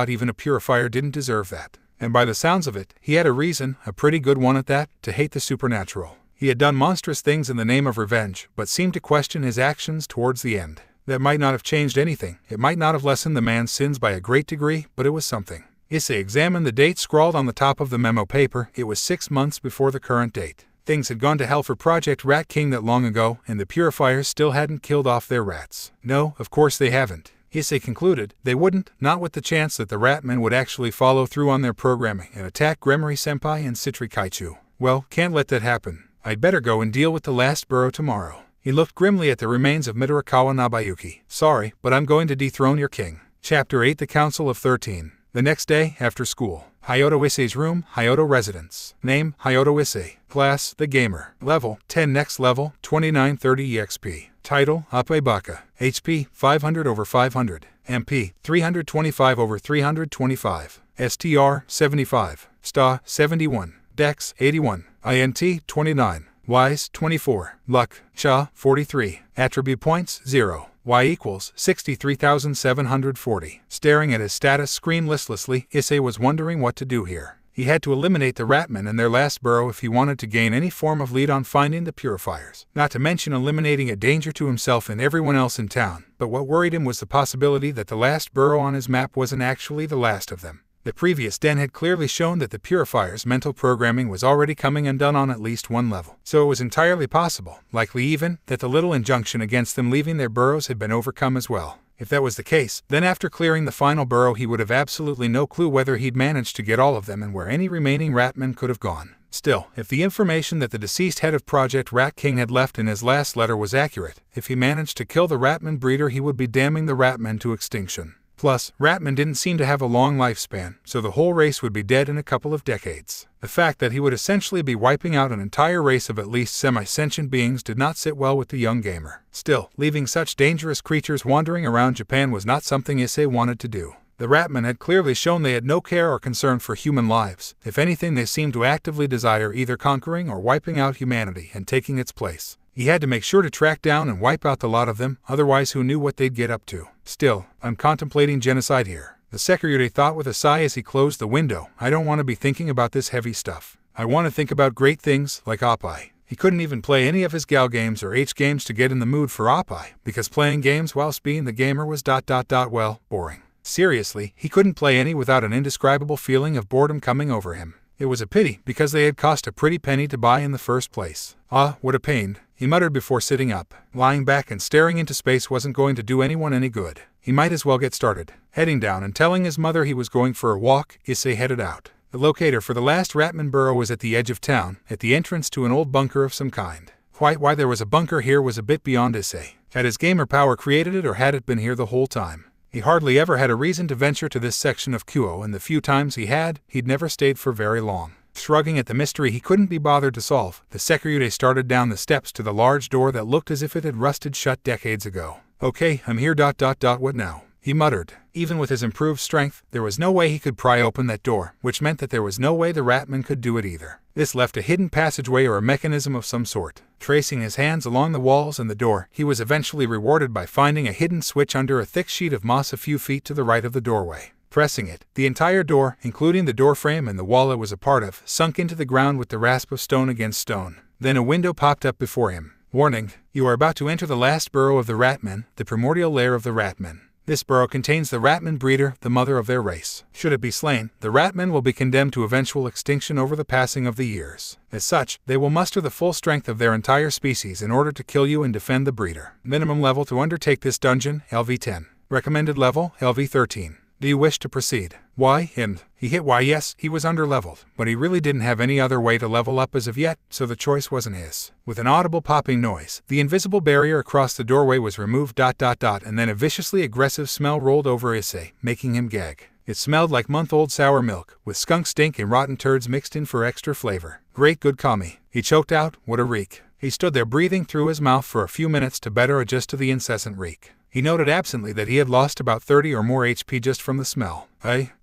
Even a purifier didn't deserve that. And by the sounds of it, he had a reason, a pretty good one at that, to hate the supernatural. He had done monstrous things in the name of revenge, but seemed to question his actions towards the end. That might not have changed anything. It might not have lessened the man's sins by a great degree, but it was something. Issei examined the date scrawled on the top of the memo paper. It was 6 months before the current date. Things had gone to hell for Project Rat King that long ago, and the purifiers still hadn't killed off their rats. No, of course they haven't. Issei concluded they wouldn't, not with the chance that the Ratmen would actually follow through on their programming and attack Gremory-senpai and Citrikaichu. Well, can't let that happen. I'd better go and deal with the last burrow tomorrow. He looked grimly at the remains of Midorikawa Nabayuki. Sorry, but I'm going to dethrone your king. Chapter 8 The Council of 13. The next day, after school. Hyoto Issei's room, Hyoto residence. Name, Hyoto Issei. Class, The Gamer. Level, 10 next level, 2930 EXP. Title, Ape Baka. HP, 500/500. MP, 325/325. STR, 75. STA, 71. Dex, 81. INT, 29. Wise, 24. Luck, Cha, 43. Attribute points, 0. Y equals 63,740. Staring at his status screen listlessly, Issei was wondering what to do here. He had to eliminate the Ratmen and their last burrow if he wanted to gain any form of lead on finding the purifiers, not to mention eliminating a danger to himself and everyone else in town. But what worried him was the possibility that the last burrow on his map wasn't actually the last of them. The previous den had clearly shown that the purifier's mental programming was already coming undone on at least one level. So it was entirely possible, likely even, that the little injunction against them leaving their burrows had been overcome as well. If that was the case, then after clearing the final burrow he would have absolutely no clue whether he'd managed to get all of them and where any remaining Ratmen could have gone. Still, if the information that the deceased head of Project Rat King had left in his last letter was accurate, if he managed to kill the Ratman breeder he would be damning the Ratmen to extinction. Plus, Ratmen didn't seem to have a long lifespan, so the whole race would be dead in a couple of decades. The fact that he would essentially be wiping out an entire race of at least semi-sentient beings did not sit well with the young gamer. Still, leaving such dangerous creatures wandering around Japan was not something Issei wanted to do. The Ratmen had clearly shown they had no care or concern for human lives. If anything, they seemed to actively desire either conquering or wiping out humanity and taking its place. He had to make sure to track down and wipe out the lot of them, otherwise who knew what they'd get up to. Still, I'm contemplating genocide here. The secretary thought with a sigh as he closed the window. I don't want to be thinking about this heavy stuff. I want to think about great things, like Oppai. He couldn't even play any of his Gal games or H games to get in the mood for Oppai, because playing games whilst being the gamer was well, boring. Seriously, he couldn't play any without an indescribable feeling of boredom coming over him. It was a pity, because they had cost a pretty penny to buy in the first place. Ah, what a pain, he muttered before sitting up. Lying back and staring into space wasn't going to do anyone any good. He might as well get started. Heading down and telling his mother he was going for a walk, Issei headed out. The locator for the last Ratman burrow was at the edge of town, at the entrance to an old bunker of some kind. Quite why there was a bunker here was a bit beyond Issei. Had his gamer power created it or had it been here the whole time? He hardly ever had a reason to venture to this section of Kuo, and the few times he had, he'd never stayed for very long. Shrugging at the mystery he couldn't be bothered to solve, the secretary started down the steps to the large door that looked as if it had rusted shut decades ago. Okay, I'm here. What now? He muttered. Even with his improved strength, there was no way he could pry open that door, which meant that there was no way the Ratman could do it either. This left a hidden passageway or a mechanism of some sort. Tracing his hands along the walls and the door, he was eventually rewarded by finding a hidden switch under a thick sheet of moss a few feet to the right of the doorway. Pressing it, the entire door, including the doorframe and the wall it was a part of, sunk into the ground with the rasp of stone against stone. Then a window popped up before him. Warning, you are about to enter the last burrow of the Ratmen, the primordial lair of the Ratmen. This burrow contains the Ratman breeder, the mother of their race. Should it be slain, the Ratmen will be condemned to eventual extinction over the passing of the years. As such, they will muster the full strength of their entire species in order to kill you and defend the breeder. Minimum level to undertake this dungeon, LV 10. Recommended level, LV 13. Do you wish to proceed? Why, him? He hit Y. Yes, he was underleveled, but he really didn't have any other way to level up as of yet, so the choice wasn't his. With an audible popping noise, the invisible barrier across the doorway was removed. And then a viciously aggressive smell rolled over Issei, making him gag. It smelled like month-old sour milk, with skunk stink and rotten turds mixed in for extra flavor. Great good kami. He choked out, what a reek. He stood there breathing through his mouth for a few minutes to better adjust to the incessant reek. He noted absently that he had lost about 30 or more HP just from the smell.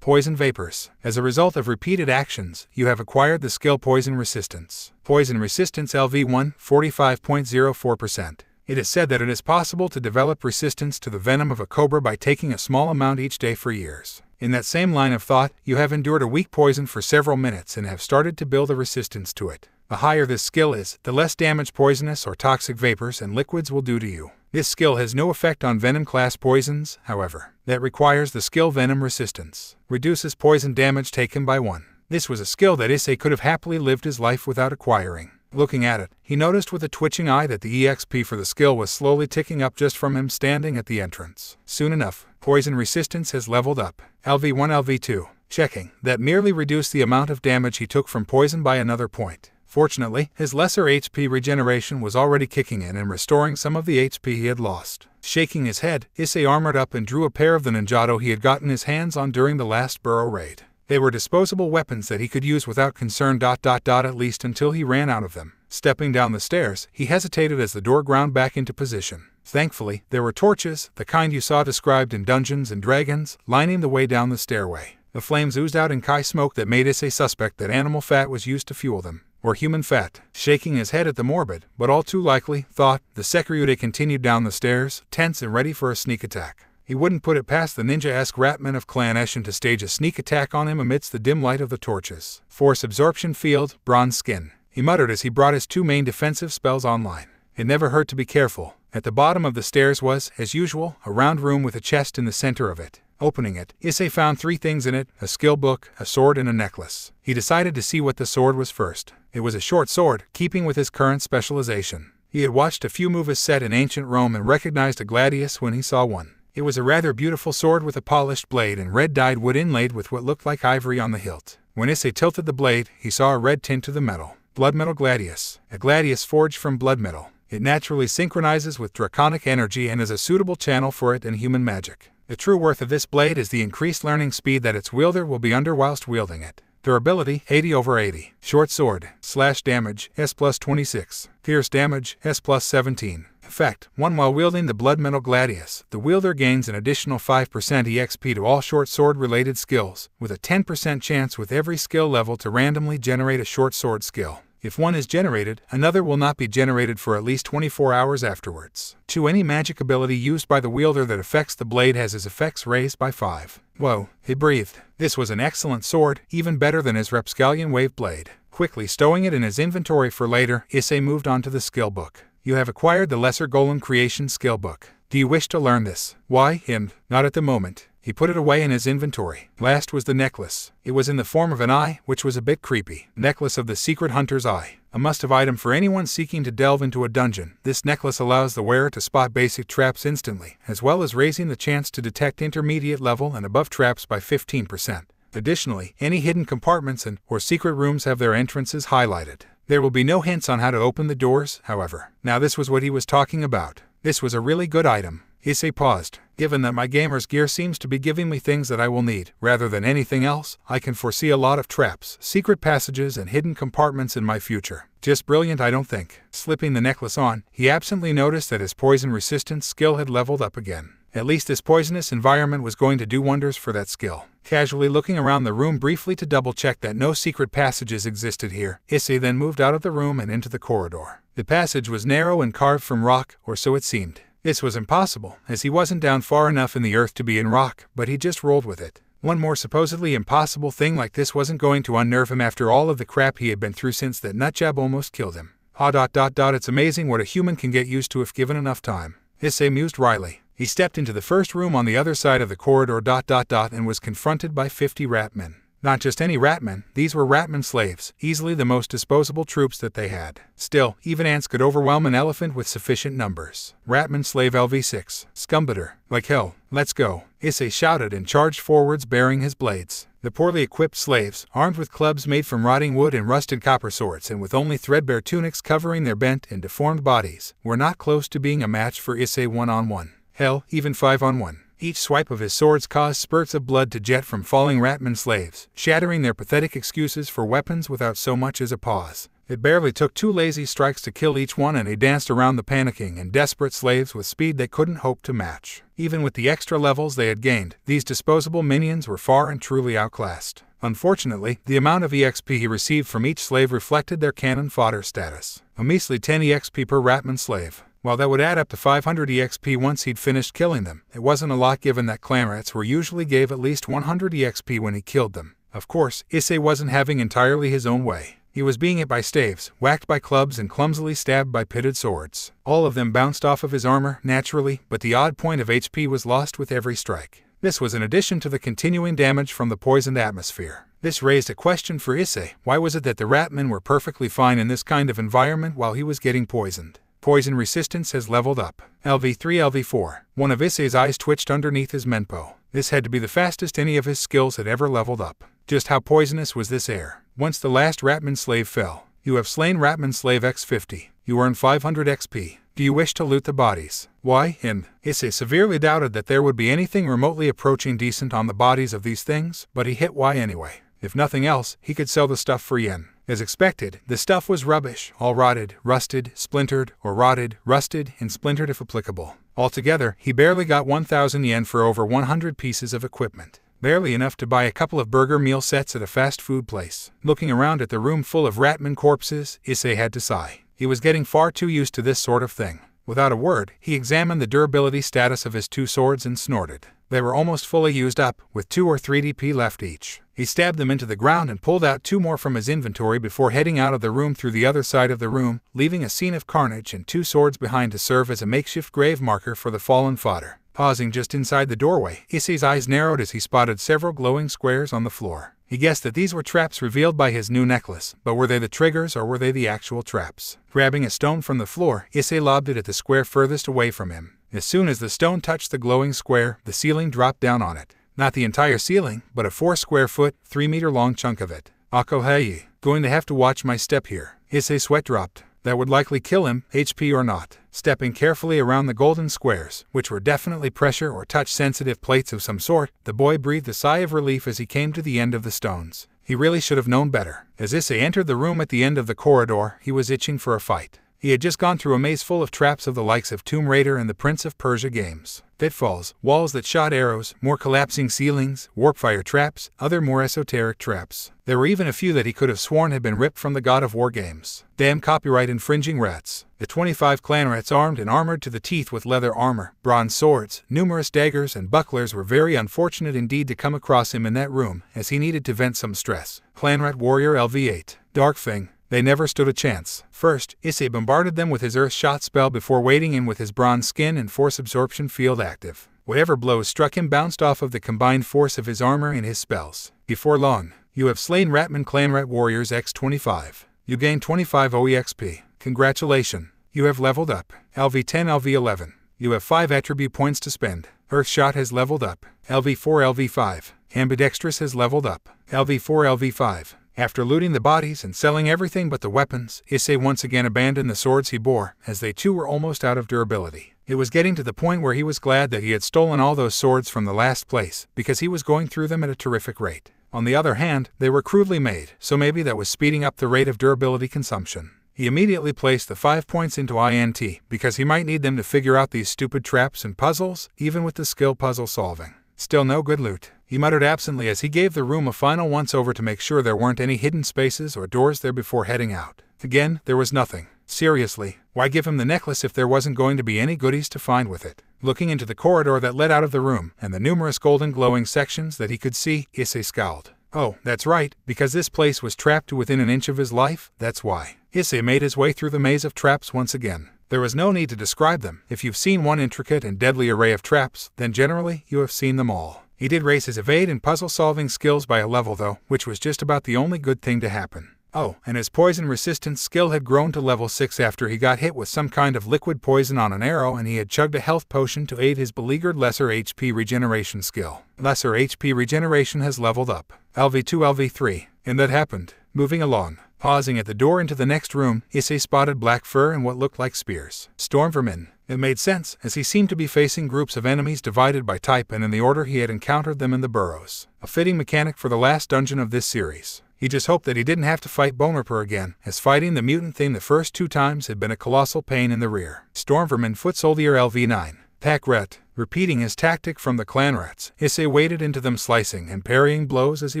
Poison vapors. As a result of repeated actions, you have acquired the skill Poison Resistance. Poison Resistance LV1, 45.04%. It is said that it is possible to develop resistance to the venom of a cobra by taking a small amount each day for years. In that same line of thought, you have endured a weak poison for several minutes and have started to build a resistance to it. The higher this skill is, the less damage poisonous or toxic vapors and liquids will do to you. This skill has no effect on Venom class poisons, however. That requires the skill Venom Resistance. Reduces poison damage taken by 1. This was a skill that Issei could have happily lived his life without acquiring. Looking at it, he noticed with a twitching eye that the EXP for the skill was slowly ticking up just from him standing at the entrance. Soon enough, poison resistance has leveled up. LV1 LV2. Checking. That merely reduced the amount of damage he took from poison by another point. Fortunately, his lesser HP regeneration was already kicking in and restoring some of the HP he had lost. Shaking his head, Issei armored up and drew a pair of the ninjato he had gotten his hands on during the last burrow raid. They were disposable weapons that he could use without concern at least until he ran out of them. Stepping down the stairs, he hesitated as the door ground back into position. Thankfully, there were torches, the kind you saw described in Dungeons and Dragons, lining the way down the stairway. The flames oozed out in Kai smoke that made Issei suspect that animal fat was used to fuel them. Or human fat. Shaking his head at the morbid, but all too likely, thought, the Sekiryude continued down the stairs, tense and ready for a sneak attack. He wouldn't put it past the ninja-esque ratmen of Clan Eshin to stage a sneak attack on him amidst the dim light of the torches. Force absorption field, bronze skin. He muttered as he brought his 2 main defensive spells online. It never hurt to be careful. At the bottom of the stairs was, as usual, a round room with a chest in the center of it. Opening it, Issei found 3 things in it, a skill book, a sword and a necklace. He decided to see what the sword was first. It was a short sword, keeping with his current specialization. He had watched a few movies set in ancient Rome and recognized a gladius when he saw one. It was a rather beautiful sword with a polished blade and red-dyed wood inlaid with what looked like ivory on the hilt. When Issei tilted the blade, he saw a red tint to the metal. Blood metal gladius. A gladius forged from blood metal. It naturally synchronizes with draconic energy and is a suitable channel for it in human magic. The true worth of this blade is the increased learning speed that its wielder will be under whilst wielding it. Durability, 80/80. Short sword, slash damage, S+ 26. Pierce damage, S+ 17. Effect, 1 while wielding the blood metal gladius, the wielder gains an additional 5% EXP to all short sword related skills, with a 10% chance with every skill level to randomly generate a short sword skill. If one is generated, another will not be generated for at least 24 hours afterwards. 2 any magic ability used by the wielder that affects the blade has his effects raised by 5. Whoa, he breathed. This was an excellent sword, even better than his Rapscallion wave blade. Quickly stowing it in his inventory for later, Issei moved on to the skill book. You have acquired the Lesser Golem Creation skill book. Do you wish to learn this? Why, him? Not at the moment. He put it away in his inventory. Last was the necklace. It was in the form of an eye, which was a bit creepy. Necklace of the Secret Hunter's Eye. A must-have item for anyone seeking to delve into a dungeon. This necklace allows the wearer to spot basic traps instantly, as well as raising the chance to detect intermediate level and above traps by 15%. Additionally, any hidden compartments or secret rooms have their entrances highlighted. There will be no hints on how to open the doors, however. Now this was what he was talking about. This was a really good item. Issei paused. Given that my gamer's gear seems to be giving me things that I will need, rather than anything else, I can foresee a lot of traps, secret passages, and hidden compartments in my future. Just brilliant, I don't think. Slipping the necklace on, he absently noticed that his poison resistance skill had leveled up again. At least this poisonous environment was going to do wonders for that skill. Casually looking around the room briefly to double-check that no secret passages existed here, Issei then moved out of the room and into the corridor. The passage was narrow and carved from rock, or so it seemed. This was impossible, as he wasn't down far enough in the earth to be in rock, but he just rolled with it. One more supposedly impossible thing like this wasn't going to unnerve him after all of the crap he had been through since that nutjob almost killed him. It's amazing what a human can get used to if given enough time. Issei mused wryly. He stepped into the first room on the other side of the corridor and was confronted by 50 ratmen. Not just any ratmen, these were ratmen slaves, easily the most disposable troops that they had. Still, even ants could overwhelm an elephant with sufficient numbers. Ratman slave LV6. Scumbator. Like hell. Let's go. Issei shouted and charged forwards bearing his blades. The poorly equipped slaves, armed with clubs made from rotting wood and rusted copper swords and with only threadbare tunics covering their bent and deformed bodies, were not close to being a match for Issei 1-on-1. Hell, even 5-on-1. Each swipe of his swords caused spurts of blood to jet from falling ratman slaves, shattering their pathetic excuses for weapons without so much as a pause. It barely took 2 lazy strikes to kill each one, and they danced around the panicking and desperate slaves with speed they couldn't hope to match. Even with the extra levels they had gained, these disposable minions were far and truly outclassed. Unfortunately, the amount of EXP he received from each slave reflected their cannon fodder status. A measly 10 EXP per ratman slave. While that would add up to 500 EXP once he'd finished killing them, it wasn't a lot given that clan rats were usually gave at least 100 EXP when he killed them. Of course, Issei wasn't having entirely his own way. He was being hit by staves, whacked by clubs, and clumsily stabbed by pitted swords. All of them bounced off of his armor, naturally, but the odd point of HP was lost with every strike. This was in addition to the continuing damage from the poisoned atmosphere. This raised a question for Issei. Why was it that the ratmen were perfectly fine in this kind of environment while he was getting poisoned? Poison resistance has leveled up. LV3 LV4. One of Issei's eyes twitched underneath his menpo. This had to be the fastest any of his skills had ever leveled up. Just how poisonous was this air? Once the last ratman slave fell. You have slain ratman slave X50. You earn 500 XP. Do you wish to loot the bodies? Why? Issei severely doubted that there would be anything remotely approaching decent on the bodies of these things, but he hit Y anyway. If nothing else, he could sell the stuff for yen. As expected, the stuff was rubbish, all rotted, rusted, splintered, or rotted, rusted, and splintered if applicable. Altogether, he barely got 1,000 yen for over 100 pieces of equipment. Barely enough to buy a couple of burger meal sets at a fast food place. Looking around at the room full of ratman corpses, Issei had to sigh. He was getting far too used to this sort of thing. Without a word, he examined the durability status of his two swords and snorted. They were almost fully used up, with 2 or 3 DP left each. He stabbed them into the ground and pulled out 2 more from his inventory before heading out of the room through the other side of the room, leaving a scene of carnage and 2 swords behind to serve as a makeshift grave marker for the fallen fodder. Pausing just inside the doorway, Issei's eyes narrowed as he spotted several glowing squares on the floor. He guessed that these were traps revealed by his new necklace, but were they the triggers or were they the actual traps? Grabbing a stone from the floor, Issei lobbed it at the square furthest away from him. As soon as the stone touched the glowing square, the ceiling dropped down on it. Not the entire ceiling, but a 4 square foot, 3 meter long chunk of it. Akohei, going to have to watch my step here. Issei's sweat dropped. That would likely kill him, HP or not. Stepping carefully around the golden squares, which were definitely pressure or touch-sensitive plates of some sort, the boy breathed a sigh of relief as he came to the end of the stones. He really should have known better. As Issei entered the room at the end of the corridor, he was itching for a fight. He had just gone through a maze full of traps of the likes of Tomb Raider and the Prince of Persia games. Pitfalls, walls that shot arrows, more collapsing ceilings, warpfire traps, other more esoteric traps. There were even a few that he could have sworn had been ripped from the God of War games. Damn copyright-infringing rats. The 25 clan rats armed and armored to the teeth with leather armor, bronze swords, numerous daggers and bucklers were very unfortunate indeed to come across him in that room, as he needed to vent some stress. Clan rat warrior LV8. Dark thing. They never stood a chance. First, Issei bombarded them with his earth shot spell before wading in with his bronze skin and force absorption field active. Whatever blows struck him bounced off of the combined force of his armor and his spells. Before long, you have slain Ratman Clan Rat Warriors X25. You gain 25 OEXP. Congratulations. You have leveled up. LV10 LV11. You have 5 attribute points to spend. Earth Shot has leveled up. LV4 LV5. Ambidextrous has leveled up. LV4 LV5. After looting the bodies and selling everything but the weapons, Issei once again abandoned the swords he bore, as they too were almost out of durability. It was getting to the point where he was glad that he had stolen all those swords from the last place, because he was going through them at a terrific rate. On the other hand, they were crudely made, so maybe that was speeding up the rate of durability consumption. He immediately placed the 5 points into INT, because he might need them to figure out these stupid traps and puzzles, even with the skill puzzle solving. Still no good loot. He muttered absently as he gave the room a final once-over to make sure there weren't any hidden spaces or doors there before heading out. Again, there was nothing. Seriously, why give him the necklace if there wasn't going to be any goodies to find with it? Looking into the corridor that led out of the room, and the numerous golden glowing sections that he could see, Issei scowled. Oh, that's right, because this place was trapped to within an inch of his life, that's why. Issei made his way through the maze of traps once again. There was no need to describe them. If you've seen one intricate and deadly array of traps, then generally you have seen them all. He did raise his evade and puzzle-solving skills by a level though, which was just about the only good thing to happen. Oh, and his poison resistance skill had grown to level 6 after he got hit with some kind of liquid poison on an arrow and he had chugged a health potion to aid his beleaguered lesser HP regeneration skill. Lesser HP regeneration has leveled up. LV2 LV3. And that happened. Moving along. Pausing at the door into the next room, Issei spotted black fur and what looked like spears. Storm vermin. It made sense, as he seemed to be facing groups of enemies divided by type and in the order he had encountered them in the burrows. A fitting mechanic for the last dungeon of this series. He just hoped that he didn't have to fight Bone Ripper again, as fighting the mutant thing the first 2 times had been a colossal pain in the rear. Storm vermin foot soldier LV9. Pack rat. Repeating his tactic from the clan rats, Issei waded into them slicing and parrying blows as he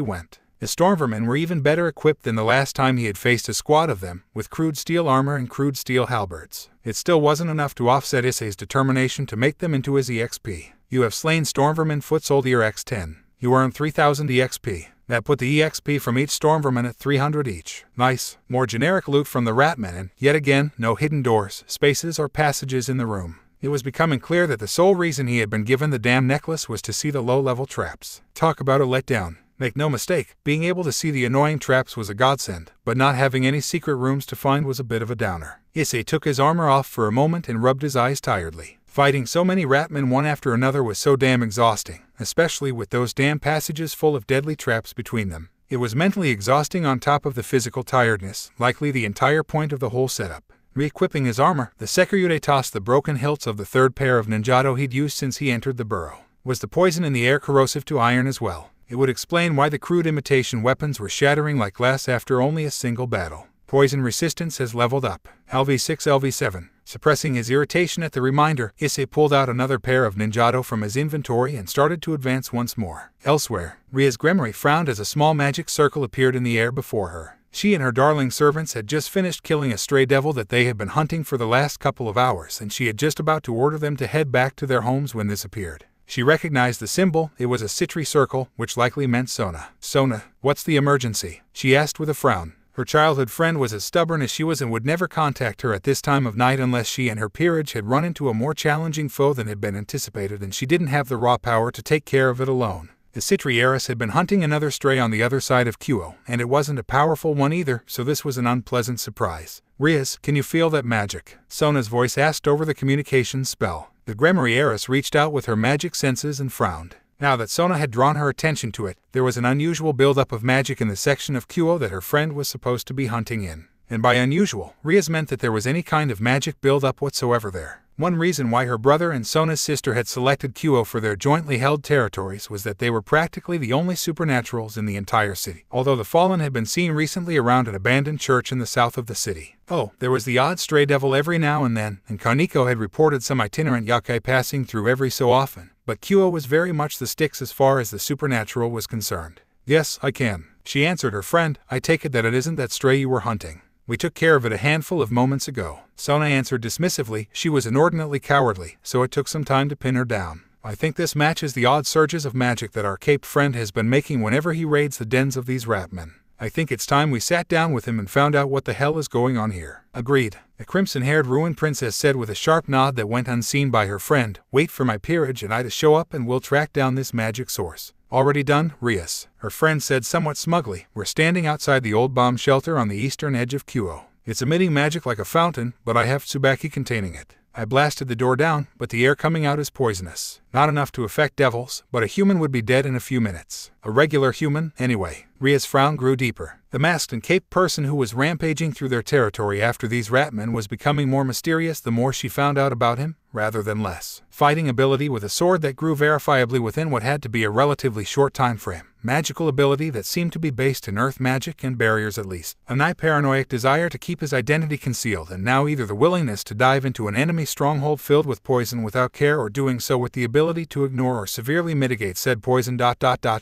went. The Stormvermen were even better equipped than the last time he had faced a squad of them, with crude steel armor and crude steel halberds. It still wasn't enough to offset Issei's determination to make them into his EXP. You have slain Stormvermin Foot Soldier X10. You earned 3,000 EXP. That put the EXP from each Stormvermin at 300 each. Nice. More generic loot from the Ratmen, and, yet again, no hidden doors, spaces, or passages in the room. It was becoming clear that the sole reason he had been given the damn necklace was to see the low-level traps. Talk about a letdown. Make no mistake, being able to see the annoying traps was a godsend, but not having any secret rooms to find was a bit of a downer. Issei took his armor off for a moment and rubbed his eyes tiredly. Fighting so many Ratmen one after another was so damn exhausting, especially with those damn passages full of deadly traps between them. It was mentally exhausting on top of the physical tiredness, likely the entire point of the whole setup. Re-equipping his armor, the Sekyude tossed the broken hilts of the third pair of ninjato he'd used since he entered the burrow. Was the poison in the air corrosive to iron as well? It would explain why the crude imitation weapons were shattering like glass after only a single battle. Poison resistance has leveled up. LV6 LV7. Suppressing his irritation at the reminder, Issei pulled out another pair of ninjato from his inventory and started to advance once more. Elsewhere, Ria's Gremory frowned as a small magic circle appeared in the air before her. She and her darling servants had just finished killing a stray devil that they had been hunting for the last couple of hours, and she had just about to order them to head back to their homes when this appeared. She recognized the symbol. It was a Citri circle, which likely meant Sona. Sona, what's the emergency? She asked with a frown. Her childhood friend was as stubborn as she was and would never contact her at this time of night unless she and her peerage had run into a more challenging foe than had been anticipated, and she didn't have the raw power to take care of it alone. The Citri heiress had been hunting another stray on the other side of Kuo, and it wasn't a powerful one either, so this was an unpleasant surprise. Rias, can you feel that magic? Sona's voice asked over the communications spell. The Gremory heiress reached out with her magic senses and frowned. Now that Sona had drawn her attention to it, there was an unusual buildup of magic in the section of Kuo that her friend was supposed to be hunting in. And by unusual, Rias meant that there was any kind of magic buildup whatsoever there. One reason why her brother and Sona's sister had selected Kuo for their jointly held territories was that they were practically the only supernaturals in the entire city, although the Fallen had been seen recently around an abandoned church in the south of the city. Oh, there was the odd stray devil every now and then, and Kaneko had reported some itinerant yakai passing through every so often, but Kuo was very much the sticks as far as the supernatural was concerned. Yes, I can, she answered her friend. I take it that it isn't that stray you were hunting. We took care of it a handful of moments ago. Sona answered dismissively. She was inordinately cowardly, so it took some time to pin her down. I think this matches the odd surges of magic that our caped friend has been making whenever he raids the dens of these Ratmen. I think it's time we sat down with him and found out what the hell is going on here. Agreed. The crimson-haired ruined princess said with a sharp nod that went unseen by her friend. Wait for my peerage and I to show up and we'll track down this magic source. Already done, Rias, her friend said somewhat smugly. We're standing outside the old bomb shelter on the eastern edge of Kuo. It's emitting magic like a fountain, but I have Tsubaki containing it. I blasted the door down, but the air coming out is poisonous. Not enough to affect devils, but a human would be dead in a few minutes. A regular human, anyway. Ria's frown grew deeper. The masked and caped person who was rampaging through their territory after these Ratmen was becoming more mysterious the more she found out about him, rather than less. Fighting ability with a sword that grew verifiably within what had to be a relatively short time frame. Magical ability that seemed to be based in earth magic and barriers at least. A nigh paranoid desire to keep his identity concealed, and now either the willingness to dive into an enemy stronghold filled with poison without care or doing so with the ability to ignore or severely mitigate said poison.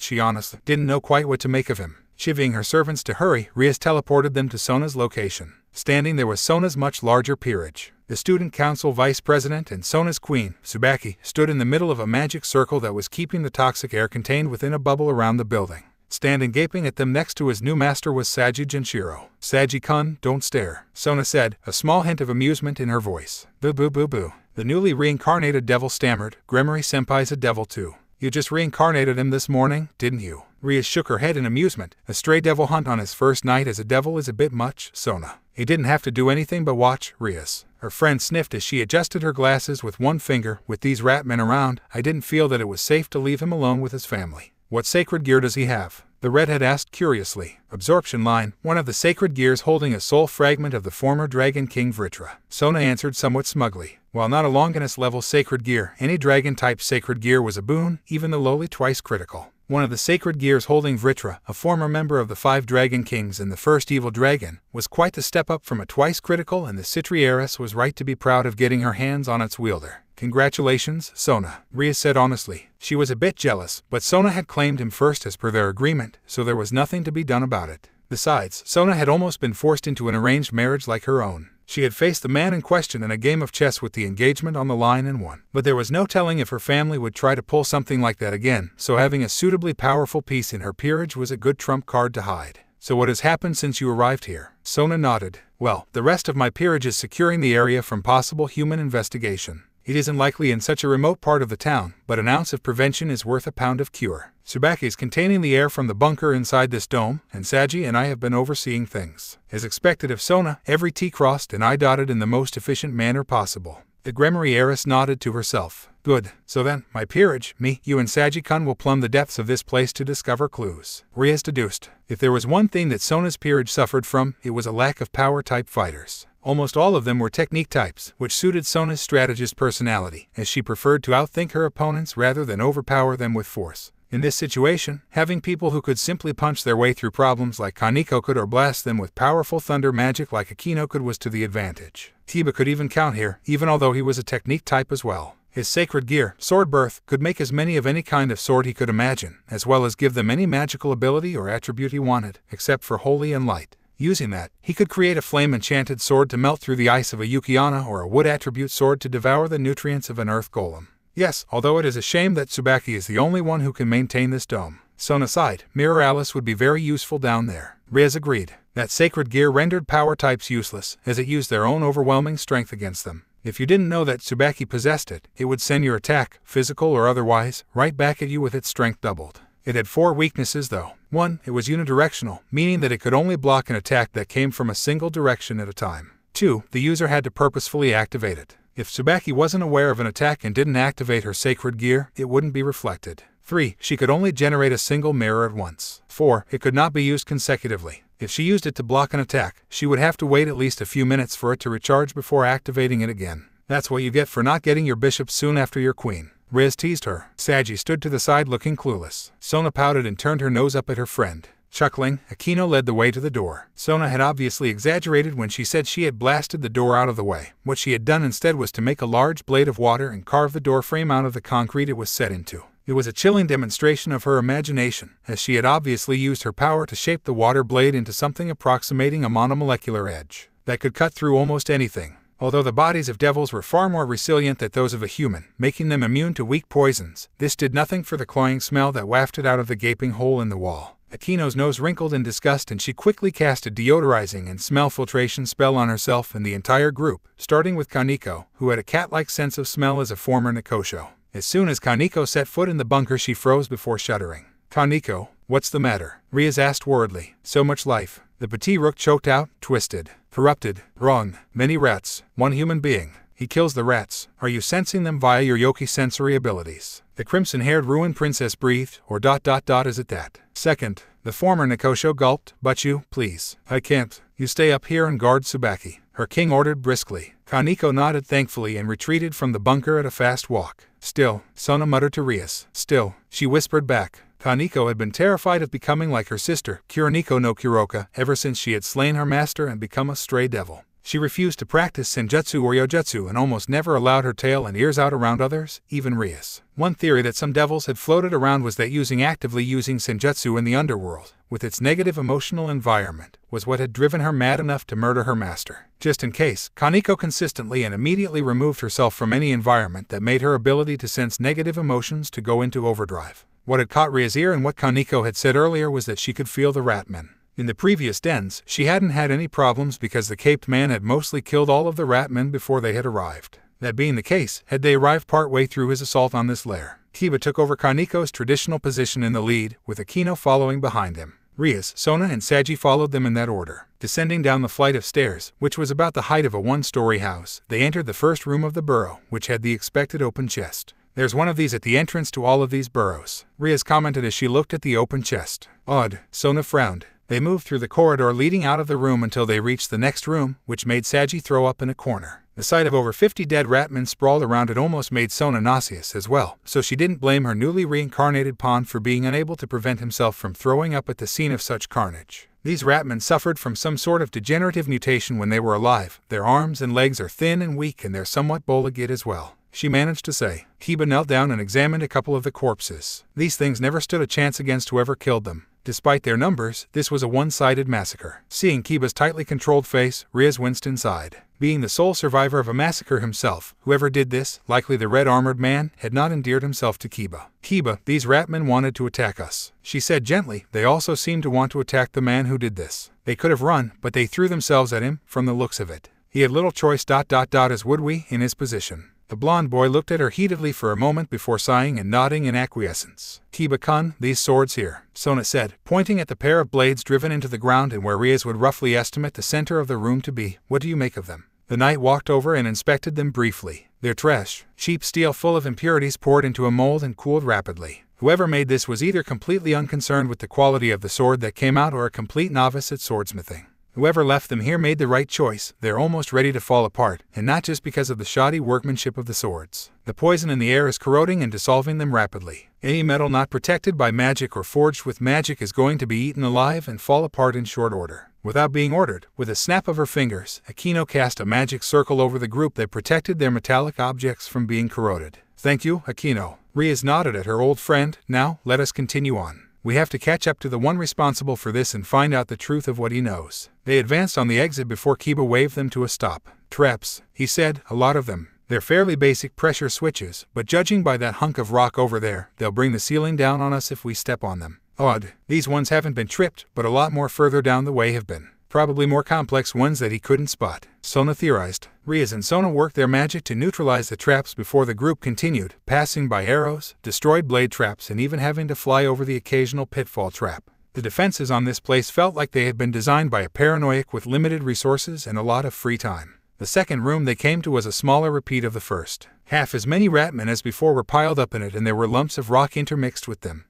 She honestly didn't know quite what to make of him. Chivying her servants to hurry, Rias teleported them to Sona's location. Standing there was Sona's much larger peerage. The student council vice president and Sona's queen, Tsubaki, stood in the middle of a magic circle that was keeping the toxic air contained within a bubble around the building. Standing gaping at them next to his new master was Saji Genshiro. Saji-kun, don't stare, Sona said, a small hint of amusement in her voice. Boo boo boo boo. The newly reincarnated devil stammered. Gremory-senpai's a devil too. You just reincarnated him this morning, didn't you? Rias shook her head in amusement. A stray devil hunt on his first night as a devil is a bit much, Sona. He didn't have to do anything but watch, Rias. Her friend sniffed as she adjusted her glasses with one finger. With these Ratmen around, I didn't feel that it was safe to leave him alone with his family. What sacred gear does he have? The redhead asked curiously. Absorption line, one of the sacred gears holding a soul fragment of the former Dragon King Vritra. Sona answered somewhat smugly. While not a Longinus level sacred gear, any dragon-type sacred gear was a boon, even the lowly twice critical. One of the sacred gears holding Vritra, a former member of the 5 Dragon Kings and the first evil dragon, was quite the step up from a twice critical, and the Citri heiress was right to be proud of getting her hands on its wielder. Congratulations, Sona, Rhea said honestly. She was a bit jealous, but Sona had claimed him first as per their agreement, so there was nothing to be done about it. Besides, Sona had almost been forced into an arranged marriage like her own. She had faced the man in question in a game of chess with the engagement on the line and won. But there was no telling if her family would try to pull something like that again, so having a suitably powerful piece in her peerage was a good trump card to hide. So what has happened since you arrived here? Sona nodded. Well, the rest of my peerage is securing the area from possible human investigation. It isn't likely in such a remote part of the town, but an ounce of prevention is worth a pound of cure. Tsubaki is containing the air from the bunker inside this dome, and Saji and I have been overseeing things. As expected of Sona, every T crossed and I dotted in the most efficient manner possible. The Gremory heiress nodded to herself. Good. So then, my peerage, me, you and Saji-kun will plumb the depths of this place to discover clues. Rias deduced. If there was one thing that Sona's peerage suffered from, it was a lack of power-type fighters. Almost all of them were technique types, which suited Sona's strategist personality, as she preferred to outthink her opponents rather than overpower them with force. In this situation, having people who could simply punch their way through problems like Kaneko could or blast them with powerful thunder magic like Akino could was to the advantage. Tiba could even count here, even although he was a technique type as well. His sacred gear, Sword Birth, could make as many of any kind of sword he could imagine, as well as give them any magical ability or attribute he wanted, except for holy and light. Using that, he could create a flame-enchanted sword to melt through the ice of a Yukiana or a wood-attribute sword to devour the nutrients of an earth golem. Yes, although it is a shame that Tsubaki is the only one who can maintain this dome. Sona sighed. Mirror Alice would be very useful down there. Reyes agreed. That sacred gear rendered power types useless, as it used their own overwhelming strength against them. If you didn't know that Tsubaki possessed it, it would send your attack, physical or otherwise, right back at you with its strength doubled. It had 4 weaknesses though. 1. It was unidirectional, meaning that it could only block an attack that came from a single direction at a time. 2. The user had to purposefully activate it. If Tsubaki wasn't aware of an attack and didn't activate her sacred gear, it wouldn't be reflected. 3. She could only generate a single mirror at once. 4. It could not be used consecutively. If she used it to block an attack, she would have to wait at least a few minutes for it to recharge before activating it again. That's what you get for not getting your bishop soon after your queen. Riz teased her. Saji stood to the side looking clueless. Sona pouted and turned her nose up at her friend. Chuckling, Akino led the way to the door. Sona had obviously exaggerated when she said she had blasted the door out of the way. What she had done instead was to make a large blade of water and carve the door frame out of the concrete it was set into. It was a chilling demonstration of her imagination, as she had obviously used her power to shape the water blade into something approximating a monomolecular edge that could cut through almost anything. Although the bodies of devils were far more resilient than those of a human, making them immune to weak poisons, this did nothing for the cloying smell that wafted out of the gaping hole in the wall. Akino's nose wrinkled in disgust and she quickly cast a deodorizing and smell filtration spell on herself and the entire group, starting with Kaneko, who had a cat-like sense of smell as a former Nikosho. As soon as Kaneko set foot in the bunker she froze before shuddering. Kaneko, what's the matter? Riaz asked worriedly. So much life. The petit rook choked out, twisted, corrupted, wrong. Many rats, one human being. He kills the rats. Are you sensing them via your Yoki sensory abilities? The crimson-haired ruined princess breathed, or ... is it that? Second, the former Nikosho gulped. But you, please. I can't. You stay up here and guard Tsubaki. Her king ordered briskly. Kaneko nodded thankfully and retreated from the bunker at a fast walk. Still, Sona muttered to Rias. Still, she whispered back. Kaneko had been terrified of becoming like her sister, Kuroniko no Kuroka, ever since she had slain her master and become a stray devil. She refused to practice senjutsu or yojutsu and almost never allowed her tail and ears out around others, even Rias. One theory that some devils had floated around was that actively using senjutsu in the underworld, with its negative emotional environment, was what had driven her mad enough to murder her master. Just in case, Kaneko consistently and immediately removed herself from any environment that made her ability to sense negative emotions to go into overdrive. What had caught Ria's ear and what Kaneko had said earlier was that she could feel the ratmen. In the previous dens, she hadn't had any problems because the caped man had mostly killed all of the ratmen before they had arrived. That being the case, had they arrived partway through his assault on this lair. Kiba took over Kaneko's traditional position in the lead, with Akino following behind him. Rias, Sona and Saji followed them in that order. Descending down the flight of stairs, which was about the height of a one-story house, they entered the first room of the burrow, which had the expected open chest. There's one of these at the entrance to all of these burrows, Rias commented as she looked at the open chest. Odd, Sona frowned. They moved through the corridor leading out of the room until they reached the next room, which made Saji throw up in a corner. The sight of over 50 dead ratmen sprawled around it almost made Sona nauseous as well, so she didn't blame her newly reincarnated pawn for being unable to prevent himself from throwing up at the scene of such carnage. These ratmen suffered from some sort of degenerative mutation when they were alive. Their arms and legs are thin and weak and they're somewhat bow-legged as well, she managed to say. Kiba knelt down and examined a couple of the corpses. These things never stood a chance against whoever killed them. Despite their numbers, this was a one-sided massacre. Seeing Kiba's tightly controlled face, Riaz winced inside. Being the sole survivor of a massacre himself, whoever did this, likely the red-armored man, had not endeared himself to Kiba. Kiba, these ratmen wanted to attack us, she said gently. They also seemed to want to attack the man who did this. They could have run, but they threw themselves at him, from the looks of it. He had little choice ... as would we, in his position. The blonde boy looked at her heatedly for a moment before sighing and nodding in acquiescence. Kiba-kun, these swords here, Sona said, pointing at the pair of blades driven into the ground and where Riaz would roughly estimate the center of the room to be. What do you make of them? The knight walked over and inspected them briefly. They're trash. Cheap steel full of impurities poured into a mold and cooled rapidly. Whoever made this was either completely unconcerned with the quality of the sword that came out or a complete novice at swordsmithing. Whoever left them here made the right choice. They're almost ready to fall apart, and not just because of the shoddy workmanship of the swords. The poison in the air is corroding and dissolving them rapidly. Any metal not protected by magic or forged with magic is going to be eaten alive and fall apart in short order. Without being ordered, with a snap of her fingers, Akino cast a magic circle over the group that protected their metallic objects from being corroded. Thank you, Akino. Riaz nodded at her old friend. Now, let us continue on. We have to catch up to the one responsible for this and find out the truth of what he knows. They advanced on the exit before Kiba waved them to a stop. Traps, he said, a lot of them. They're fairly basic pressure switches, but judging by that hunk of rock over there, they'll bring the ceiling down on us if we step on them. Odd, these ones haven't been tripped, but a lot more further down the way have been. Probably more complex ones that he couldn't spot, Sona theorized. Riaz and Sona worked their magic to neutralize the traps before the group continued, passing by arrows, destroyed blade traps, and even having to fly over the occasional pitfall trap. The defenses on this place felt like they had been designed by a paranoiac with limited resources and a lot of free time. The second room they came to was a smaller repeat of the first. Half as many ratmen as before were piled up in it, and there were lumps of rock intermixed with them.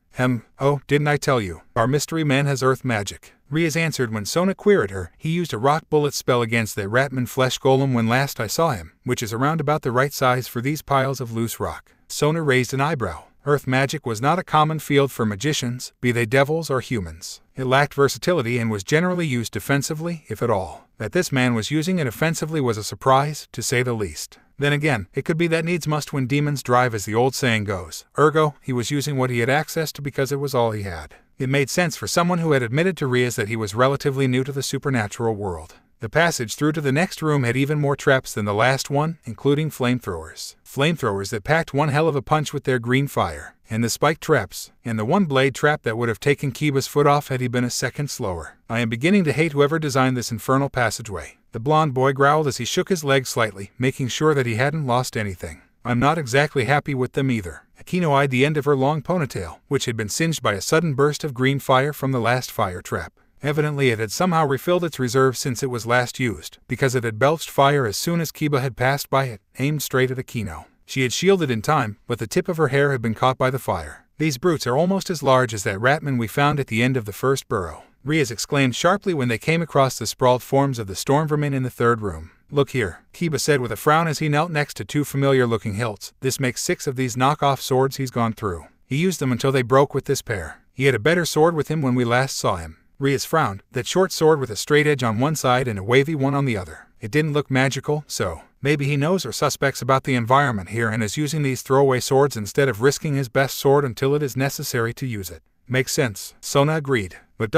Oh, didn't I tell you? Our mystery man has earth magic. Riaz answered when Sona queried her. He used a rock bullet spell against that ratman flesh golem when last I saw him, which is around about the right size for these piles of loose rock. Sona raised an eyebrow. Earth magic was not a common field for magicians, be they devils or humans. It lacked versatility and was generally used defensively, if at all. That this man was using it offensively was a surprise, to say the least. Then again, it could be that needs must when demons drive, as the old saying goes. Ergo, he was using what he had access to because it was all he had. It made sense for someone who had admitted to Riaz that he was relatively new to the supernatural world. The passage through to the next room had even more traps than the last one, including flamethrowers. Flamethrowers that packed one hell of a punch with their green fire, and the spike traps, and the one blade trap that would have taken Kiba's foot off had he been a second slower. I am beginning to hate whoever designed this infernal passageway. The blonde boy growled as he shook his leg slightly, making sure that he hadn't lost anything. I'm not exactly happy with them either. Akino eyed the end of her long ponytail, which had been singed by a sudden burst of green fire from the last fire trap. Evidently it had somehow refilled its reserve since it was last used, because it had belched fire as soon as Kiba had passed by it, aimed straight at Akino. She had shielded in time, but the tip of her hair had been caught by the fire. These brutes are almost as large as that ratman we found at the end of the first burrow, Riaz exclaimed sharply when they came across the sprawled forms of the storm vermin in the third room. Look here, Kiba said with a frown as he knelt next to two familiar-looking hilts. This makes 6 of these knock-off swords he's gone through. He used them until they broke with this pair. He had a better sword with him when we last saw him. Riaz frowned, that short sword with a straight edge on one side and a wavy one on the other. It didn't look magical, so maybe he knows or suspects about the environment here and is using these throwaway swords instead of risking his best sword until it is necessary to use it. Makes sense, Sona agreed. But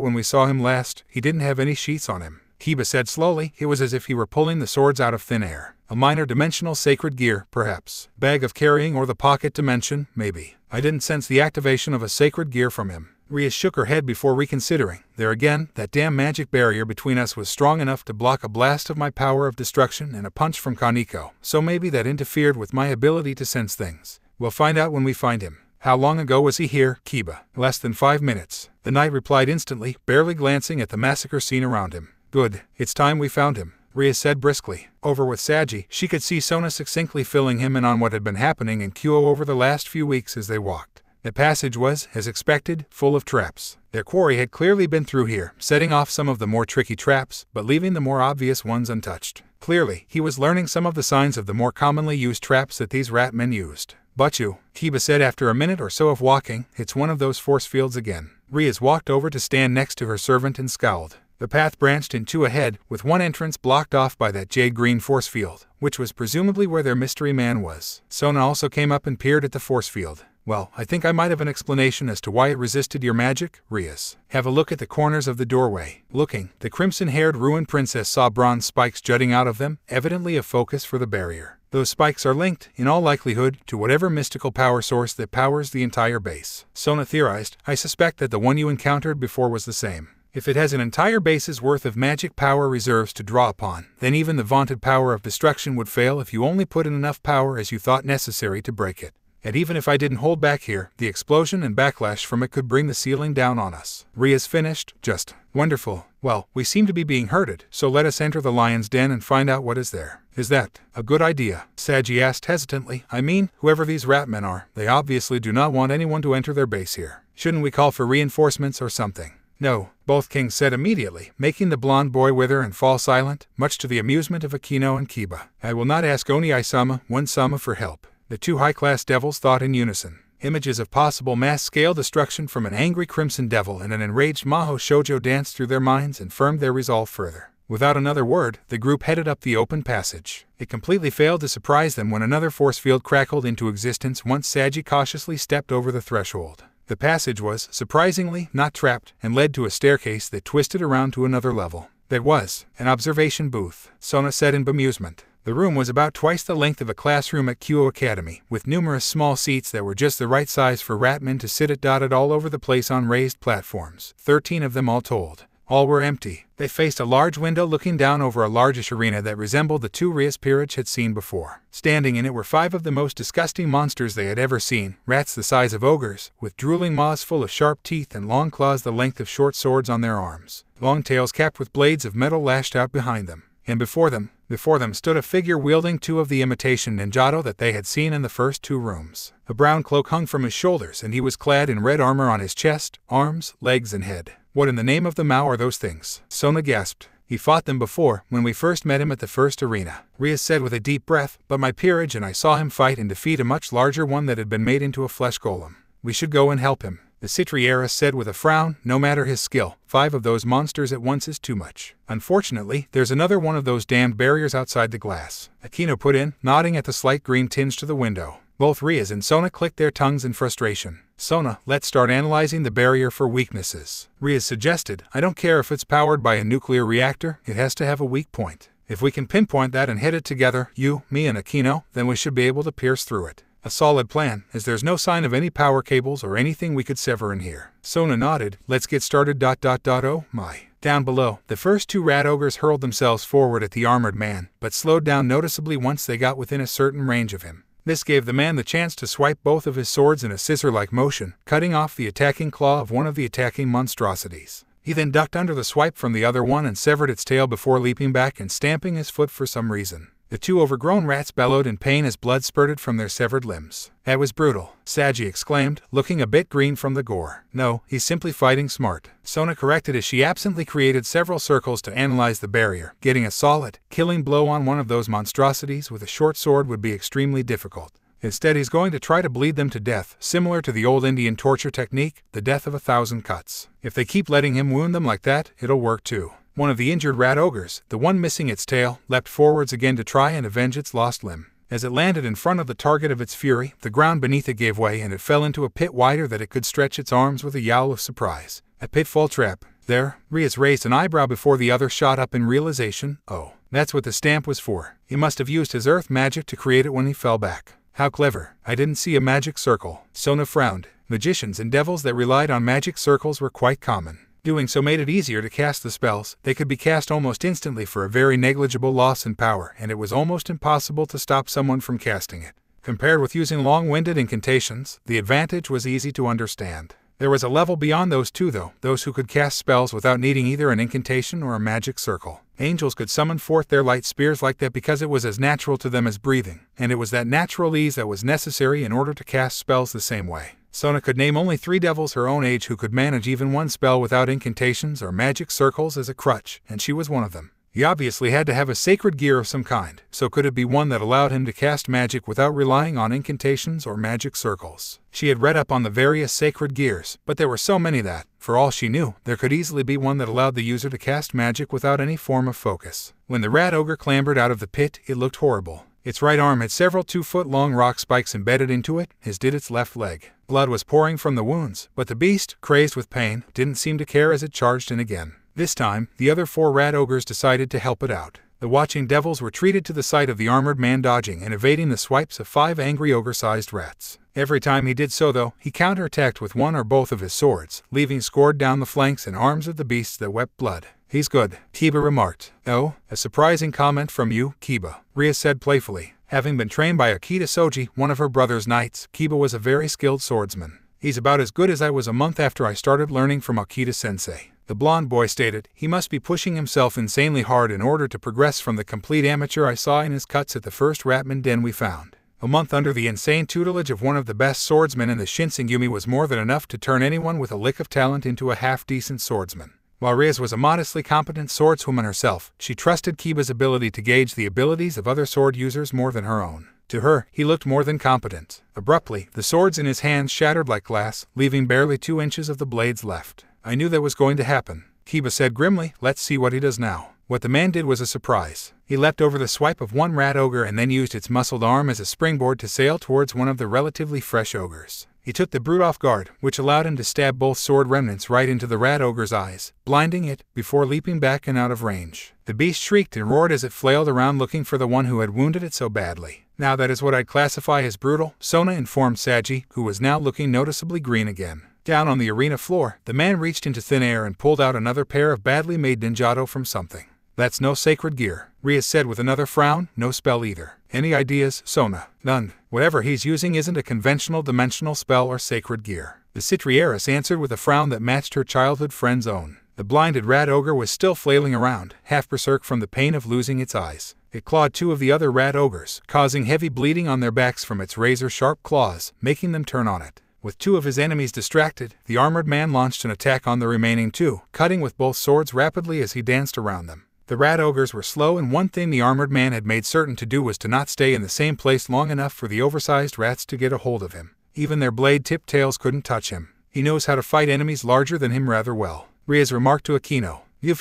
when we saw him last, he didn't have any sheaths on him. Kiba said slowly. It was as if he were pulling the swords out of thin air. A minor dimensional sacred gear, perhaps. Bag of carrying or the pocket dimension, maybe. I didn't sense the activation of a sacred gear from him. Riaz shook her head before reconsidering. There again, that damn magic barrier between us was strong enough to block a blast of my power of destruction and a punch from Kaneko, so maybe that interfered with my ability to sense things. We'll find out when we find him. How long ago was he here, Kiba? Less than 5 minutes. The knight replied instantly, barely glancing at the massacre scene around him. Good, it's time we found him, Riaz said briskly. Over with Saji, she could see Sona succinctly filling him in on what had been happening in Kyo over the last few weeks as they walked. The passage was, as expected, full of traps. Their quarry had clearly been through here, setting off some of the more tricky traps, but leaving the more obvious ones untouched. Clearly, he was learning some of the signs of the more commonly used traps that these rat men used. "But Kiba said after a minute or so of walking, "it's one of those force fields again." Rias walked over to stand next to her servant and scowled. The path branched in two ahead, with one entrance blocked off by that jade-green force field, which was presumably where their mystery man was. Sona also came up and peered at the force field. "Well, I think I might have an explanation as to why it resisted your magic, Rias. Have a look at the corners of the doorway." Looking, the crimson-haired ruined princess saw bronze spikes jutting out of them, evidently a focus for the barrier. Those spikes are linked, in all likelihood, to whatever mystical power source that powers the entire base. Sona theorized, "I suspect that the one you encountered before was the same. If it has an entire base's worth of magic power reserves to draw upon, then even the vaunted power of destruction would fail if you only put in enough power as you thought necessary to break it. And even if I didn't hold back here, the explosion and backlash from it could bring the ceiling down on us." Rias finished. "Just wonderful. Well, we seem to be being herded, so let us enter the lion's den and find out what is there." "Is that a good idea?" Saji asked hesitantly. "I mean, whoever these rat men are, they obviously do not want anyone to enter their base here. Shouldn't we call for reinforcements or something?" "No," both kings said immediately, making the blonde boy wither and fall silent, much to the amusement of Akino and Kiba. "I will not ask Oni-sama, one-sama for help." The two high-class devils thought in unison. Images of possible mass-scale destruction from an angry crimson devil and an enraged Maho Shoujo danced through their minds and firmed their resolve further. Without another word, the group headed up the open passage. It completely failed to surprise them when another force field crackled into existence once Saji cautiously stepped over the threshold. The passage was, surprisingly, not trapped, and led to a staircase that twisted around to another level. That was an observation booth, Sona said in bemusement. The room was about twice the length of a classroom at Kyo Academy, with numerous small seats that were just the right size for ratmen to sit at dotted all over the place on raised platforms, 13 of them all told. All were empty. They faced a large window looking down over a largish arena that resembled the two Rias Peerage had seen before. Standing in it were 5 of the most disgusting monsters they had ever seen, rats the size of ogres, with drooling maws full of sharp teeth and long claws the length of short swords on their arms, long tails capped with blades of metal lashed out behind them. And before them stood a figure wielding 2 of the imitation ninjato that they had seen in the first 2 rooms. A brown cloak hung from his shoulders and he was clad in red armor on his chest, arms, legs and head. "What in the name of the Mao are those things?" Sona gasped. "He fought them before, when we first met him at the first arena," Rias said with a deep breath, "but my peerage and I saw him fight and defeat a much larger one that had been made into a flesh golem. We should go and help him." The Citriera said with a frown, "No matter his skill, 5 of those monsters at once is too much. Unfortunately, there's another one of those damned barriers outside the glass," Akino put in, nodding at the slight green tinge to the window. Both Rias and Sona clicked their tongues in frustration. "Sona, let's start analyzing the barrier for weaknesses," Rias suggested. "I don't care if it's powered by a nuclear reactor, it has to have a weak point. If we can pinpoint that and hit it together, you, me and Akino, then we should be able to pierce through it. A solid plan, as there's no sign of any power cables or anything we could sever in here." Sona nodded. "Let's get started. Oh my." Down below, the first 2 rat ogres hurled themselves forward at the armored man, but slowed down noticeably once they got within a certain range of him. This gave the man the chance to swipe both of his swords in a scissor-like motion, cutting off the attacking claw of one of the attacking monstrosities. He then ducked under the swipe from the other one and severed its tail before leaping back and stamping his foot for some reason. The 2 overgrown rats bellowed in pain as blood spurted from their severed limbs. "That was brutal," Saji exclaimed, looking a bit green from the gore. "No, he's simply fighting smart," Sona corrected as she absently created several circles to analyze the barrier. Getting a solid, killing blow on one of those monstrosities with a short sword would be extremely difficult. Instead, he's going to try to bleed them to death, similar to the old Indian torture technique, the death of 1,000 cuts. If they keep letting him wound them like that, it'll work too. One of the injured rat ogres, the one missing its tail, leapt forwards again to try and avenge its lost limb. As it landed in front of the target of its fury, the ground beneath it gave way and it fell into a pit wider that it could stretch its arms with a yowl of surprise. A pitfall trap. There, Rias raised an eyebrow before the other shot up in realization. Oh, that's what the stamp was for. He must have used his earth magic to create it when he fell back. How clever. I didn't see a magic circle. Sona frowned. Magicians and devils that relied on magic circles were quite common. Doing so made it easier to cast the spells. They could be cast almost instantly for a very negligible loss in power, and it was almost impossible to stop someone from casting it. Compared with using long-winded incantations, the advantage was easy to understand. There was a level beyond those 2 though, those who could cast spells without needing either an incantation or a magic circle. Angels could summon forth their light spears like that because it was as natural to them as breathing, and it was that natural ease that was necessary in order to cast spells the same way. Sona could name only 3 devils her own age who could manage even one spell without incantations or magic circles as a crutch, and she was one of them. He obviously had to have a sacred gear of some kind, so could it be one that allowed him to cast magic without relying on incantations or magic circles? She had read up on the various sacred gears, but there were so many that, for all she knew, there could easily be one that allowed the user to cast magic without any form of focus. When the rat ogre clambered out of the pit, it looked horrible. Its right arm had several 2-foot-long rock spikes embedded into it, as did its left leg. Blood was pouring from the wounds, but the beast, crazed with pain, didn't seem to care as it charged in again. This time, the other 4 rat ogres decided to help it out. The watching devils retreated to the sight of the armored man dodging and evading the swipes of 5 angry ogre-sized rats. Every time he did so, though, he counterattacked with one or both of his swords, leaving scored down the flanks and arms of the beasts that wept blood. "He's good," Kiba remarked. "Oh, a surprising comment from you, Kiba," Ria said playfully. Having been trained by Akita Soji, one of her brother's knights, Kiba was a very skilled swordsman. "He's about as good as I was a month after I started learning from Akita-sensei." The blonde boy stated. "He must be pushing himself insanely hard in order to progress from the complete amateur I saw in his cuts at the first Ratman den we found. A month under the insane tutelage of one of the best swordsmen in the Shinsengumi was more than enough to turn anyone with a lick of talent into a half-decent swordsman." While Riz was a modestly competent swordswoman herself, she trusted Kiba's ability to gauge the abilities of other sword users more than her own. To her, he looked more than competent. Abruptly, the swords in his hands shattered like glass, leaving barely 2 inches of the blades left. "I knew that was going to happen," Kiba said grimly. "Let's see what he does now." What the man did was a surprise. He leapt over the swipe of one rat ogre and then used its muscled arm as a springboard to sail towards one of the relatively fresh ogres. He took the brute off guard, which allowed him to stab both sword remnants right into the rat ogre's eyes, blinding it, before leaping back and out of range. The beast shrieked and roared as it flailed around looking for the one who had wounded it so badly. "Now that is what I'd classify as brutal," Sona informed Saji, who was now looking noticeably green again. Down on the arena floor, the man reached into thin air and pulled out another pair of badly made ninjato from something. "That's no sacred gear," Ria said with another frown. "No spell either." "Any ideas, Sona?" "None. Whatever he's using isn't a conventional dimensional spell or sacred gear," the Citrieris answered with a frown that matched her childhood friend's own. The blinded rat ogre was still flailing around, half berserk from the pain of losing its eyes. It clawed 2 of the other rat ogres, causing heavy bleeding on their backs from its razor-sharp claws, making them turn on it. With 2 of his enemies distracted, the armored man launched an attack on the remaining 2, cutting with both swords rapidly as he danced around them. The rat ogres were slow, and one thing the armored man had made certain to do was to not stay in the same place long enough for the oversized rats to get a hold of him. Even their blade-tipped tails couldn't touch him. "He knows how to fight enemies larger than him rather well," Riaz remarked to Akino. It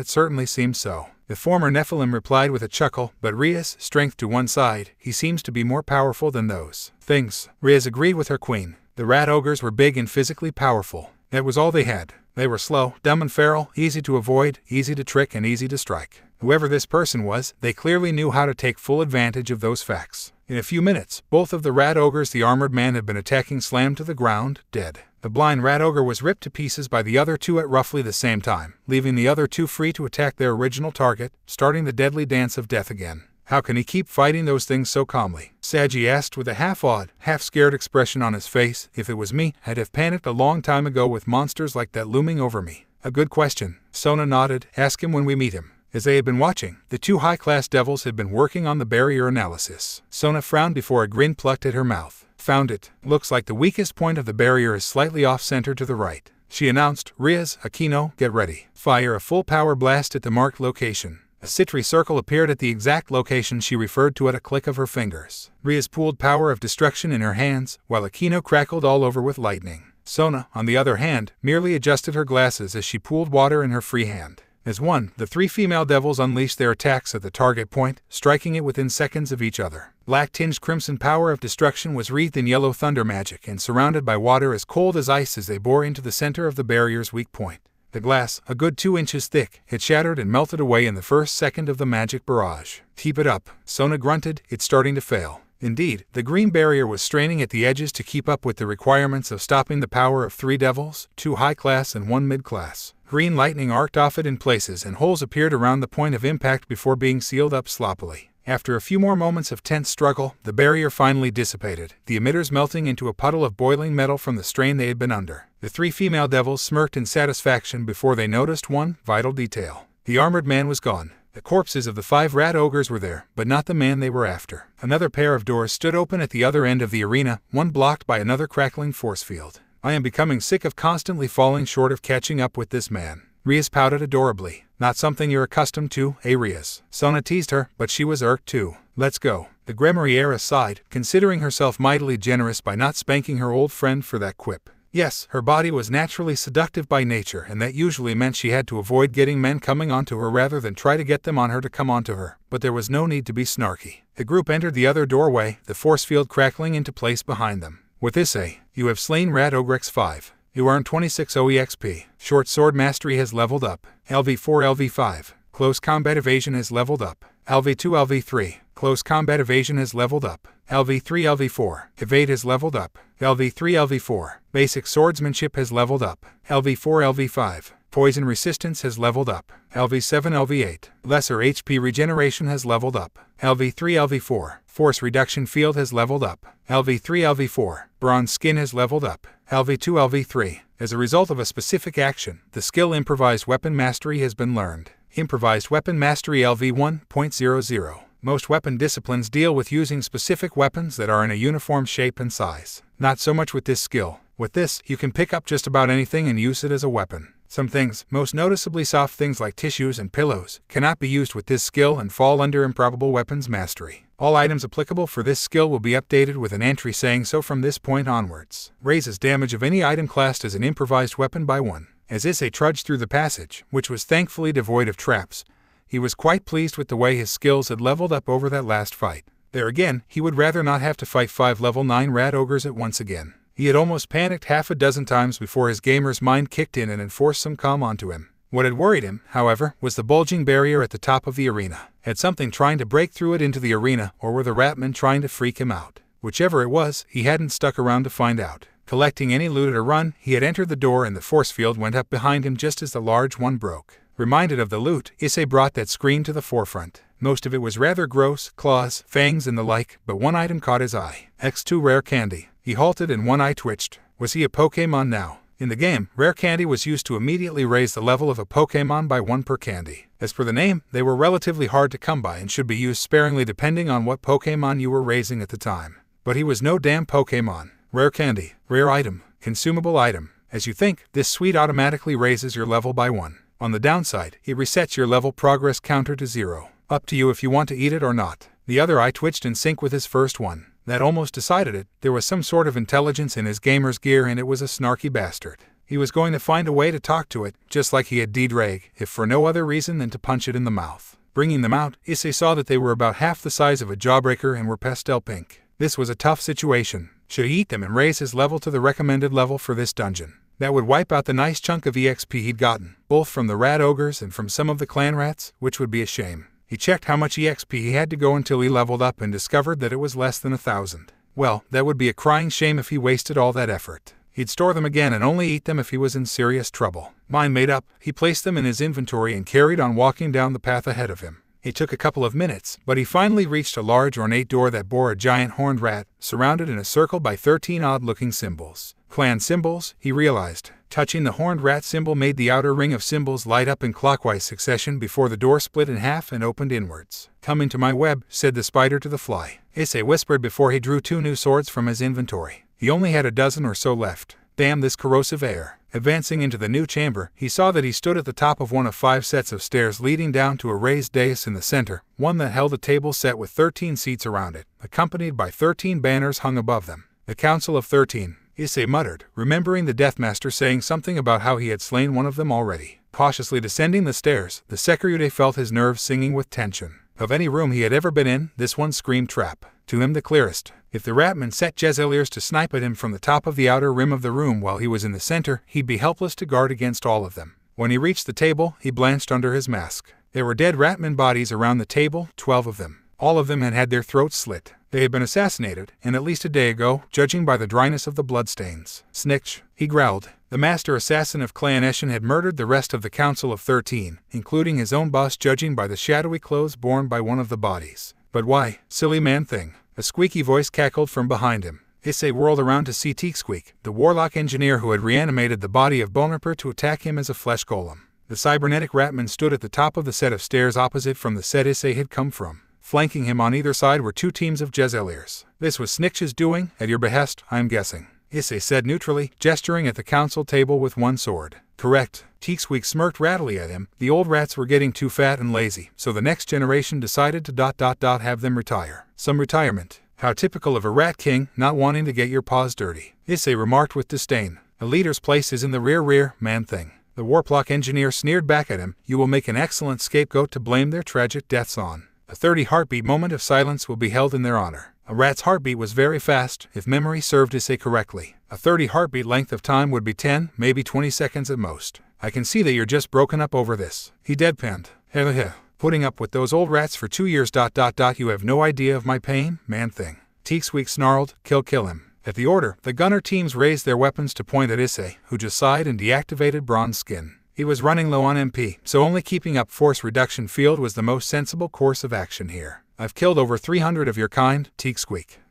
certainly seems so." The former Nephilim replied with a chuckle, "But Riaz, strength to one side, he seems to be more powerful than those things." Riaz agreed with her queen. The rat ogres were big and physically powerful. That was all they had. They were slow, dumb and feral, easy to avoid, easy to trick, and easy to strike. Whoever this person was, they clearly knew how to take full advantage of those facts. In a few minutes, both of the rat ogres the armored man had been attacking slammed to the ground, dead. The blind rat ogre was ripped to pieces by the other 2 at roughly the same time, leaving the other 2 free to attack their original target, starting the deadly dance of death again. "How can he keep fighting those things so calmly?" Saji asked with a half-awed, half-scared expression on his face. "If it was me, I'd have panicked a long time ago with monsters like that looming over me." "A good question," Sona nodded. "Ask him when we meet him." As they had been watching, the 2 high-class devils had been working on the barrier analysis. Sona frowned before a grin plucked at her mouth. "Found it. Looks like the weakest point of the barrier is slightly off-center to the right," she announced. "Riaz, Akino, get ready. Fire a full-power blast at the marked location." A Citri circle appeared at the exact location she referred to at a click of her fingers. Riaz pooled power of destruction in her hands, while Akino crackled all over with lightning. Sona, on the other hand, merely adjusted her glasses as she pooled water in her free hand. As one, the 3 female devils unleashed their attacks at the target point, striking it within seconds of each other. Black-tinged crimson power of destruction was wreathed in yellow thunder magic and surrounded by water as cold as ice as they bore into the center of the barrier's weak point. The glass, a good 2 inches thick, had shattered and melted away in the first second of the magic barrage. "Keep it up," Sona grunted. "It's starting to fail." Indeed, the green barrier was straining at the edges to keep up with the requirements of stopping the power of 3 devils, 2 high-class and 1 mid-class. Green lightning arced off it in places and holes appeared around the point of impact before being sealed up sloppily. After a few more moments of tense struggle, the barrier finally dissipated, the emitters melting into a puddle of boiling metal from the strain they had been under. The 3 female devils smirked in satisfaction before they noticed one vital detail. The armored man was gone. The corpses of the 5 rat ogres were there, but not the man they were after. Another pair of doors stood open at the other end of the arena, one blocked by another crackling force field. "I am becoming sick of constantly falling short of catching up with this man." Riaz pouted adorably. Not something you're accustomed to, Arias. Sona teased her, but she was irked too. Let's go. The Grimoire sighed, considering herself mightily generous by not spanking her old friend for that quip. Yes, her body was naturally seductive by nature, and that usually meant she had to avoid getting men coming onto her rather than try to get them on her to come onto her, but there was no need to be snarky. The group entered the other doorway, the force field crackling into place behind them. With Issei, you have slain Rat Ogrex 5. You earn 26 OEXP. Short Sword Mastery has leveled up. LV4 LV5. Close Combat Evasion has leveled up. LV2 LV3. Close Combat Evasion has leveled up. LV3 LV4. Evade has leveled up. LV3 LV4. Basic Swordsmanship has leveled up. LV4 LV5. Poison Resistance has leveled up. LV7 LV8. Lesser HP Regeneration has leveled up. LV3 LV4. Force Reduction Field has leveled up. LV3 LV4. Bronze Skin has leveled up. LV2 LV3. As a result of a specific action, the skill Improvised Weapon Mastery has been learned. Improvised Weapon Mastery LV 1.00. Most weapon disciplines deal with using specific weapons that are in a uniform shape and size. Not so much with this skill. With this, you can pick up just about anything and use it as a weapon. Some things, most noticeably soft things like tissues and pillows, cannot be used with this skill and fall under Improbable Weapons Mastery. All items applicable for this skill will be updated with an entry saying so from this point onwards. Raises damage of any item classed as an improvised weapon by 1. As Issei trudged through the passage, which was thankfully devoid of traps, he was quite pleased with the way his skills had leveled up over that last fight. There again, he would rather not have to fight 5 level 9 rat ogres at once again. He had almost panicked half a dozen times before his gamer's mind kicked in and enforced some calm onto him. What had worried him, however, was the bulging barrier at the top of the arena. Had something trying to break through it into the arena, or were the ratmen trying to freak him out? Whichever it was, he hadn't stuck around to find out. Collecting any loot at a run, he had entered the door and the force field went up behind him just as the large one broke. Reminded of the loot, Issei brought that screen to the forefront. Most of it was rather gross, claws, fangs and the like, but one item caught his eye. X2 Rare Candy. He halted and one eye twitched. Was he a Pokémon now? In the game, Rare Candy was used to immediately raise the level of a Pokémon by 1 per candy. As per the name, they were relatively hard to come by and should be used sparingly depending on what Pokémon you were raising at the time. But he was no damn Pokémon. Rare Candy. Rare item. Consumable item. As you think, this sweet automatically raises your level by 1. On the downside, it resets your level progress counter to 0. Up to you if you want to eat it or not. The other eye twitched in sync with his first one. That almost decided it. There was some sort of intelligence in his gamer's gear and it was a snarky bastard. He was going to find a way to talk to it, just like he had D-Drag, if for no other reason than to punch it in the mouth. Bringing them out, Issei saw that they were about half the size of a jawbreaker and were pastel pink. This was a tough situation. Should he eat them and raise his level to the recommended level for this dungeon? That would wipe out the nice chunk of EXP he'd gotten, both from the rat ogres and from some of the clan rats, which would be a shame. He checked how much EXP he had to go until he leveled up and discovered that it was less than 1,000. Well, that would be a crying shame if he wasted all that effort. He'd store them again and only eat them if he was in serious trouble. Mind made up, he placed them in his inventory and carried on walking down the path ahead of him. It took a couple of minutes, but he finally reached a large ornate door that bore a giant horned rat, surrounded in a circle by 13 odd-looking symbols. Clan symbols, he realized. Touching the horned rat symbol made the outer ring of symbols light up in clockwise succession before the door split in half and opened inwards. "Come into my web," said the spider to the fly. Issei whispered before he drew 2 new swords from his inventory. He only had a dozen or so left. Damn this corrosive air. Advancing into the new chamber, he saw that he stood at the top of one of 5 sets of stairs leading down to a raised dais in the center, one that held a table set with 13 seats around it, accompanied by 13 banners hung above them. The Council of 13. Issei muttered, remembering the Deathmaster saying something about how he had slain one of them already. Cautiously descending the stairs, the Sekyude felt his nerves singing with tension. Of any room he had ever been in, this one screamed trap. To him the clearest. If the ratman set Jezeliers to snipe at him from the top of the outer rim of the room while he was in the center, he'd be helpless to guard against all of them. When he reached the table, he blanched under his mask. There were dead ratman bodies around the table, 12 of them. All of them had had their throats slit. They had been assassinated, and at least a day ago, judging by the dryness of the bloodstains. Snitch, he growled. The master assassin of Clan Eshin had murdered the rest of the Council of 13, including his own boss, judging by the shadowy clothes borne by one of the bodies. But why? Silly man thing. A squeaky voice cackled from behind him. Issei whirled around to see Teaksqueak, the warlock engineer who had reanimated the body of Bonaparte to attack him as a flesh golem. The cybernetic ratman stood at the top of the set of stairs opposite from the set Issei had come from. Flanking him on either side were 2 teams of Jezeliers. This was Snitch's doing, at your behest, I'm guessing, Issei said neutrally, gesturing at the council table with one sword. Correct. Teak smirked rattly at him. The old rats were getting too fat and lazy, so the next generation decided to have them retire. Some retirement. How typical of a rat king, not wanting to get your paws dirty. Issei remarked with disdain. A leader's place is in the rear, man thing. The warplock engineer sneered back at him. You will make an excellent scapegoat to blame their tragic deaths on. A 30-heartbeat moment of silence will be held in their honor. A rat's heartbeat was very fast, if memory served Issei correctly. A 30-heartbeat length of time would be 10, maybe 20 seconds at most. I can see that you're just broken up over this. He deadpanned. Heh. Putting up with those old rats for 2 years. You have no idea of my pain, man thing. Teak snarled. Kill him. At the order, the gunner teams raised their weapons to point at Issei, who just sighed and deactivated Bronze Skin. He was running low on MP, so only keeping up force reduction field was the most sensible course of action here. I've killed over 300 of your kind, Teak.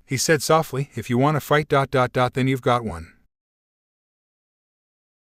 He said softly. If you want to fight. Then you've got one.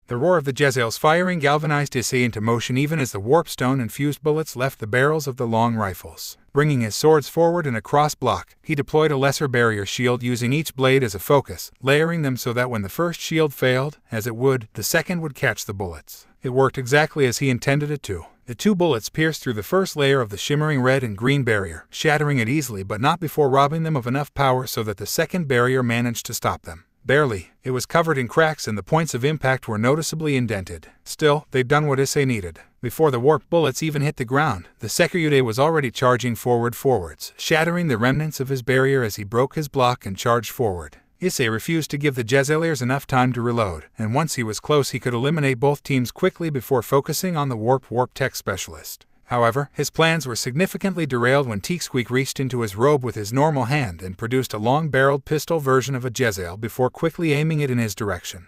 The roar of the Jezzail's firing galvanized Issei into motion even as the warpstone-infused bullets left the barrels of the long rifles. Bringing his swords forward in a cross block, he deployed a lesser barrier shield using each blade as a focus, layering them so that when the first shield failed, as it would, the second would catch the bullets. It worked exactly as he intended it to. The 2 bullets pierced through the first layer of the shimmering red and green barrier, shattering it easily but not before robbing them of enough power so that the second barrier managed to stop them. Barely. It was covered in cracks and the points of impact were noticeably indented. Still, they'd done what Issei needed. Before the warp bullets even hit the ground, the Sekyude was already charging forwards, shattering the remnants of his barrier as he broke his block and charged forward. Issei refused to give the Jezzailers enough time to reload, and once he was close he could eliminate both teams quickly before focusing on the warp tech specialist. However, his plans were significantly derailed when Teak reached into his robe with his normal hand and produced a long-barreled pistol version of a Jezzail before quickly aiming it in his direction.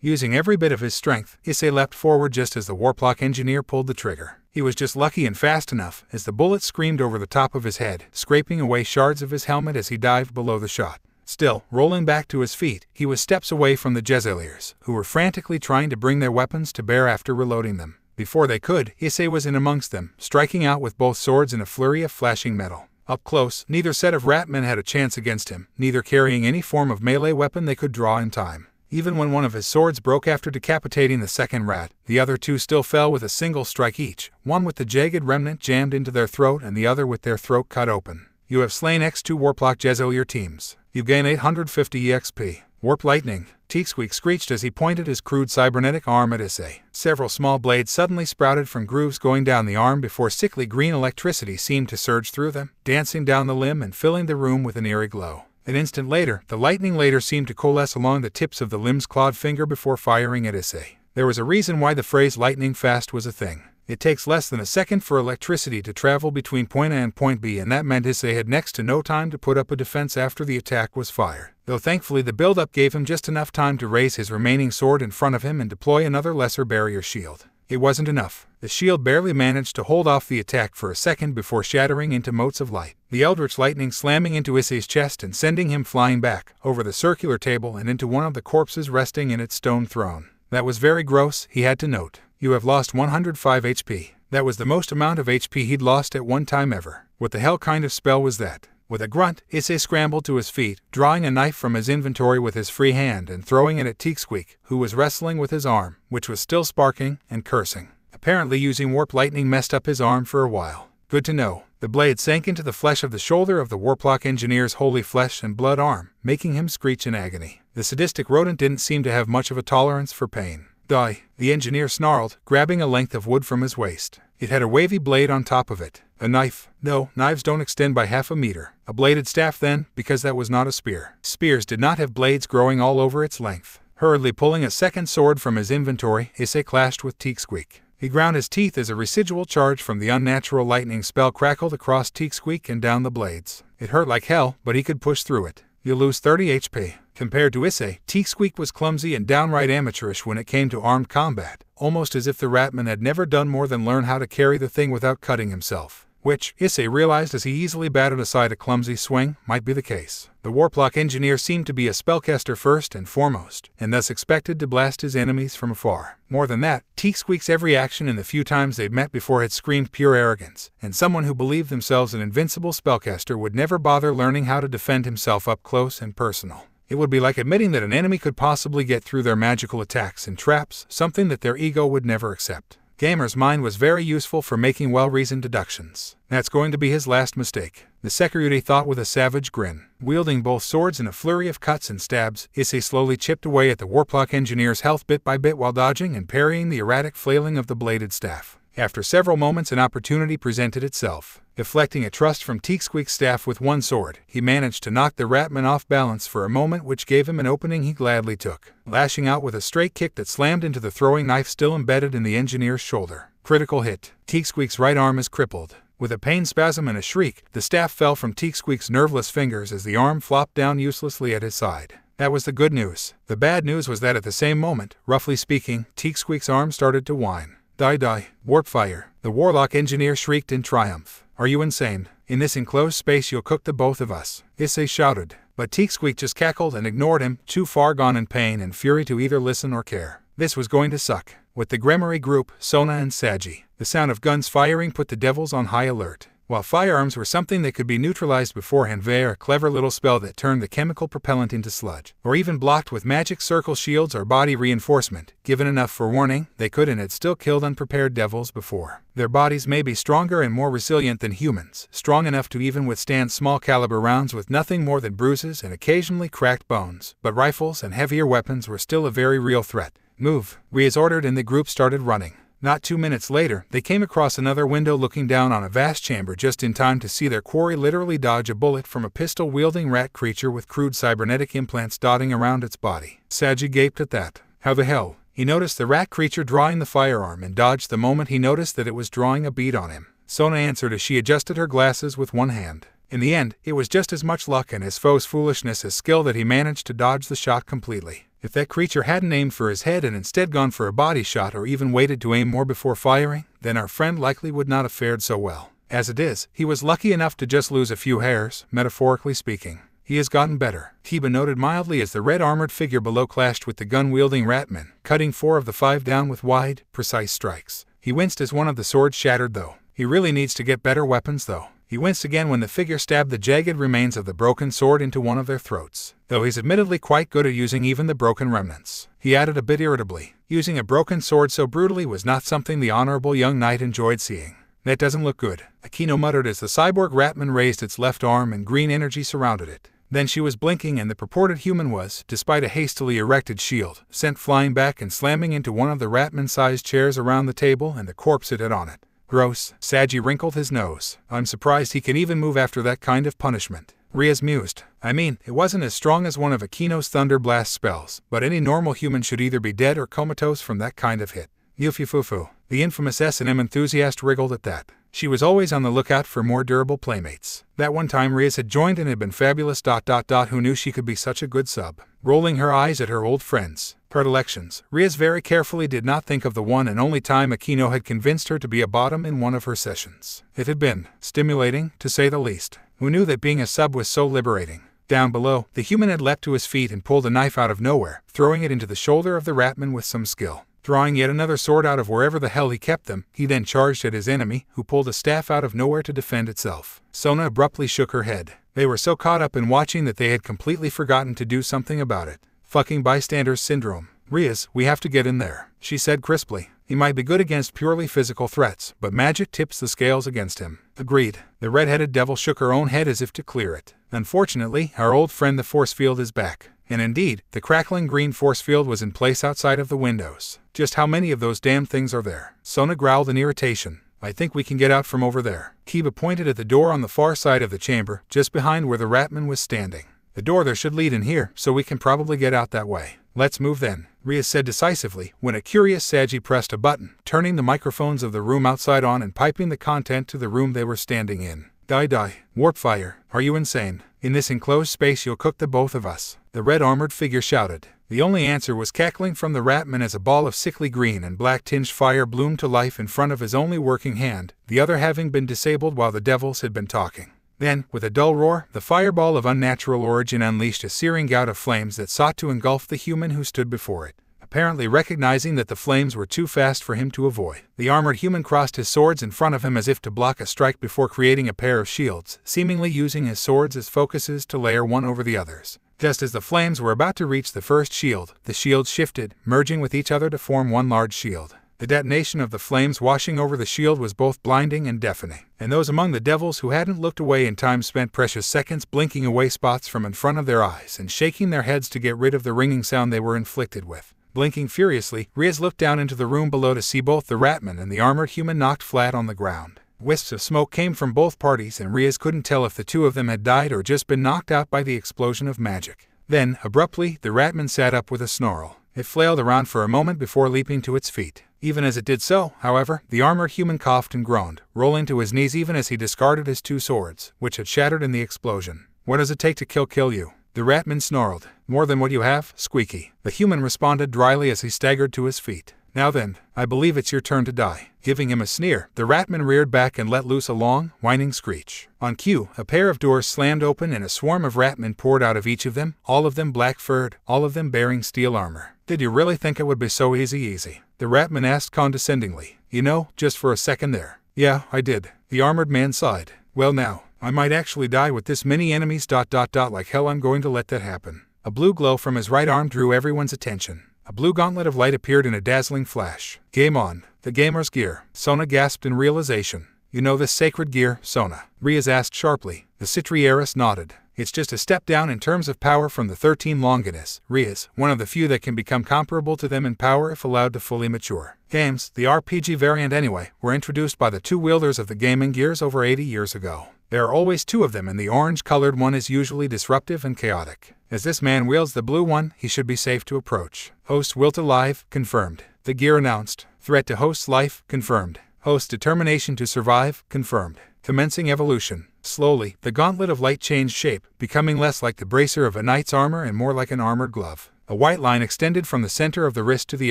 Using every bit of his strength, Issei leapt forward just as the warplock engineer pulled the trigger. He was just lucky and fast enough, as the bullet screamed over the top of his head, scraping away shards of his helmet as he dived below the shot. Still, rolling back to his feet, he was steps away from the Jezzailers, who were frantically trying to bring their weapons to bear after reloading them. Before they could, Issei was in amongst them, striking out with both swords in a flurry of flashing metal. Up close, neither set of ratmen had a chance against him, neither carrying any form of melee weapon they could draw in time. Even when one of his swords broke after decapitating the second rat, the other 2 still fell with a single strike each, one with the jagged remnant jammed into their throat and the other with their throat cut open. You have slain X2 warplock Jezzail teams. You gain 850 EXP. Warp lightning. Teak screeched as he pointed his crude cybernetic arm at Issei. Several small blades suddenly sprouted from grooves going down the arm before sickly green electricity seemed to surge through them, dancing down the limb and filling the room with an eerie glow. An instant later, the lightning later seemed to coalesce along the tips of the limb's clawed finger before firing at Issei. There was a reason why the phrase lightning fast was a thing. It takes less than a second for electricity to travel between point A and point B, and that meant Issei had next to no time to put up a defense after the attack was fired. Though thankfully the build-up gave him just enough time to raise his remaining sword in front of him and deploy another lesser barrier shield. It wasn't enough. The shield barely managed to hold off the attack for a second before shattering into motes of light. The eldritch lightning slamming into Issei's chest and sending him flying back, over the circular table and into one of the corpses resting in its stone throne. That was very gross, he had to note. You have lost 105 HP. That was the most amount of HP he'd lost at one time ever. What the hell kind of spell was that? With a grunt, Issei scrambled to his feet, drawing a knife from his inventory with his free hand and throwing it at Teak, who was wrestling with his arm, which was still sparking, and cursing. Apparently using warp lightning messed up his arm for a while. Good to know. The blade sank into the flesh of the shoulder of the warplock engineer's holy flesh and blood arm, making him screech in agony. The sadistic rodent didn't seem to have much of a tolerance for pain. Die, the engineer snarled, grabbing a length of wood from his waist. It had a wavy blade on top of it. A knife. No, knives don't extend by half a meter. A bladed staff then, because that was not a spear. Spears did not have blades growing all over its length. Hurriedly pulling a second sword from his inventory, Issei clashed with Teak. He ground his teeth as a residual charge from the unnatural lightning spell crackled across Teak and down the blades. It hurt like hell, but he could push through it. You lose 30 HP. Compared to Issei, Teak was clumsy and downright amateurish when it came to armed combat, almost as if the ratman had never done more than learn how to carry the thing without cutting himself. Which, Issei realized as he easily batted aside a clumsy swing, might be the case. The warplock engineer seemed to be a spellcaster first and foremost, and thus expected to blast his enemies from afar. More than that, Teak's every action in the few times they'd met before had screamed pure arrogance, and someone who believed themselves an invincible spellcaster would never bother learning how to defend himself up close and personal. It would be like admitting that an enemy could possibly get through their magical attacks and traps, something that their ego would never accept. Gamer's mind was very useful for making well-reasoned deductions. That's going to be his last mistake, the security thought with a savage grin. Wielding both swords in a flurry of cuts and stabs, Issei slowly chipped away at the Warplock engineer's health bit by bit while dodging and parrying the erratic flailing of the bladed staff. After several moments, an opportunity presented itself. Deflecting a thrust from Teaksqueak's staff with one sword, he managed to knock the Ratman off balance for a moment, which gave him an opening he gladly took, lashing out with a straight kick that slammed into the throwing knife still embedded in the engineer's shoulder. Critical hit. Teaksqueak's right arm is crippled. With a pain spasm and a shriek, the staff fell from Teaksqueak's nerveless fingers as the arm flopped down uselessly at his side. That was the good news. The bad news was that at the same moment, roughly speaking, Teaksqueak's arm started to whine. Die, Warpfire, the Warlock engineer shrieked in triumph. Are you insane? In this enclosed space you'll cook the both of us, Issei shouted. But Teaksqueak just cackled and ignored him, too far gone in pain and fury to either listen or care. This was going to suck. With the Gremory group, Sona and Sagi, the sound of guns firing put the devils on high alert. While firearms were something that could be neutralized beforehand via a clever little spell that turned the chemical propellant into sludge, or even blocked with magic circle shields or body reinforcement, given enough forewarning, they could and had still killed unprepared devils before. Their bodies may be stronger and more resilient than humans, strong enough to even withstand small caliber rounds with nothing more than bruises and occasionally cracked bones, but rifles and heavier weapons were still a very real threat. Move, Riaz ordered, and the group started running. Not 2 minutes later, they came across another window looking down on a vast chamber just in time to see their quarry literally dodge a bullet from a pistol-wielding rat creature with crude cybernetic implants dotting around its body. Sagi gaped at that. How the hell? He noticed the rat creature drawing the firearm and dodged the moment he noticed that it was drawing a bead on him. Sona answered as she adjusted her glasses with one hand. In the end, it was just as much luck and his foe's foolishness as skill that he managed to dodge the shot completely. If that creature hadn't aimed for his head and instead gone for a body shot or even waited to aim more before firing, then our friend likely would not have fared so well. As it is, he was lucky enough to just lose a few hairs, metaphorically speaking. He has gotten better, Kiba noted mildly as the red-armored figure below clashed with the gun-wielding Ratman, cutting 4 of the 5 down with wide, precise strikes. He winced as one of the swords shattered though. He really needs to get better weapons though. He winced again when the figure stabbed the jagged remains of the broken sword into one of their throats. Though he's admittedly quite good at using even the broken remnants. He added a bit irritably, using a broken sword so brutally was not something the honorable young knight enjoyed seeing. That doesn't look good, Akino muttered as the cyborg Ratman raised its left arm and green energy surrounded it. Then she was blinking and the purported human was, despite a hastily erected shield, sent flying back and slamming into one of the Ratman-sized chairs around the table and the corpse it had on it. Gross, Sagi wrinkled his nose. I'm surprised he can even move after that kind of punishment. Riaz mused. I mean, it wasn't as strong as one of Akino's Thunder Blast spells, but any normal human should either be dead or comatose from that kind of hit. Yufufufu, the infamous S&M enthusiast, wriggled at that. She was always on the lookout for more durable playmates. That one time Riaz had joined and had been fabulous. Who knew she could be such a good sub? Rolling her eyes at her old friends. Predilections. Riaz very carefully did not think of the one and only time Akino had convinced her to be a bottom in one of her sessions. It had been stimulating, to say the least. Who knew that being a sub was so liberating? Down below, the human had leapt to his feet and pulled a knife out of nowhere, throwing it into the shoulder of the Ratman with some skill. Drawing yet another sword out of wherever the hell he kept them, he then charged at his enemy, who pulled a staff out of nowhere to defend itself. Sona abruptly shook her head. They were so caught up in watching that they had completely forgotten to do something about it. Fucking bystanders syndrome. Riaz, we have to get in there, she said crisply. He might be good against purely physical threats, but magic tips the scales against him. Agreed. The red-headed devil shook her own head as if to clear it. Unfortunately, our old friend the force field is back. And indeed, the crackling green force field was in place outside of the windows. Just how many of those damn things are there? Sona growled in irritation. I think we can get out from over there. Kiba pointed at the door on the far side of the chamber, just behind where the Ratman was standing. The door there should lead in here, so we can probably get out that way. Let's move then, Riaz said decisively, when a curious Sagi pressed a button, turning the microphones of the room outside on and piping the content to the room they were standing in. Die, Warpfire, are you insane? In this enclosed space you'll cook the both of us, the red-armored figure shouted. The only answer was cackling from the Ratman as a ball of sickly green and black-tinged fire bloomed to life in front of his only working hand, the other having been disabled while the devils had been talking. Then, with a dull roar, the fireball of unnatural origin unleashed a searing gout of flames that sought to engulf the human who stood before it. Apparently recognizing that the flames were too fast for him to avoid, the armored human crossed his swords in front of him as if to block a strike before creating a pair of shields, seemingly using his swords as focuses to layer one over the others. Just as the flames were about to reach the first shield, the shields shifted, merging with each other to form one large shield. The detonation of the flames washing over the shield was both blinding and deafening, and those among the devils who hadn't looked away in time spent precious seconds blinking away spots from in front of their eyes and shaking their heads to get rid of the ringing sound they were inflicted with. Blinking furiously, Riaz looked down into the room below to see both the ratman and the armored human knocked flat on the ground. Wisps of smoke came from both parties, and Riaz couldn't tell if the two of them had died or just been knocked out by the explosion of magic. Then, abruptly, the ratman sat up with a snarl. It flailed around for a moment before leaping to its feet. Even as it did so, however, the armored human coughed and groaned, rolling to his knees even as he discarded his two swords, which had shattered in the explosion. "What does it take to kill you?" The ratman snarled. "More than what you have, Squeaky." The human responded dryly as he staggered to his feet. "Now then, I believe it's your turn to die." Giving him a sneer, the ratman reared back and let loose a long, whining screech. On cue, a pair of doors slammed open and a swarm of ratmen poured out of each of them, all of them black-furred, all of them bearing steel armor. "Did you really think it would be so easy?" The ratman asked condescendingly. "You know, just for a second there." "Yeah, I did." The armored man sighed. "Well now, I might actually die with this many enemies ... like hell I'm going to let that happen." A blue glow from his right arm drew everyone's attention. A blue gauntlet of light appeared in a dazzling flash. "Game on." The gamer's gear. Sona gasped in realization. "You know this sacred gear, Sona?" Riaz asked sharply. The Citrieris nodded. "It's just a step down in terms of power from the 13 Longinus, Riaz, one of the few that can become comparable to them in power if allowed to fully mature. Games, the RPG variant anyway, were introduced by the two wielders of the gaming gears over 80 years ago. There are always two of them, and the orange-colored one is usually disruptive and chaotic. As this man wields the blue one, he should be safe to approach. Host will to live, confirmed. The gear announced. Threat to host's life, confirmed. Host's determination to survive, confirmed. Commencing evolution. Slowly, the gauntlet of light changed shape, becoming less like the bracer of a knight's armor and more like an armored glove. A white line extended from the center of the wrist to the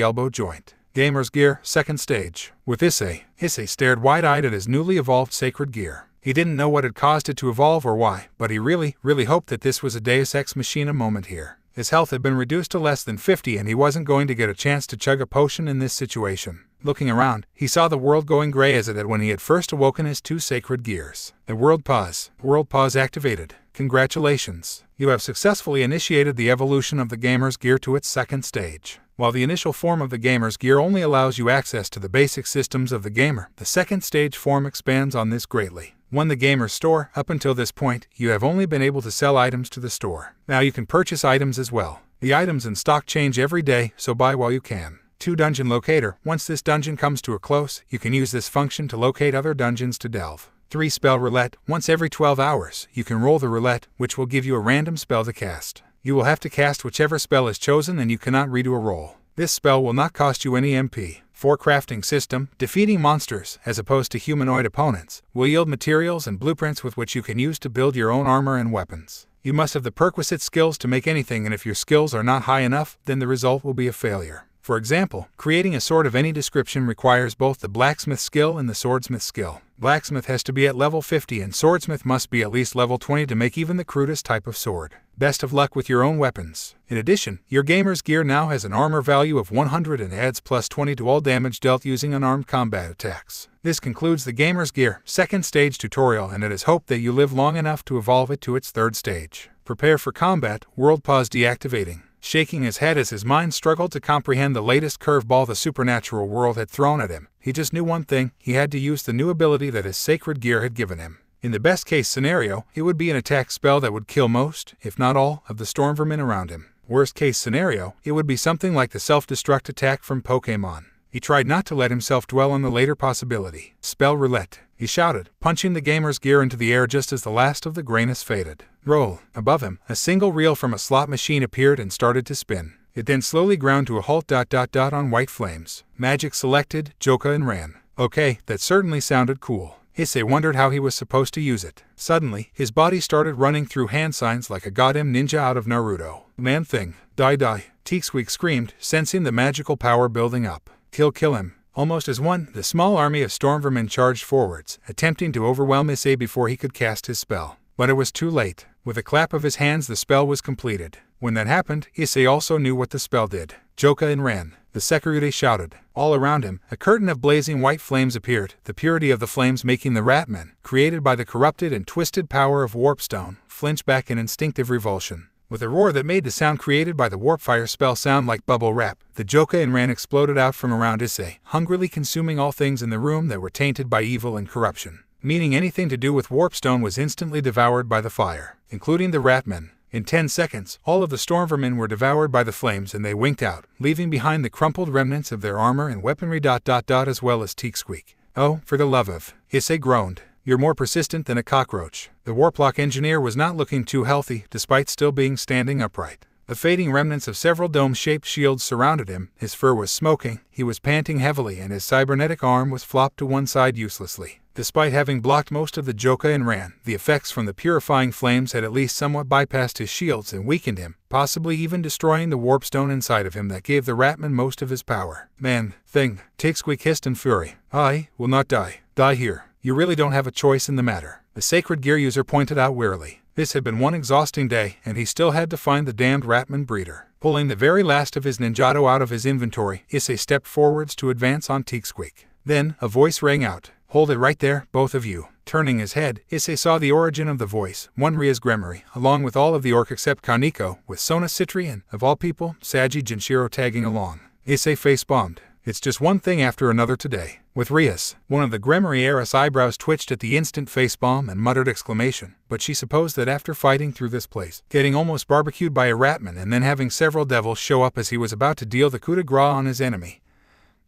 elbow joint. Gamer's gear, second stage. With Issei stared wide-eyed at his newly evolved sacred gear. He didn't know what had caused it to evolve or why, but he really hoped that this was a Deus Ex Machina moment here. His health had been reduced to less than 50 and he wasn't going to get a chance to chug a potion in this situation. Looking around, he saw the world going gray as it had when he had first awoken his two sacred gears. The world pause. World pause activated. Congratulations. You have successfully initiated the evolution of the gamer's gear to its second stage. While the initial form of the gamer's gear only allows you access to the basic systems of the gamer, the second stage form expands on this greatly. 1. The gamer's store. Up until this point, you have only been able to sell items to the store. Now you can purchase items as well. The items in stock change every day, so buy while you can. 2. Dungeon locator. Once this dungeon comes to a close, you can use this function to locate other dungeons to delve. 3. Spell roulette. Once every 12 hours, you can roll the roulette, which will give you a random spell to cast. You will have to cast whichever spell is chosen and you cannot redo a roll. This spell will not cost you any MP. 4. Crafting system. Defeating monsters, as opposed to humanoid opponents, will yield materials and blueprints with which you can use to build your own armor and weapons. You must have the perquisite skills to make anything, and if your skills are not high enough, then the result will be a failure. For example, creating a sword of any description requires both the blacksmith skill and the swordsmith skill. Blacksmith has to be at level 50 and swordsmith must be at least level 20 to make even the crudest type of sword. Best of luck with your own weapons. In addition, your gamer's gear now has an armor value of 100 and adds plus 20 to all damage dealt using unarmed combat attacks. This concludes the gamer's gear second stage tutorial, and it is hoped that you live long enough to evolve it to its third stage. Prepare for combat. World pause deactivating. Shaking his head as his mind struggled to comprehend the latest curveball the supernatural world had thrown at him, he just knew one thing: he had to use the new ability that his sacred gear had given him. In the best-case scenario, it would be an attack spell that would kill most, if not all, of the storm vermin around him. Worst-case scenario, it would be something like the self-destruct attack from Pokémon. He tried not to let himself dwell on the later possibility. Spell roulette, he shouted, punching the gamer's gear into the air just as the last of the grayness faded. Roll. Above him, a single reel from a slot machine appeared and started to spin. It then slowly ground to a halt ... on white flames. Magic selected, Joka, and ran. Okay, that certainly sounded cool. Issei wondered how he was supposed to use it. Suddenly, his body started running through hand signs like a goddamn ninja out of Naruto. Man thing. Die. Teaksweek screamed, sensing the magical power building up. Kill him. Almost as one, the small army of storm vermin charged forwards, attempting to overwhelm Issei before he could cast his spell. But it was too late. With a clap of his hands, the spell was completed. When that happened, Issei also knew what the spell did. Joka and ran. The Sekurite shouted. All around him, a curtain of blazing white flames appeared, the purity of the flames making the Ratman, created by the corrupted and twisted power of Warpstone, flinch back in instinctive revulsion. With a roar that made the sound created by the warp fire spell sound like bubble wrap, the Joka and Ran exploded out from around Issei, hungrily consuming all things in the room that were tainted by evil and corruption. Meaning anything to do with warpstone was instantly devoured by the fire, including the Ratmen. In 10 seconds, all of the Stormvermin were devoured by the flames and they winked out, leaving behind the crumpled remnants of their armor and weaponry ... as well as Teak-Squeak. Oh, for the love of... Issei groaned. You're more persistent than a cockroach. The warplock engineer was not looking too healthy, despite still being standing upright. The fading remnants of several dome-shaped shields surrounded him, his fur was smoking, he was panting heavily and his cybernetic arm was flopped to one side uselessly. Despite having blocked most of the Joka and Ran, the effects from the purifying flames had at least somewhat bypassed his shields and weakened him, possibly even destroying the warpstone inside of him that gave the Ratman most of his power. Man, thing, Teak-Squeak hissed in fury. I will not die. Die here. You really don't have a choice in the matter. The sacred gear user pointed out wearily. This had been one exhausting day, and he still had to find the damned Ratman breeder. Pulling the very last of his ninjato out of his inventory, Issei stepped forwards to advance on Teak-Squeak. Then, a voice rang out. Hold it right there, both of you. Turning his head, Issei saw the origin of the voice, one Ria's Gremory, along with all of the orc except Kaneko, with Sona Citri and, of all people, Saji Jinshiro tagging along. Issei face-bombed. It's just one thing after another today. With Rias, one of the Gremory heiress eyebrows twitched at the instant facepalm and muttered exclamation, but she supposed that after fighting through this place, getting almost barbecued by a Ratman and then having several devils show up as he was about to deal the coup de grace on his enemy,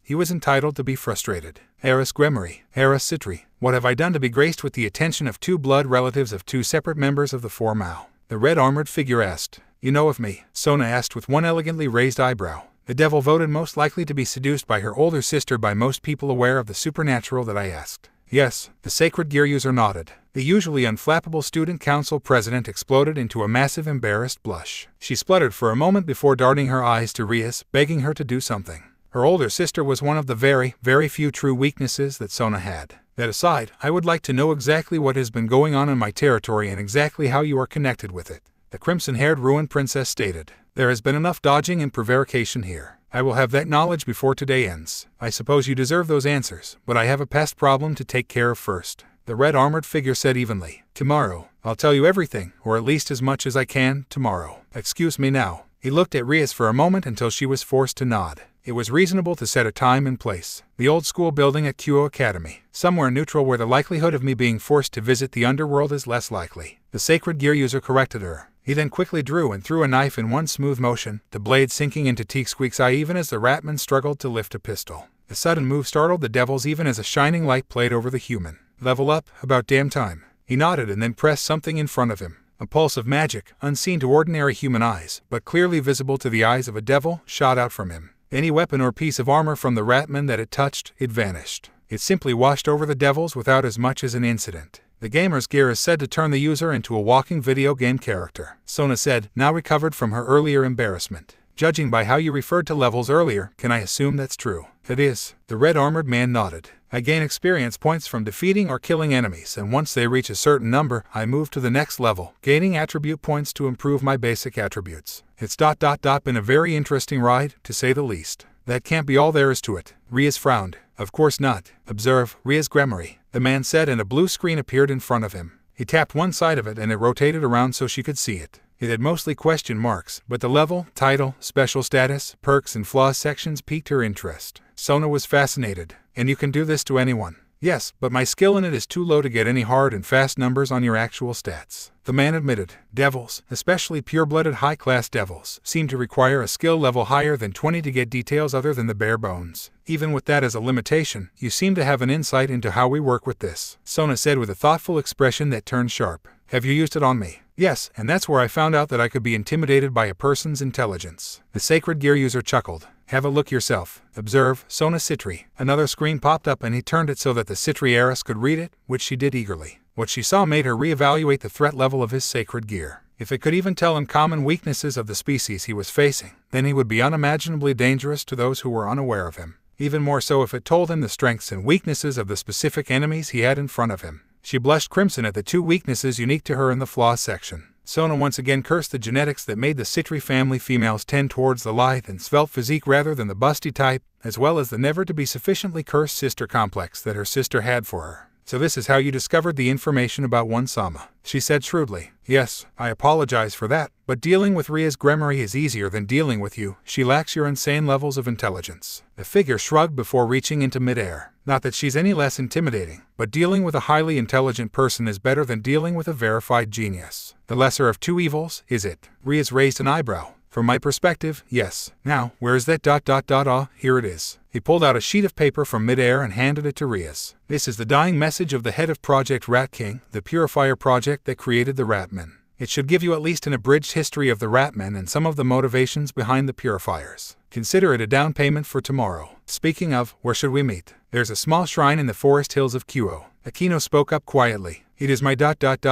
he was entitled to be frustrated. Heiress Gremory, Heiress Citri, what have I done to be graced with the attention of two blood relatives of two separate members of the Four Mao? The red-armored figure asked. You know of me? Sona asked with one elegantly raised eyebrow. The devil voted most likely to be seduced by her older sister by most people aware of the supernatural that I asked. Yes, the sacred gear user nodded. The usually unflappable student council president exploded into a massive embarrassed blush. She spluttered for a moment before darting her eyes to Rias, begging her to do something. Her older sister was one of the very, very few true weaknesses that Sona had. That aside, I would like to know exactly what has been going on in my territory and exactly how you are connected with it. The crimson-haired ruined princess stated. There has been enough dodging and prevarication here. I will have that knowledge before today ends. I suppose you deserve those answers, but I have a pest problem to take care of first. The red-armored figure said evenly. Tomorrow, I'll tell you everything, or at least as much as I can, tomorrow. Excuse me now. He looked at Rias for a moment until she was forced to nod. It was reasonable to set a time and place. The old school building at Kyo Academy. Somewhere neutral where the likelihood of me being forced to visit the underworld is less likely. The sacred gear user corrected her. He then quickly drew and threw a knife in one smooth motion, the blade sinking into Teak-Squeak's eye even as the Ratman struggled to lift a pistol. The sudden move startled the devils even as a shining light played over the human. Level up, about damn time. He nodded and then pressed something in front of him. A pulse of magic, unseen to ordinary human eyes, but clearly visible to the eyes of a devil, shot out from him. Any weapon or piece of armor from the Ratman that it touched, it vanished. It simply washed over the devils without as much as an incident. The gamer's gear is said to turn the user into a walking video game character, Sona said, now recovered from her earlier embarrassment. Judging by how you referred to levels earlier, can I assume that's true? It is. The red-armored man nodded. I gain experience points from defeating or killing enemies, and once they reach a certain number, I move to the next level, gaining attribute points to improve my basic attributes. It's ... been a very interesting ride, to say the least. That can't be all there is to it. Rias frowned. Of course not. Observe, Rias Gremory, the man said, and a blue screen appeared in front of him. He tapped one side of it and it rotated around so she could see it. It had mostly question marks, but the level, title, special status, perks, and flaws sections piqued her interest. Sona was fascinated. And you can do this to anyone. Yes, but my skill in it is too low to get any hard and fast numbers on your actual stats. The man admitted. Devils, especially pure-blooded high-class devils, seem to require a skill level higher than 20 to get details other than the bare bones. Even with that as a limitation, you seem to have an insight into how we work with this, Sona said with a thoughtful expression that turned sharp. Have you used it on me? Yes, and that's where I found out that I could be intimidated by a person's intelligence. The sacred gear user chuckled. Have a look yourself. Observe, Sona Citri. Another screen popped up and he turned it so that the Citri heiress could read it, which she did eagerly. What she saw made her reevaluate the threat level of his sacred gear. If it could even tell him common weaknesses of the species he was facing, then he would be unimaginably dangerous to those who were unaware of him. Even more so if it told him the strengths and weaknesses of the specific enemies he had in front of him. She blushed crimson at the two weaknesses unique to her in the flaws section. Sona once again cursed the genetics that made the Citri family females tend towards the lithe and svelte physique rather than the busty type, as well as the never-to-be-sufficiently cursed sister complex that her sister had for her. So this is how you discovered the information about one Sama. She said shrewdly. Yes, I apologize for that, but dealing with Ria's Gremory is easier than dealing with you. She lacks your insane levels of intelligence. The figure shrugged before reaching into midair. Not that she's any less intimidating, but dealing with a highly intelligent person is better than dealing with a verified genius. The lesser of two evils, is it? Ria's raised an eyebrow. From my perspective, yes. Now, where is that ... Ah, here it is. He pulled out a sheet of paper from midair and handed it to Rias. This is the dying message of the head of Project Rat King, the Purifier project that created the Ratmen. It should give you at least an abridged history of the Ratmen and some of the motivations behind the Purifiers. Consider it a down payment for tomorrow. Speaking of, where should we meet? There's a small shrine in the forest hills of Kyo. Akino spoke up quietly. It is my ...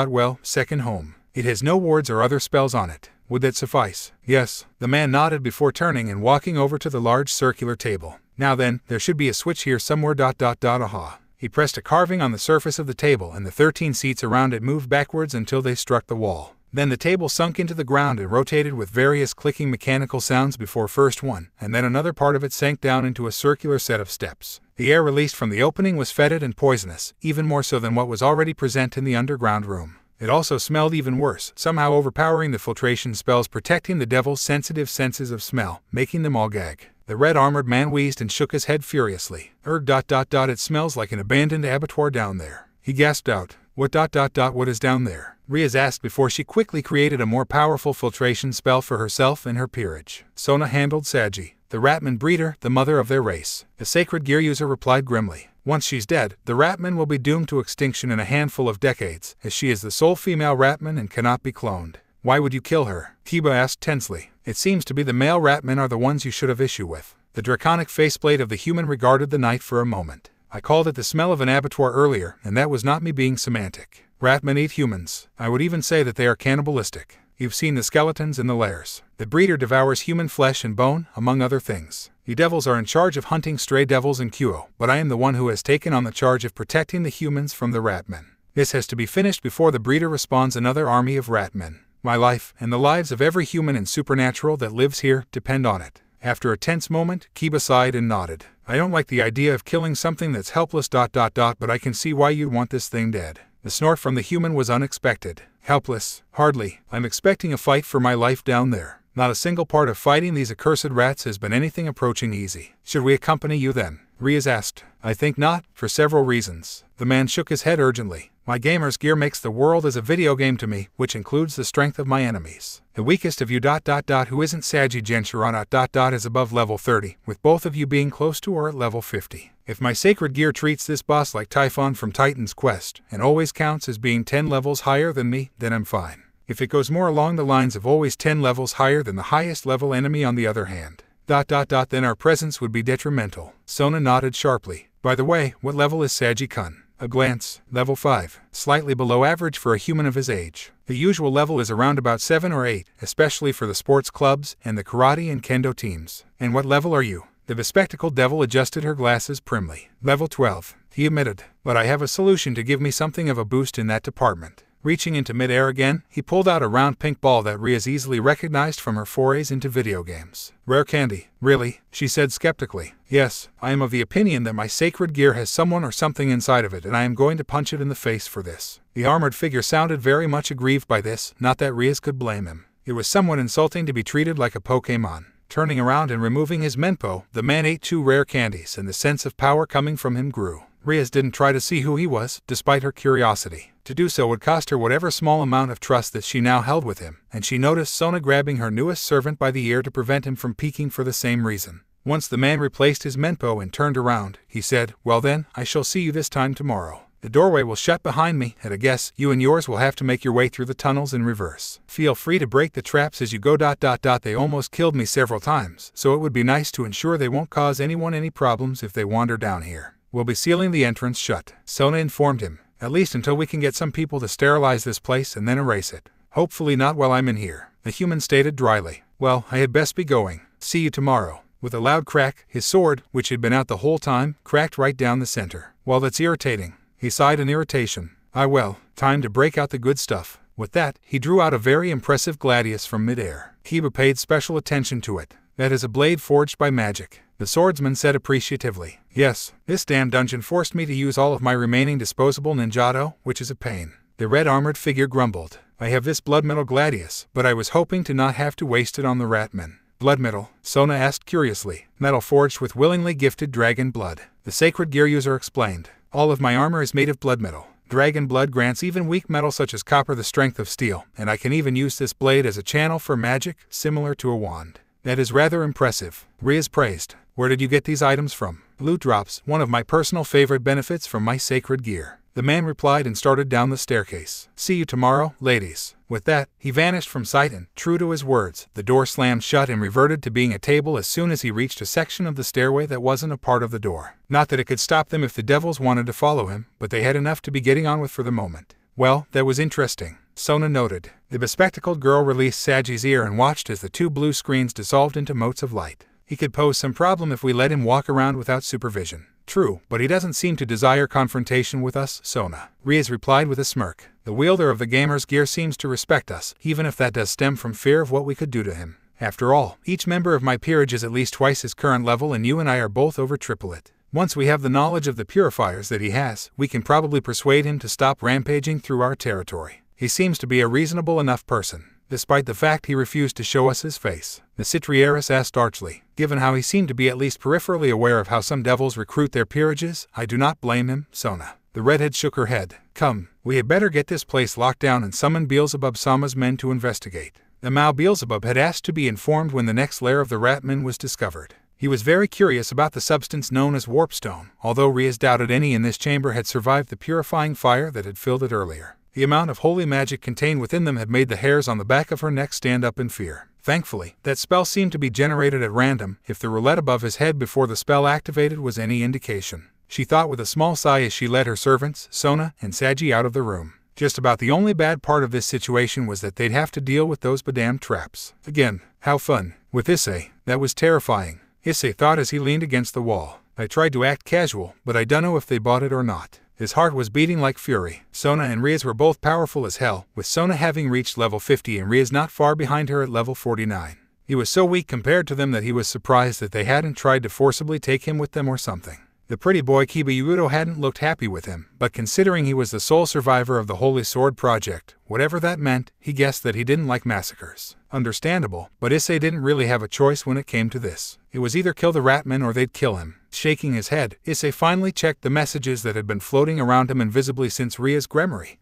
Well, second home. It has no wards or other spells on it. Would that suffice? Yes. The man nodded before turning and walking over to the large circular table. Now then, there should be a switch here somewhere ... Aha. He pressed a carving on the surface of the table and the 13 seats around it moved backwards until they struck the wall. Then the table sunk into the ground and rotated with various clicking mechanical sounds before first one, and then another part of it sank down into a circular set of steps. The air released from the opening was fetid and poisonous, even more so than what was already present in the underground room. It also smelled even worse, somehow overpowering the filtration spells protecting the devil's sensitive senses of smell, making them all gag. The red-armored man wheezed and shook his head furiously. It smells like an abandoned abattoir down there. He gasped out. What ... What is down there? Rias asked before she quickly created a more powerful filtration spell for herself and her peerage. Sona handled Saji, the Ratman breeder, the mother of their race. The sacred gear user replied grimly. Once she's dead, the Ratman will be doomed to extinction in a handful of decades, as she is the sole female Ratman and cannot be cloned. Why would you kill her? Kiba asked tensely. It seems to be the male Ratmen are the ones you should have issue with. The draconic faceplate of the human regarded the knight for a moment. I called it the smell of an abattoir earlier, and that was not me being semantic. Ratmen eat humans. I would even say that they are cannibalistic. You've seen the skeletons in the lairs. The breeder devours human flesh and bone, among other things. You devils are in charge of hunting stray devils in Kyo, but I am the one who has taken on the charge of protecting the humans from the Ratmen. This has to be finished before the breeder respawns another army of Ratmen. My life, and the lives of every human and supernatural that lives here, depend on it. After a tense moment, Kiba sighed and nodded. I don't like the idea of killing something that's helpless ... But I can see why you'd want this thing dead. The snort from the human was unexpected. Helpless? Hardly. I'm expecting a fight for my life down there. Not a single part of fighting these accursed rats has been anything approaching easy. Should we accompany you then? Rias asked. I think not, for several reasons. The man shook his head urgently. My gamer's gear makes the world as a video game to me, which includes the strength of my enemies. The weakest of you ... who isn't Saji Genshirana ... is above level 30, with both of you being close to or at level 50. If my sacred gear treats this boss like Typhon from Titan's Quest, and always counts as being 10 levels higher than me, then I'm fine. If it goes more along the lines of always 10 levels higher than the highest level enemy on the other hand, ... then our presence would be detrimental. Sona nodded sharply. By the way, what level is Saji-kun? A glance. Level 5. Slightly below average for a human of his age. The usual level is around about 7 or 8, especially for the sports clubs and the karate and kendo teams. And what level are you? The bespectacled devil adjusted her glasses primly. Level 12. He admitted. But I have a solution to give me something of a boost in that department. Reaching into midair again, he pulled out a round pink ball that Rias easily recognized from her forays into video games. Rare candy. Really? She said skeptically. Yes, I am of the opinion that my sacred gear has someone or something inside of it and I am going to punch it in the face for this. The armored figure sounded very much aggrieved by this, not that Rias could blame him. It was somewhat insulting to be treated like a Pokémon. Turning around and removing his menpo, the man ate 2 rare candies and the sense of power coming from him grew. Rias didn't try to see who he was, despite her curiosity. To do so would cost her whatever small amount of trust that she now held with him, and she noticed Sona grabbing her newest servant by the ear to prevent him from peeking for the same reason. Once the man replaced his menpo and turned around, he said, Well then, I shall see you this time tomorrow. The doorway will shut behind me, at a guess, you and yours will have to make your way through the tunnels in reverse. Feel free to break the traps as you go ... They almost killed me several times, so it would be nice to ensure they won't cause anyone any problems if they wander down here. We'll be sealing the entrance shut, Sona informed him, at least until we can get some people to sterilize this place and then erase it. Hopefully not while I'm in here, the human stated dryly. Well, I had best be going. See you tomorrow. With a loud crack, his sword, which had been out the whole time, cracked right down the center. Well, that's irritating. He sighed in irritation. Time to break out the good stuff. With that, he drew out a very impressive gladius from midair. Kiba paid special attention to it. That is a blade forged by magic. The swordsman said appreciatively. Yes, this damn dungeon forced me to use all of my remaining disposable ninjato, which is a pain. The red armored figure grumbled. I have this blood metal gladius, but I was hoping to not have to waste it on the ratmen. Blood metal? Sona asked curiously. Metal forged with willingly gifted dragon blood. The sacred gear user explained. All of my armor is made of blood metal. Dragon blood grants even weak metal such as copper the strength of steel, and I can even use this blade as a channel for magic, similar to a wand. That is rather impressive. Riaz praised. Where did you get these items from? Loot drops, one of my personal favorite benefits from my sacred gear. The man replied and started down the staircase. See you tomorrow, ladies. With that, he vanished from sight and, true to his words, the door slammed shut and reverted to being a table as soon as he reached a section of the stairway that wasn't a part of the door. Not that it could stop them if the devils wanted to follow him, but they had enough to be getting on with for the moment. Well, that was interesting, Sona noted. The bespectacled girl released Saji's ear and watched as the two blue screens dissolved into motes of light. He could pose some problem if we let him walk around without supervision. True, but he doesn't seem to desire confrontation with us, Sona. Riaz replied with a smirk. The wielder of the gamer's gear seems to respect us, even if that does stem from fear of what we could do to him. After all, each member of my peerage is at least twice his current level and you and I are both over triple it. Once we have the knowledge of the purifiers that he has, we can probably persuade him to stop rampaging through our territory. He seems to be a reasonable enough person, despite the fact he refused to show us his face. The Citrieris asked archly. Given how he seemed to be at least peripherally aware of how some devils recruit their peerages, I do not blame him, Sona. The redhead shook her head. Come, we had better get this place locked down and summon Beelzebub-sama's men to investigate. The Mao Beelzebub had asked to be informed when the next lair of the Ratmen was discovered. He was very curious about the substance known as warpstone, although Riaz doubted any in this chamber had survived the purifying fire that had filled it earlier. The amount of holy magic contained within them had made the hairs on the back of her neck stand up in fear. Thankfully, that spell seemed to be generated at random, if the roulette above his head before the spell activated was any indication. She thought with a small sigh as she led her servants, Sona and Saji, out of the room. Just about the only bad part of this situation was that they'd have to deal with those bedamned traps. Again, how fun. With Issei, that was terrifying, Issei thought as he leaned against the wall. I tried to act casual, but I dunno if they bought it or not. His heart was beating like fury. Sona and Riaz were both powerful as hell, with Sona having reached level 50 and Riaz not far behind her at level 49. He was so weak compared to them that he was surprised that they hadn't tried to forcibly take him with them or something. The pretty boy Kibayudo hadn't looked happy with him, but considering he was the sole survivor of the Holy Sword Project, whatever that meant, he guessed that he didn't like massacres. Understandable, but Issei didn't really have a choice when it came to this. It was either kill the Ratmen or they'd kill him. Shaking his head, Issei finally checked the messages that had been floating around him invisibly since Ria's Gremory.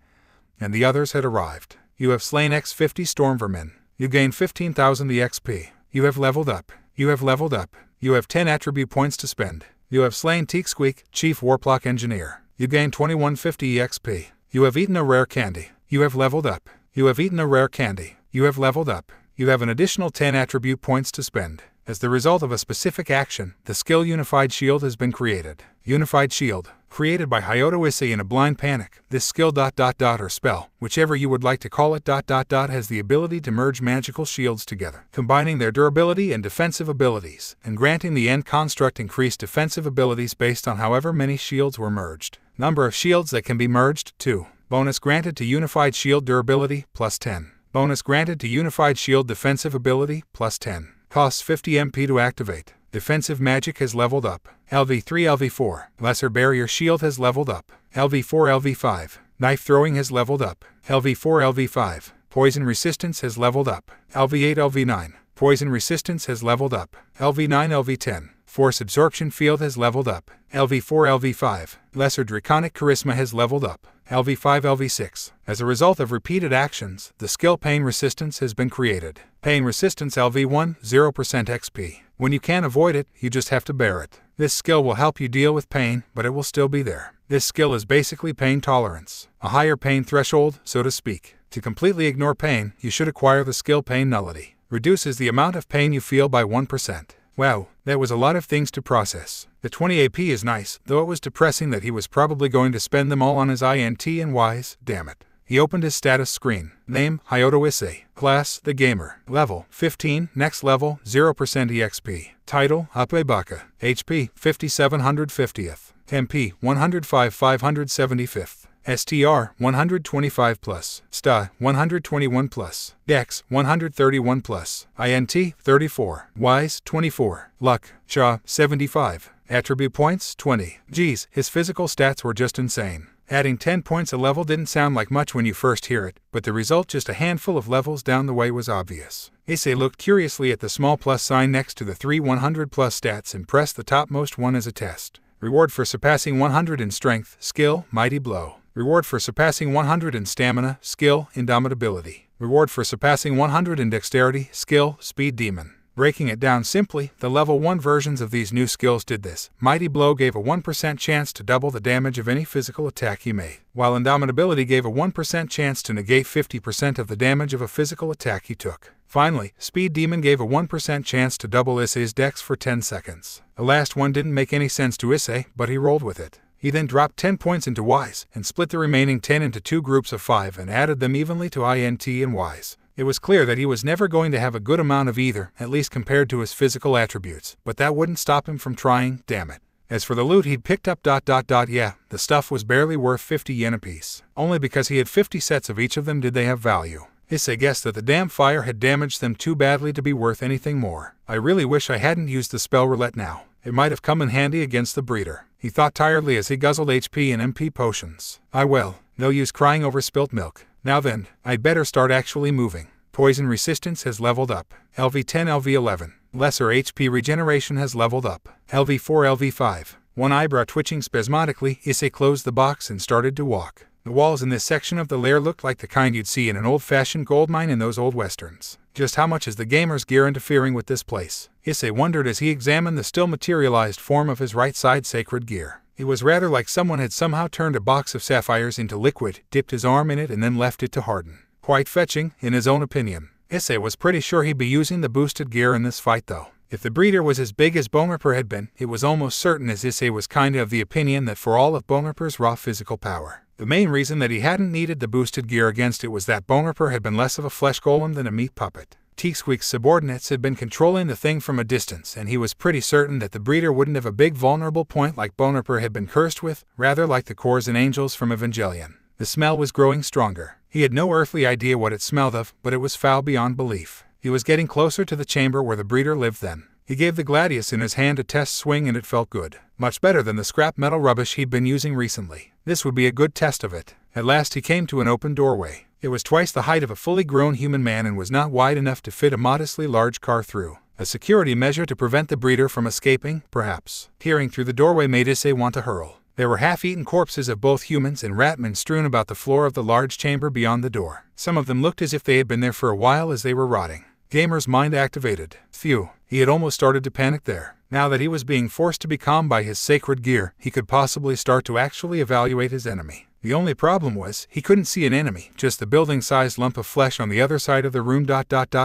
And the others had arrived. You have slain X50 Stormvermin. You gain 15,000 EXP. You have leveled up. You have leveled up. You have 10 attribute points to spend. You have slain Teak Squeak, Chief Warplock Engineer. You gain 2150 EXP. You have eaten a rare candy. You have leveled up. You have eaten a rare candy. You have leveled up. You have an additional 10 attribute points to spend. As the result of a specific action, the skill Unified Shield has been created. Unified Shield. Created by Hyoto Issei in a blind panic, this skill ... or spell, whichever you would like to call it ... has the ability to merge magical shields together, combining their durability and defensive abilities, and granting the end construct increased defensive abilities based on however many shields were merged. Number of shields that can be merged, 2. Bonus granted to Unified Shield durability, plus 10. Bonus granted to Unified Shield defensive ability, plus 10. Costs 50 MP to activate. Defensive magic has leveled up. LV3 LV4. Lesser Barrier Shield has leveled up. LV4 LV5. Knife Throwing has leveled up. LV4 LV5. Poison Resistance has leveled up. LV8 LV9. Poison Resistance has leveled up. LV9 LV10. Force Absorption Field has leveled up. LV4 LV5. Lesser Draconic Charisma has leveled up. LV5 LV6. As a result of repeated actions, the skill Pain Resistance has been created. Pain Resistance LV1, 0% XP. When you can't avoid it, you just have to bear it. This skill will help you deal with pain, but it will still be there. This skill is basically pain tolerance. A higher pain threshold, so to speak. To completely ignore pain, you should acquire the skill Pain Nullity. Reduces the amount of pain you feel by 1%. Wow, that was a lot of things to process. The 20 AP is nice, though it was depressing that he was probably going to spend them all on his INT and Ys, damn it. He opened his status screen. Name, Hyoto Issei. Class, The Gamer. Level, 15, next level, 0% EXP. Title, Ape HP, 5750th. MP, 105 575th. STR 125 plus, STA 121 plus, Dex 131 plus, INT 34, Wise 24, Luck, Shaw 75, Attribute points 20. Geez, his physical stats were just insane. Adding 10 points a level didn't sound like much when you first hear it, but the result just a handful of levels down the way was obvious. Issei looked curiously at the small plus sign next to the 3 100 plus stats and pressed the topmost one as a test. Reward for surpassing 100 in strength, skill, mighty blow. Reward for surpassing 100 in stamina, skill, indomitability. Reward for surpassing 100 in dexterity, skill, speed demon. Breaking it down simply, the level 1 versions of these new skills did this. Mighty Blow gave a 1% chance to double the damage of any physical attack he made, while Indomitability gave a 1% chance to negate 50% of the damage of a physical attack he took. Finally, Speed Demon gave a 1% chance to double Issei's dex for 10 seconds. The last one didn't make any sense to Issei, but he rolled with it. He then dropped 10 points into Wise, and split the remaining 10 into 2 groups of 5 and added them evenly to INT and Wise. It was clear that he was never going to have a good amount of either, at least compared to his physical attributes, but that wouldn't stop him from trying, damn it. As for the loot he'd picked up yeah, the stuff was barely worth 50 yen apiece. Only because he had 50 sets of each of them did they have value. Issei guessed that the damn fire had damaged them too badly to be worth anything more. I really wish I hadn't used the spell roulette now. It might have come in handy against the breeder. He thought tiredly as he guzzled HP and MP potions. No use crying over spilt milk. Now then, I'd better start actually moving. Poison resistance has leveled up. LV10, LV11. Lesser HP regeneration has leveled up. LV4, LV5. One eyebrow twitching spasmodically, Issei closed the box and started to walk. The walls in this section of the lair looked like the kind you'd see in an old-fashioned gold mine in those old westerns. Just how much is the gamer's gear interfering with this place? Issei wondered as he examined the still materialized form of his right side sacred gear. It was rather like someone had somehow turned a box of sapphires into liquid, dipped his arm in it and then left it to harden. Quite fetching, in his own opinion. Issei was pretty sure he'd be using the boosted gear in this fight though. If the breeder was as big as Bonerper had been, it was almost certain as Issei was kinda of the opinion that for all of Bonerper's raw physical power, the main reason that he hadn't needed the boosted gear against it was that Bonerper had been less of a flesh golem than a meat puppet. Teaksqueak's subordinates had been controlling the thing from a distance, and he was pretty certain that the breeder wouldn't have a big vulnerable point like Bonerper had been cursed with, rather like the Cores and Angels from Evangelion. The smell was growing stronger. He had no earthly idea what it smelled of, but it was foul beyond belief. He was getting closer to the chamber where the breeder lived then. He gave the gladius in his hand a test swing and it felt good. Much better than the scrap metal rubbish he'd been using recently. This would be a good test of it. At last he came to an open doorway. It was twice the height of a fully grown human man and was not wide enough to fit a modestly large car through. A security measure to prevent the breeder from escaping, perhaps. Peering through the doorway made Issei want to hurl. There were half-eaten corpses of both humans and ratmen strewn about the floor of the large chamber beyond the door. Some of them looked as if they had been there for a while as they were rotting. Gamer's mind activated. Phew, he had almost started to panic there. Now that he was being forced to be calm by his sacred gear, he could possibly start to actually evaluate his enemy. The only problem was, he couldn't see an enemy, just the building-sized lump of flesh on the other side of the room.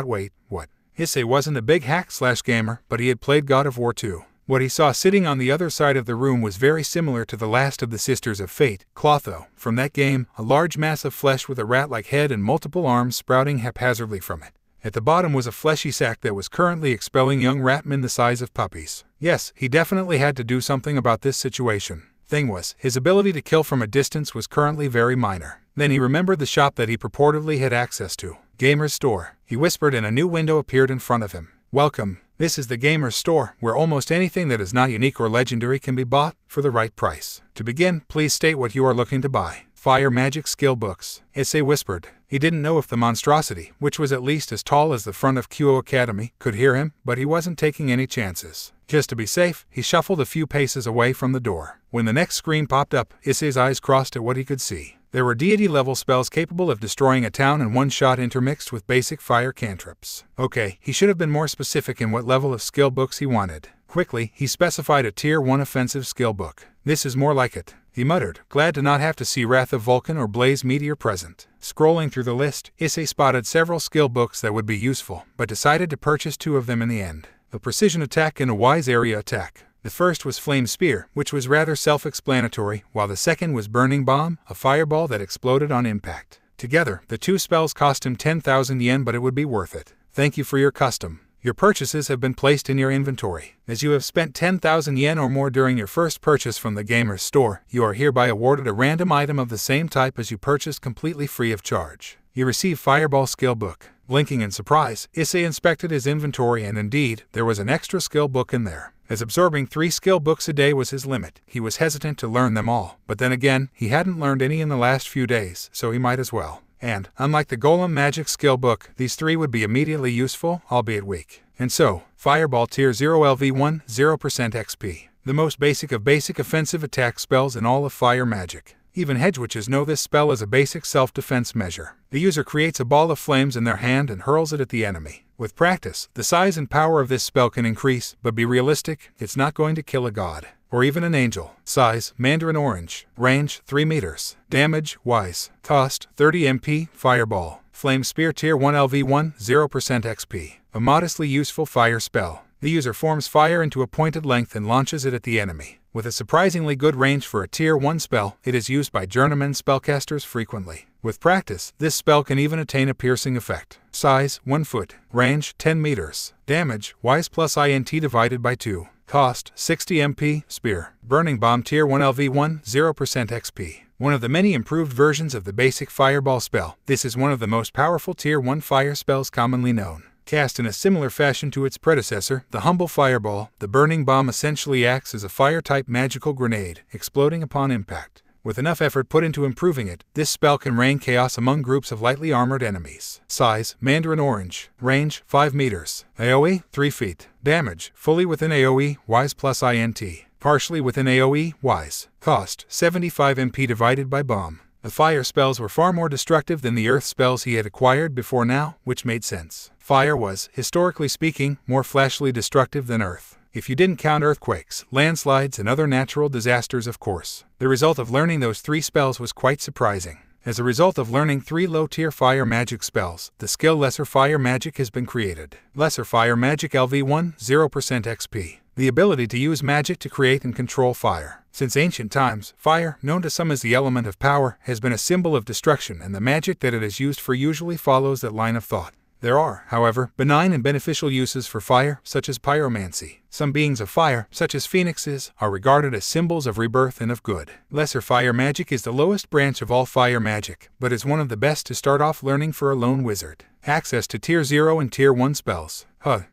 Wait, what? Issei wasn't a big hack/gamer, but he had played God of War 2. What he saw sitting on the other side of the room was very similar to the last of the Sisters of Fate, Clotho, from that game, a large mass of flesh with a rat-like head and multiple arms sprouting haphazardly from it. At the bottom was a fleshy sack that was currently expelling young ratmen the size of puppies. Yes, he definitely had to do something about this situation. Thing was, his ability to kill from a distance was currently very minor. Then he remembered the shop that he purportedly had access to. Gamer's Store. He whispered and a new window appeared in front of him. Welcome. This is the Gamer's Store, where almost anything that is not unique or legendary can be bought for the right price. To begin, please state what you are looking to buy. Fire magic skill books, Issei whispered. He didn't know if the monstrosity, which was at least as tall as the front of Kyo Academy, could hear him, but he wasn't taking any chances. Just to be safe, he shuffled a few paces away from the door. When the next screen popped up, Issei's eyes crossed at what he could see. There were deity-level spells capable of destroying a town in one shot intermixed with basic fire cantrips. Okay, he should have been more specific in what level of skill books he wanted. Quickly, he specified a Tier 1 offensive skill book. This is more like it, he muttered, glad to not have to see Wrath of Vulcan or Blaze Meteor present. Scrolling through the list, Issei spotted several skill books that would be useful, but decided to purchase 2 of them in the end. A Precision Attack and a Wise Area Attack. The first was Flame Spear, which was rather self-explanatory, while the second was Burning Bomb, a fireball that exploded on impact. Together, the 2 spells cost him 10,000 yen, but it would be worth it. Thank you for your custom. Your purchases have been placed in your inventory. As you have spent 10,000 yen or more during your first purchase from the gamer's store, you are hereby awarded a random item of the same type as you purchased completely free of charge. You receive Fireball Skill Book. Blinking in surprise, Issei inspected his inventory and indeed, there was an extra skill book in there. As absorbing 3 skill books a day was his limit, he was hesitant to learn them all, but then again, he hadn't learned any in the last few days, so he might as well. And, unlike the Golem Magic Skill Book, these 3 would be immediately useful, albeit weak. And so, Fireball Tier 0 LV1, 0% XP. The most basic of basic offensive attack spells in all of fire magic. Even hedge witches know this spell as a basic self-defense measure. The user creates a ball of flames in their hand and hurls it at the enemy. With practice, the size and power of this spell can increase, but be realistic, it's not going to kill a god. Or even an angel. Size, Mandarin Orange. Range, 3 meters. Damage, Wise. Cost, 30 MP, Fireball. Flame Spear Tier 1 LV1, 0% XP. A modestly useful fire spell. The user forms fire into a pointed length and launches it at the enemy. With a surprisingly good range for a Tier 1 spell, it is used by journeyman spellcasters frequently. With practice, this spell can even attain a piercing effect. Size, 1 foot. Range, 10 meters. Damage, Wise plus INT divided by 2. Cost, 60 MP, Spear. Burning Bomb Tier 1 LV1, 0% XP. One of the many improved versions of the basic Fireball spell, this is one of the most powerful Tier 1 fire spells commonly known. Cast in a similar fashion to its predecessor, the humble Fireball, the Burning Bomb essentially acts as a fire-type magical grenade, exploding upon impact. With enough effort put into improving it, this spell can rain chaos among groups of lightly armored enemies. Size, Mandarin Orange. Range, 5 meters. AoE, 3 feet. Damage, fully within AoE, Wise plus INT. Partially within AoE, Wise. Cost, 75 MP divided by Bomb. The fire spells were far more destructive than the earth spells he had acquired before now, which made sense. Fire was, historically speaking, more flashily destructive than earth. If you didn't count earthquakes, landslides, and other natural disasters, of course. The result of learning those 3 spells was quite surprising. As a result of learning 3 low-tier fire magic spells, the skill Lesser Fire Magic has been created. Lesser Fire Magic LV1, 0% XP. The ability to use magic to create and control fire. Since ancient times, fire, known to some as the element of power, has been a symbol of destruction, and the magic that it is used for usually follows that line of thought. There are, however, benign and beneficial uses for fire, such as pyromancy. Some beings of fire, such as phoenixes, are regarded as symbols of rebirth and of good. Lesser fire magic is the lowest branch of all fire magic, but is one of the best to start off learning for a lone wizard. Access to Tier 0 and Tier 1 spells.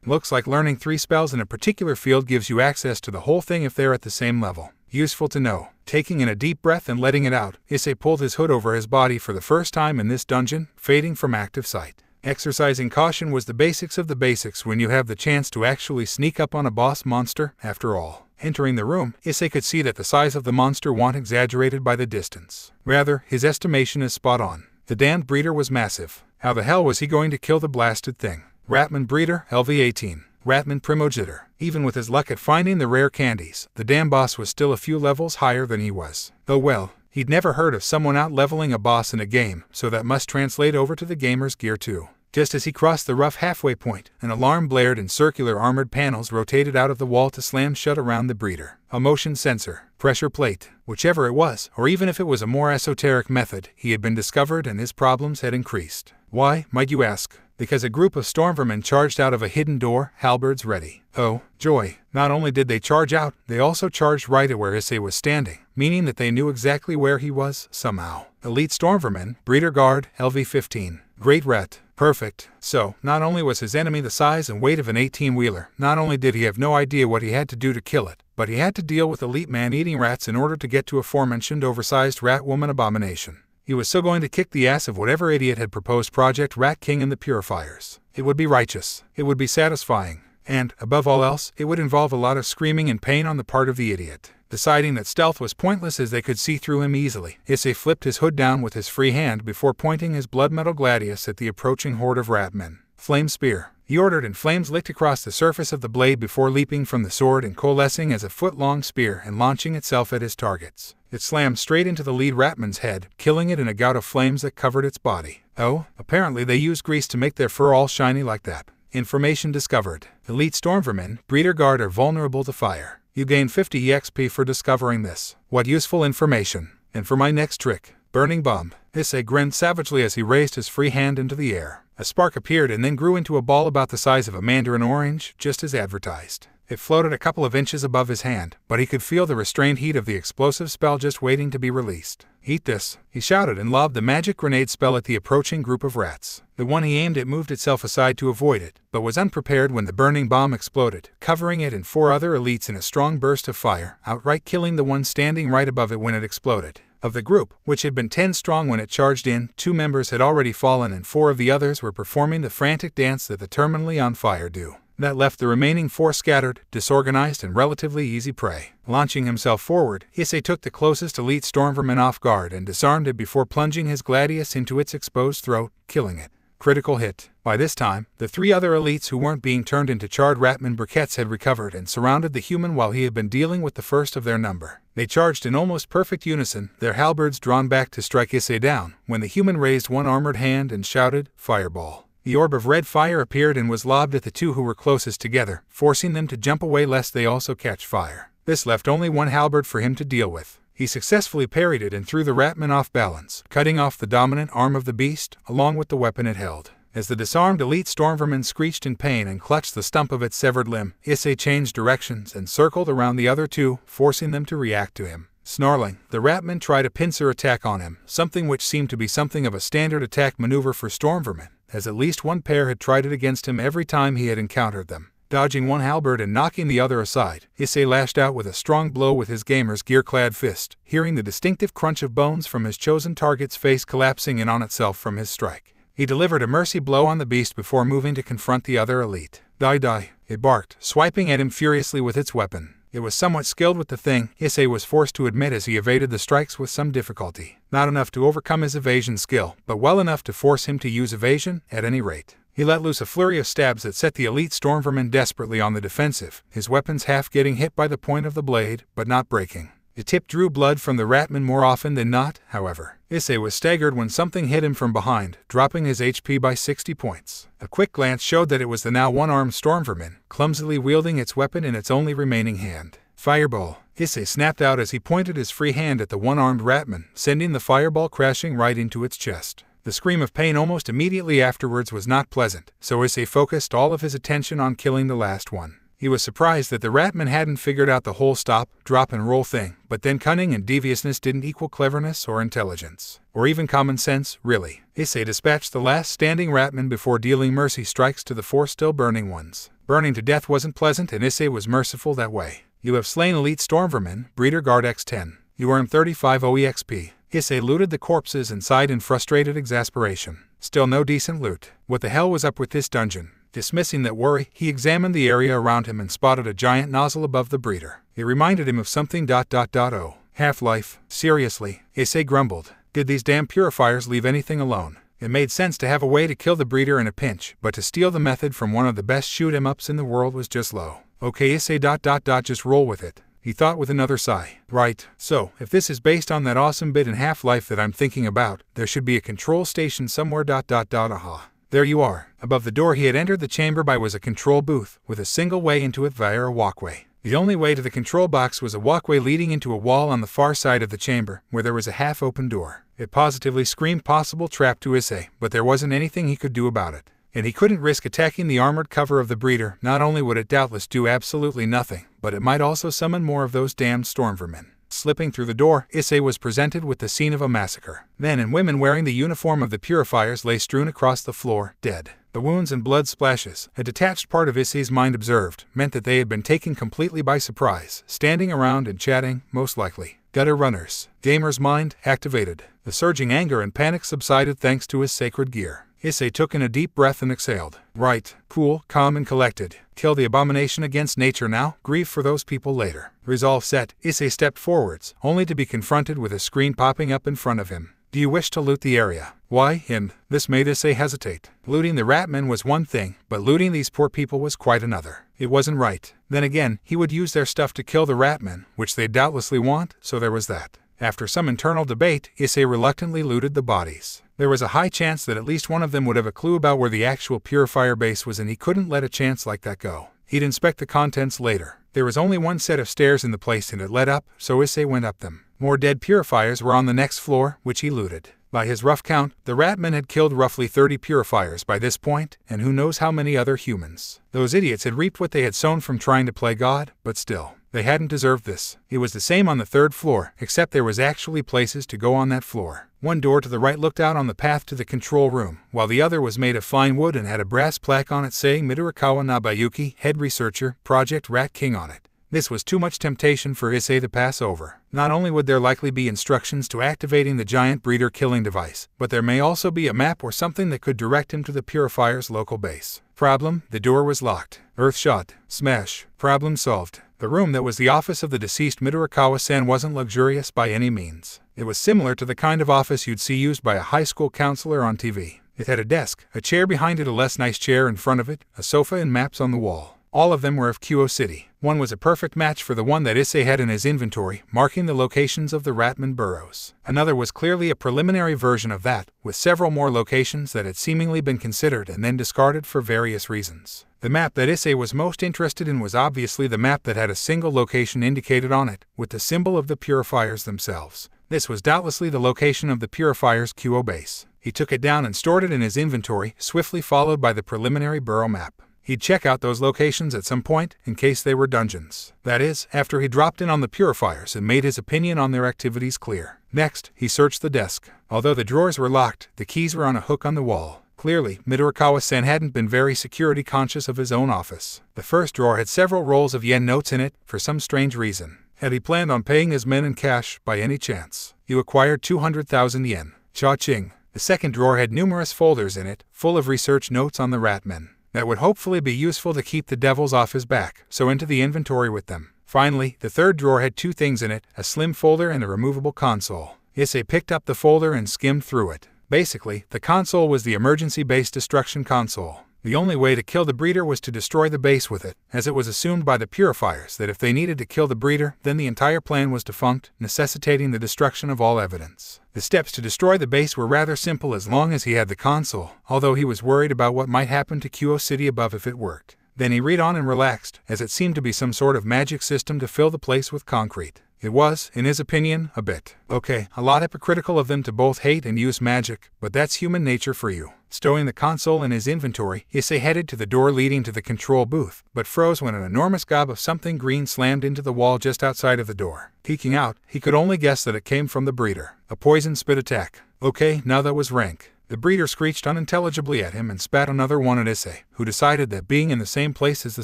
Looks like learning 3 spells in a particular field gives you access to the whole thing if they're at the same level. Useful to know. Taking in a deep breath and letting it out, Issei pulled his hood over his body for the first time in this dungeon, fading from active sight. Exercising caution was the basics of the basics when you have the chance to actually sneak up on a boss monster, after all. Entering the room, Issei could see that the size of the monster wasn't exaggerated by the distance. Rather, his estimation is spot on. The damned breeder was massive. How the hell was he going to kill the blasted thing? Ratman Breeder, LV18. Ratman Primogenitor. Even with his luck at finding the rare candies, the damn boss was still a few levels higher than he was. Oh well. He'd never heard of someone out-leveling a boss in a game, so that must translate over to the gamer's gear too. Just as he crossed the rough halfway point, an alarm blared and circular armored panels rotated out of the wall to slam shut around the breeder. A motion sensor, pressure plate, whichever it was, or even if it was a more esoteric method, he had been discovered and his problems had increased. Why, might you ask? Because a group of stormvermin charged out of a hidden door, halberds ready. Oh, joy. Not only did they charge out, they also charged right at where Issei was standing, meaning that they knew exactly where he was, somehow. Elite stormvermin, breeder guard, LV15. Great ret. Perfect. So, not only was his enemy the size and weight of an 18-wheeler, not only did he have no idea what he had to do to kill it, but he had to deal with elite man-eating rats in order to get to aforementioned oversized rat woman abomination. He was so going to kick the ass of whatever idiot had proposed Project Rat King and the Purifiers. It would be righteous. It would be satisfying. And, above all else, it would involve a lot of screaming and pain on the part of the idiot. Deciding that stealth was pointless as they could see through him easily, Issei flipped his hood down with his free hand before pointing his blood metal gladius at the approaching horde of ratmen. Flame Spear. He ordered, and flames licked across the surface of the blade before leaping from the sword and coalescing as a foot-long spear and launching itself at his targets. It slammed straight into the lead ratman's head, killing it in a gout of flames that covered its body. Oh, apparently they use grease to make their fur all shiny like that. Information discovered. Elite stormvermin, breeder guard are vulnerable to fire. You gain 50 EXP for discovering this. What useful information. And for my next trick, Burning Bomb. Issei grinned savagely as he raised his free hand into the air. A spark appeared and then grew into a ball about the size of a mandarin orange, just as advertised. It floated a couple of inches above his hand, but he could feel the restrained heat of the explosive spell just waiting to be released. "Eat this," he shouted and lobbed the magic grenade spell at the approaching group of rats. The one he aimed at moved itself aside to avoid it, but was unprepared when the burning bomb exploded, covering it and 4 other elites in a strong burst of fire, outright killing the one standing right above it when it exploded. Of the group, which had been 10 strong when it charged in, 2 members had already fallen and 4 of the others were performing the frantic dance that the terminally on fire do. That left the remaining 4 scattered, disorganized, and relatively easy prey. Launching himself forward, Issei took the closest elite stormvermin off guard and disarmed it before plunging his gladius into its exposed throat, killing it. Critical hit. By this time, the 3 other elites who weren't being turned into charred ratman briquettes had recovered and surrounded the human while he had been dealing with the first of their number. They charged in almost perfect unison, their halberds drawn back to strike Issei down, when the human raised one armored hand and shouted, "Fireball." The orb of red fire appeared and was lobbed at the 2 who were closest together, forcing them to jump away lest they also catch fire. This left only one halberd for him to deal with. He successfully parried it and threw the ratman off balance, cutting off the dominant arm of the beast, along with the weapon it held. As the disarmed elite stormvermin screeched in pain and clutched the stump of its severed limb, Issei changed directions and circled around the other 2, forcing them to react to him. Snarling, the ratman tried a pincer attack on him, something which seemed to be something of a standard attack maneuver for stormvermin, as at least one pair had tried it against him every time he had encountered them. Dodging one halberd and knocking the other aside, Issei lashed out with a strong blow with his gamer's gear-clad fist, hearing the distinctive crunch of bones from his chosen target's face collapsing in on itself from his strike. He delivered a mercy blow on the beast before moving to confront the other elite. "Die, die," it barked, swiping at him furiously with its weapon. It was somewhat skilled with the thing, Issei was forced to admit as he evaded the strikes with some difficulty. Not enough to overcome his evasion skill, but well enough to force him to use evasion, at any rate. He let loose a flurry of stabs that set the elite stormvermin desperately on the defensive, his weapons half getting hit by the point of the blade, but not breaking. The tip drew blood from the ratman more often than not, however. Issei was staggered when something hit him from behind, dropping his HP by 60 points. A quick glance showed that it was the now one-armed stormvermin, clumsily wielding its weapon in its only remaining hand. "Fireball," Issei snapped out as he pointed his free hand at the one-armed ratman, sending the fireball crashing right into its chest. The scream of pain almost immediately afterwards was not pleasant, so Issei focused all of his attention on killing the last one. He was surprised that the ratman hadn't figured out the whole stop, drop and roll thing, but then cunning and deviousness didn't equal cleverness or intelligence, or even common sense, really. Issei dispatched the last standing ratman before dealing mercy strikes to the 4 still burning ones. Burning to death wasn't pleasant and Issei was merciful that way. "You have slain elite stormvermin, Breeder Guard X10. You earn 35 OEXP. Issei looted the corpses and sighed in frustrated exasperation. Still no decent loot. What the hell was up with this dungeon? Dismissing that worry, he examined the area around him and spotted a giant nozzle above the breeder. It reminded him of something ... Oh, Half-Life. Seriously, Issei grumbled. Did these damn purifiers leave anything alone? It made sense to have a way to kill the breeder in a pinch, but to steal the method from one of the best shoot-em-ups in the world was just low. Okay, Issei ... Just roll with it, he thought with another sigh. Right, so, if this is based on that awesome bit in Half-Life that I'm thinking about, there should be a control station somewhere ... Aha. There you are. Above the door he had entered the chamber by was a control booth, with a single way into it via a walkway. The only way to the control box was a walkway leading into a wall on the far side of the chamber, where there was a half-open door. It positively screamed possible trap to Issei, but there wasn't anything he could do about it. And he couldn't risk attacking the armored cover of the breeder. Not only would it doubtless do absolutely nothing, but it might also summon more of those damned stormvermin. Slipping through the door, Issei was presented with the scene of a massacre. Men and women wearing the uniform of the purifiers lay strewn across the floor, dead. The wounds and blood splashes, a detached part of Issei's mind observed, meant that they had been taken completely by surprise, standing around and chatting, most likely. Gutter runners. Gamer's mind, activated. The surging anger and panic subsided thanks to his sacred gear. Issei took in a deep breath and exhaled. Right, cool, calm and collected. Kill the abomination against nature now, grieve for those people later. Resolve set, Issei stepped forwards, only to be confronted with a screen popping up in front of him. Do you wish to loot the area? Why, him? This made Issei hesitate. Looting the ratmen was one thing, but looting these poor people was quite another. It wasn't right. Then again, he would use their stuff to kill the ratmen, which they doubtlessly want, so there was that. After some internal debate, Issei reluctantly looted the bodies. There was a high chance that at least one of them would have a clue about where the actual purifier base was, and he couldn't let a chance like that go. He'd inspect the contents later. There was only one set of stairs in the place and it led up, so Issei went up them. More dead purifiers were on the next floor, which he looted. By his rough count, the Ratmen had killed roughly 30 purifiers by this point, and who knows how many other humans. Those idiots had reaped what they had sown from trying to play God, but still, they hadn't deserved this. It was the same on the 3rd floor, except there was actually places to go on that floor. One door to the right looked out on the path to the control room, while the other was made of fine wood and had a brass plaque on it saying Midorikawa Nabayuki, head researcher, Project Rat King on it. This was too much temptation for Issei to pass over. Not only would there likely be instructions to activating the giant breeder killing device, but there may also be a map or something that could direct him to the purifier's local base. Problem: the door was locked. Earthshot. Smash. Problem solved. The room that was the office of the deceased Midorikawa-san wasn't luxurious by any means. It was similar to the kind of office you'd see used by a high school counselor on TV. It had a desk, a chair behind it, a less nice chair in front of it, a sofa, and maps on the wall. All of them were of Kyo City. One was a perfect match for the one that Issei had in his inventory, marking the locations of the Ratman burrows. Another was clearly a preliminary version of that, with several more locations that had seemingly been considered and then discarded for various reasons. The map that Issei was most interested in was obviously the map that had a single location indicated on it, with the symbol of the purifiers themselves. This was doubtlessly the location of the purifier's Kyo base. He took it down and stored it in his inventory, swiftly followed by the preliminary burrow map. He'd check out those locations at some point, in case they were dungeons. That is, after he dropped in on the purifiers and made his opinion on their activities clear. Next, he searched the desk. Although the drawers were locked, the keys were on a hook on the wall. Clearly, Midorikawa-san hadn't been very security conscious of his own office. The first drawer had several rolls of yen notes in it, for some strange reason. Had he planned on paying his men in cash, by any chance? You acquired 200,000 yen. Cha-ching. The second drawer had numerous folders in it, full of research notes on the Ratmen. That would hopefully be useful to keep the devils off his back, so into the inventory with them. Finally, the third drawer had two things in it, a slim folder and a removable console. Issei picked up the folder and skimmed through it. Basically, the console was the emergency base destruction console. The only way to kill the breeder was to destroy the base with it, as it was assumed by the purifiers that if they needed to kill the breeder, then the entire plan was defunct, necessitating the destruction of all evidence. The steps to destroy the base were rather simple as long as he had the console, although he was worried about what might happen to Kyo City above if it worked. Then he read on and relaxed, as it seemed to be some sort of magic system to fill the place with concrete. It was, in his opinion, a bit. Okay, a lot hypocritical of them to both hate and use magic, but that's human nature for you. Stowing the console in his inventory, Issei headed to the door leading to the control booth, but froze when an enormous gob of something green slammed into the wall just outside of the door. Peeking out, he could only guess that it came from the breeder. A poison spit attack. Okay, now that was rank. The breeder screeched unintelligibly at him and spat another one at Issei, who decided that being in the same place as the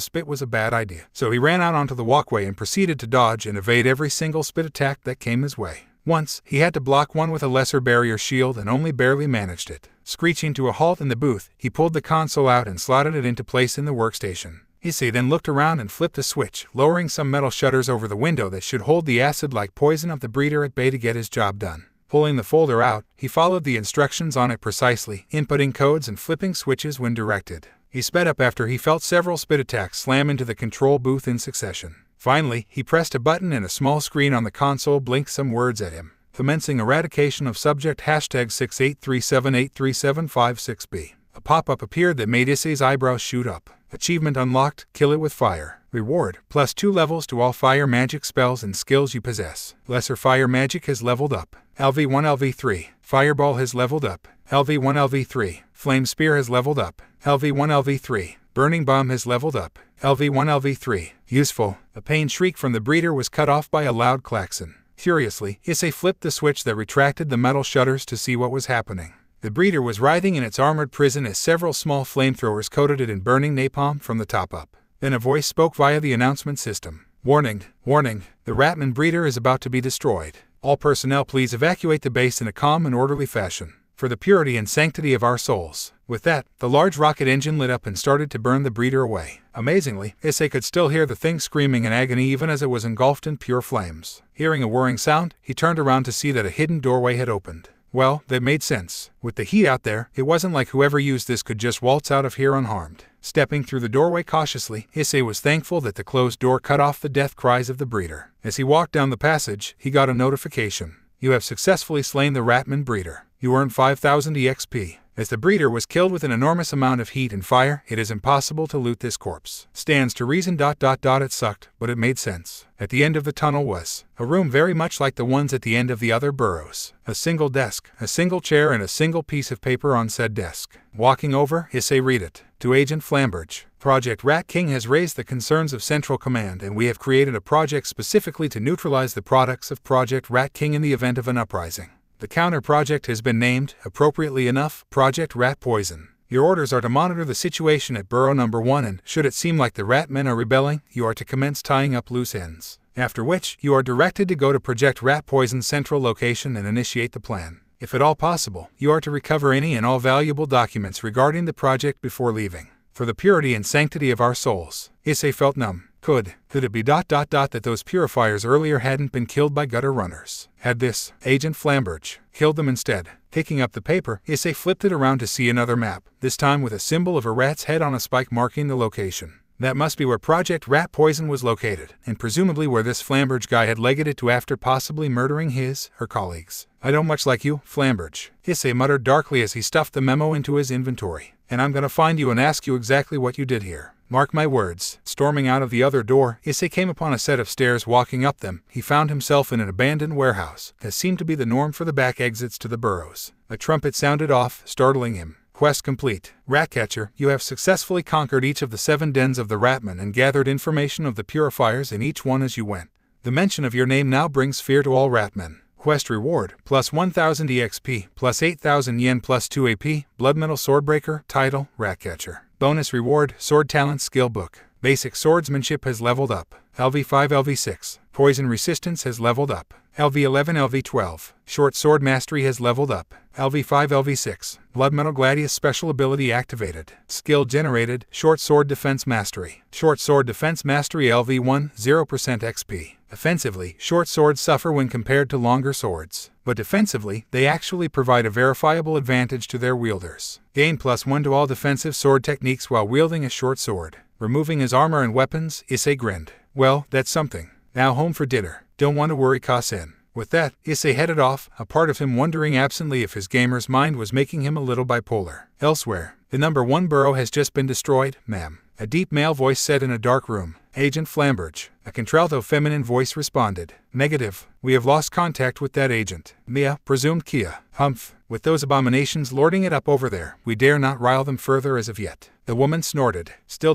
spit was a bad idea. So he ran out onto the walkway and proceeded to dodge and evade every single spit attack that came his way. Once, he had to block one with a lesser barrier shield and only barely managed it. Screeching to a halt in the booth, he pulled the console out and slotted it into place in the workstation. Issei then looked around and flipped a switch, lowering some metal shutters over the window that should hold the acid-like poison of the breeder at bay to get his job done. Pulling the folder out, he followed the instructions on it precisely, inputting codes and flipping switches when directed. He sped up after he felt several spit attacks slam into the control booth in succession. Finally, he pressed a button and a small screen on the console blinked some words at him. Commencing eradication of subject #6837833756B. A pop-up appeared that made Issei's eyebrows shoot up. Achievement unlocked, kill it with fire. Reward, +2 levels to all fire magic spells and skills you possess. Lesser fire magic has leveled up. LV1 LV3. Fireball has leveled up. LV1 LV3. Flame Spear has leveled up. LV1 LV3. Burning Bomb has leveled up. LV1 LV3. Useful. A pain shriek from the breeder was cut off by a loud klaxon. Furiously, Issei flipped the switch that retracted the metal shutters to see what was happening. The breeder was writhing in its armored prison as several small flamethrowers coated it in burning napalm from the top up. Then a voice spoke via the announcement system. Warning, warning, the Ratman breeder is about to be destroyed. All personnel please evacuate the base in a calm and orderly fashion, for the purity and sanctity of our souls. With that, the large rocket engine lit up and started to burn the breeder away. Amazingly, Issei could still hear the thing screaming in agony even as it was engulfed in pure flames. Hearing a whirring sound, he turned around to see that a hidden doorway had opened. Well, that made sense. With the heat out there, it wasn't like whoever used this could just waltz out of here unharmed. Stepping through the doorway cautiously, Issei was thankful that the closed door cut off the death cries of the breeder. As he walked down the passage, he got a notification. You have successfully slain the Ratman breeder. You earned 5,000 EXP. As the breeder was killed with an enormous amount of heat and fire, it is impossible to loot this corpse. Stands to reason ... It sucked, but it made sense. At the end of the tunnel was a room very much like the ones at the end of the other burrows. A single desk, a single chair, and a single piece of paper on said desk. Walking over, Issei read it. To Agent Flamberge, Project Rat King has raised the concerns of Central Command, and we have created a project specifically to neutralize the products of Project Rat King in the event of an uprising. The counter-project has been named, appropriately enough, Project Rat Poison. Your orders are to monitor the situation at Burrow Number 1, and should it seem like the rat men are rebelling, you are to commence tying up loose ends. After which, you are directed to go to Project Rat Poison's central location and initiate the plan. If at all possible, you are to recover any and all valuable documents regarding the project before leaving. For the purity and sanctity of our souls. Issei felt numb. Could it be ... that those purifiers earlier hadn't been killed by gutter runners? Had this Agent Flamberge killed them instead? Picking up the paper, Issei flipped it around to see another map, this time with a symbol of a rat's head on a spike marking the location. That must be where Project Rat Poison was located, and presumably where this Flamberge guy had legged it to after possibly murdering her colleagues. I don't much like you, Flamberge, Issei muttered darkly as he stuffed the memo into his inventory. And I'm gonna find you and ask you exactly what you did here. Mark my words. Storming out of the other door, Issei came upon a set of stairs. Walking up them, he found himself in an abandoned warehouse, that seemed to be the norm for the back exits to the burrows. A trumpet sounded off, startling him. Quest complete. Ratcatcher, you have successfully conquered each of the 7 dens of the Ratmen and gathered information of the purifiers in each one as you went. The mention of your name now brings fear to all Ratmen. Quest reward, plus 1000 EXP, plus 8000 yen, plus 2 AP, Blood Metal Swordbreaker, title, Ratcatcher. Bonus reward, Sword Talent Skill Book. Basic Swordsmanship has leveled up. LV5 LV6. Poison Resistance has leveled up. LV11 LV12. Short Sword Mastery has leveled up. LV5 LV6. Blood Metal Gladius Special Ability activated. Skill generated, Short Sword Defense Mastery. Short Sword Defense Mastery LV1, 0% XP. Offensively, short swords suffer when compared to longer swords, but defensively, they actually provide a verifiable advantage to their wielders. Gain +1 to all defensive sword techniques while wielding a short sword. Removing his armor and weapons, Issei grinned. Well, that's something. Now home for dinner. Don't want to worry Kasen. With that, Issei headed off, a part of him wondering absently if his gamer's mind was making him a little bipolar. Elsewhere, the number 1 burrow has just been destroyed, ma'am. A deep male voice said in a dark room. Agent Flamberge. A contralto feminine voice responded. Negative. We have lost contact with that agent. Mia, presumed Kia. Humph. With those abominations lording it up over there, we dare not rile them further as of yet. The woman snorted. Still ...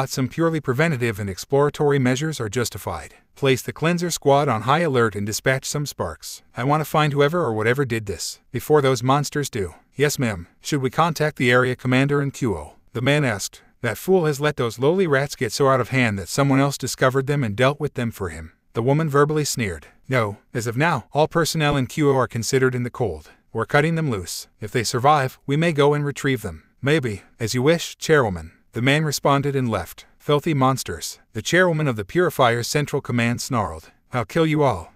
some purely preventative and exploratory measures are justified. Place the cleanser squad on high alert and dispatch some sparks. I want to find whoever or whatever did this, before those monsters do. Yes ma'am. Should we contact the area commander in QO? The man asked. That fool has let those lowly rats get so out of hand that someone else discovered them and dealt with them for him. The woman verbally sneered. No, as of now, all personnel in QO are considered in the cold. We're cutting them loose. If they survive, we may go and retrieve them. Maybe. As you wish, chairwoman. The man responded and left. Filthy monsters. The chairwoman of the Purifier's Central Command snarled. I'll kill you all.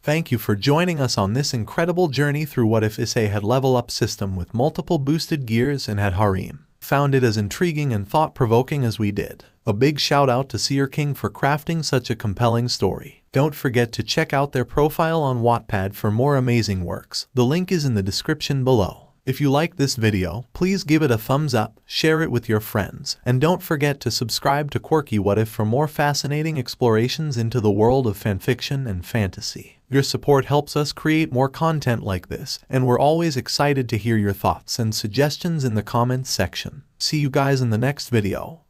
Thank you for joining us on this incredible journey through What If Issei had level up system with multiple boosted gears and had harem. Found it as intriguing and thought-provoking as we did. A big shout out to SeerKing for crafting such a compelling story. Don't forget to check out their profile on Wattpad for more amazing works. The link is in the description below. If you like this video, please give it a thumbs up, share it with your friends, and don't forget to subscribe to Quirky What If for more fascinating explorations into the world of fanfiction and fantasy. Your support helps us create more content like this, and we're always excited to hear your thoughts and suggestions in the comments section. See you guys in the next video.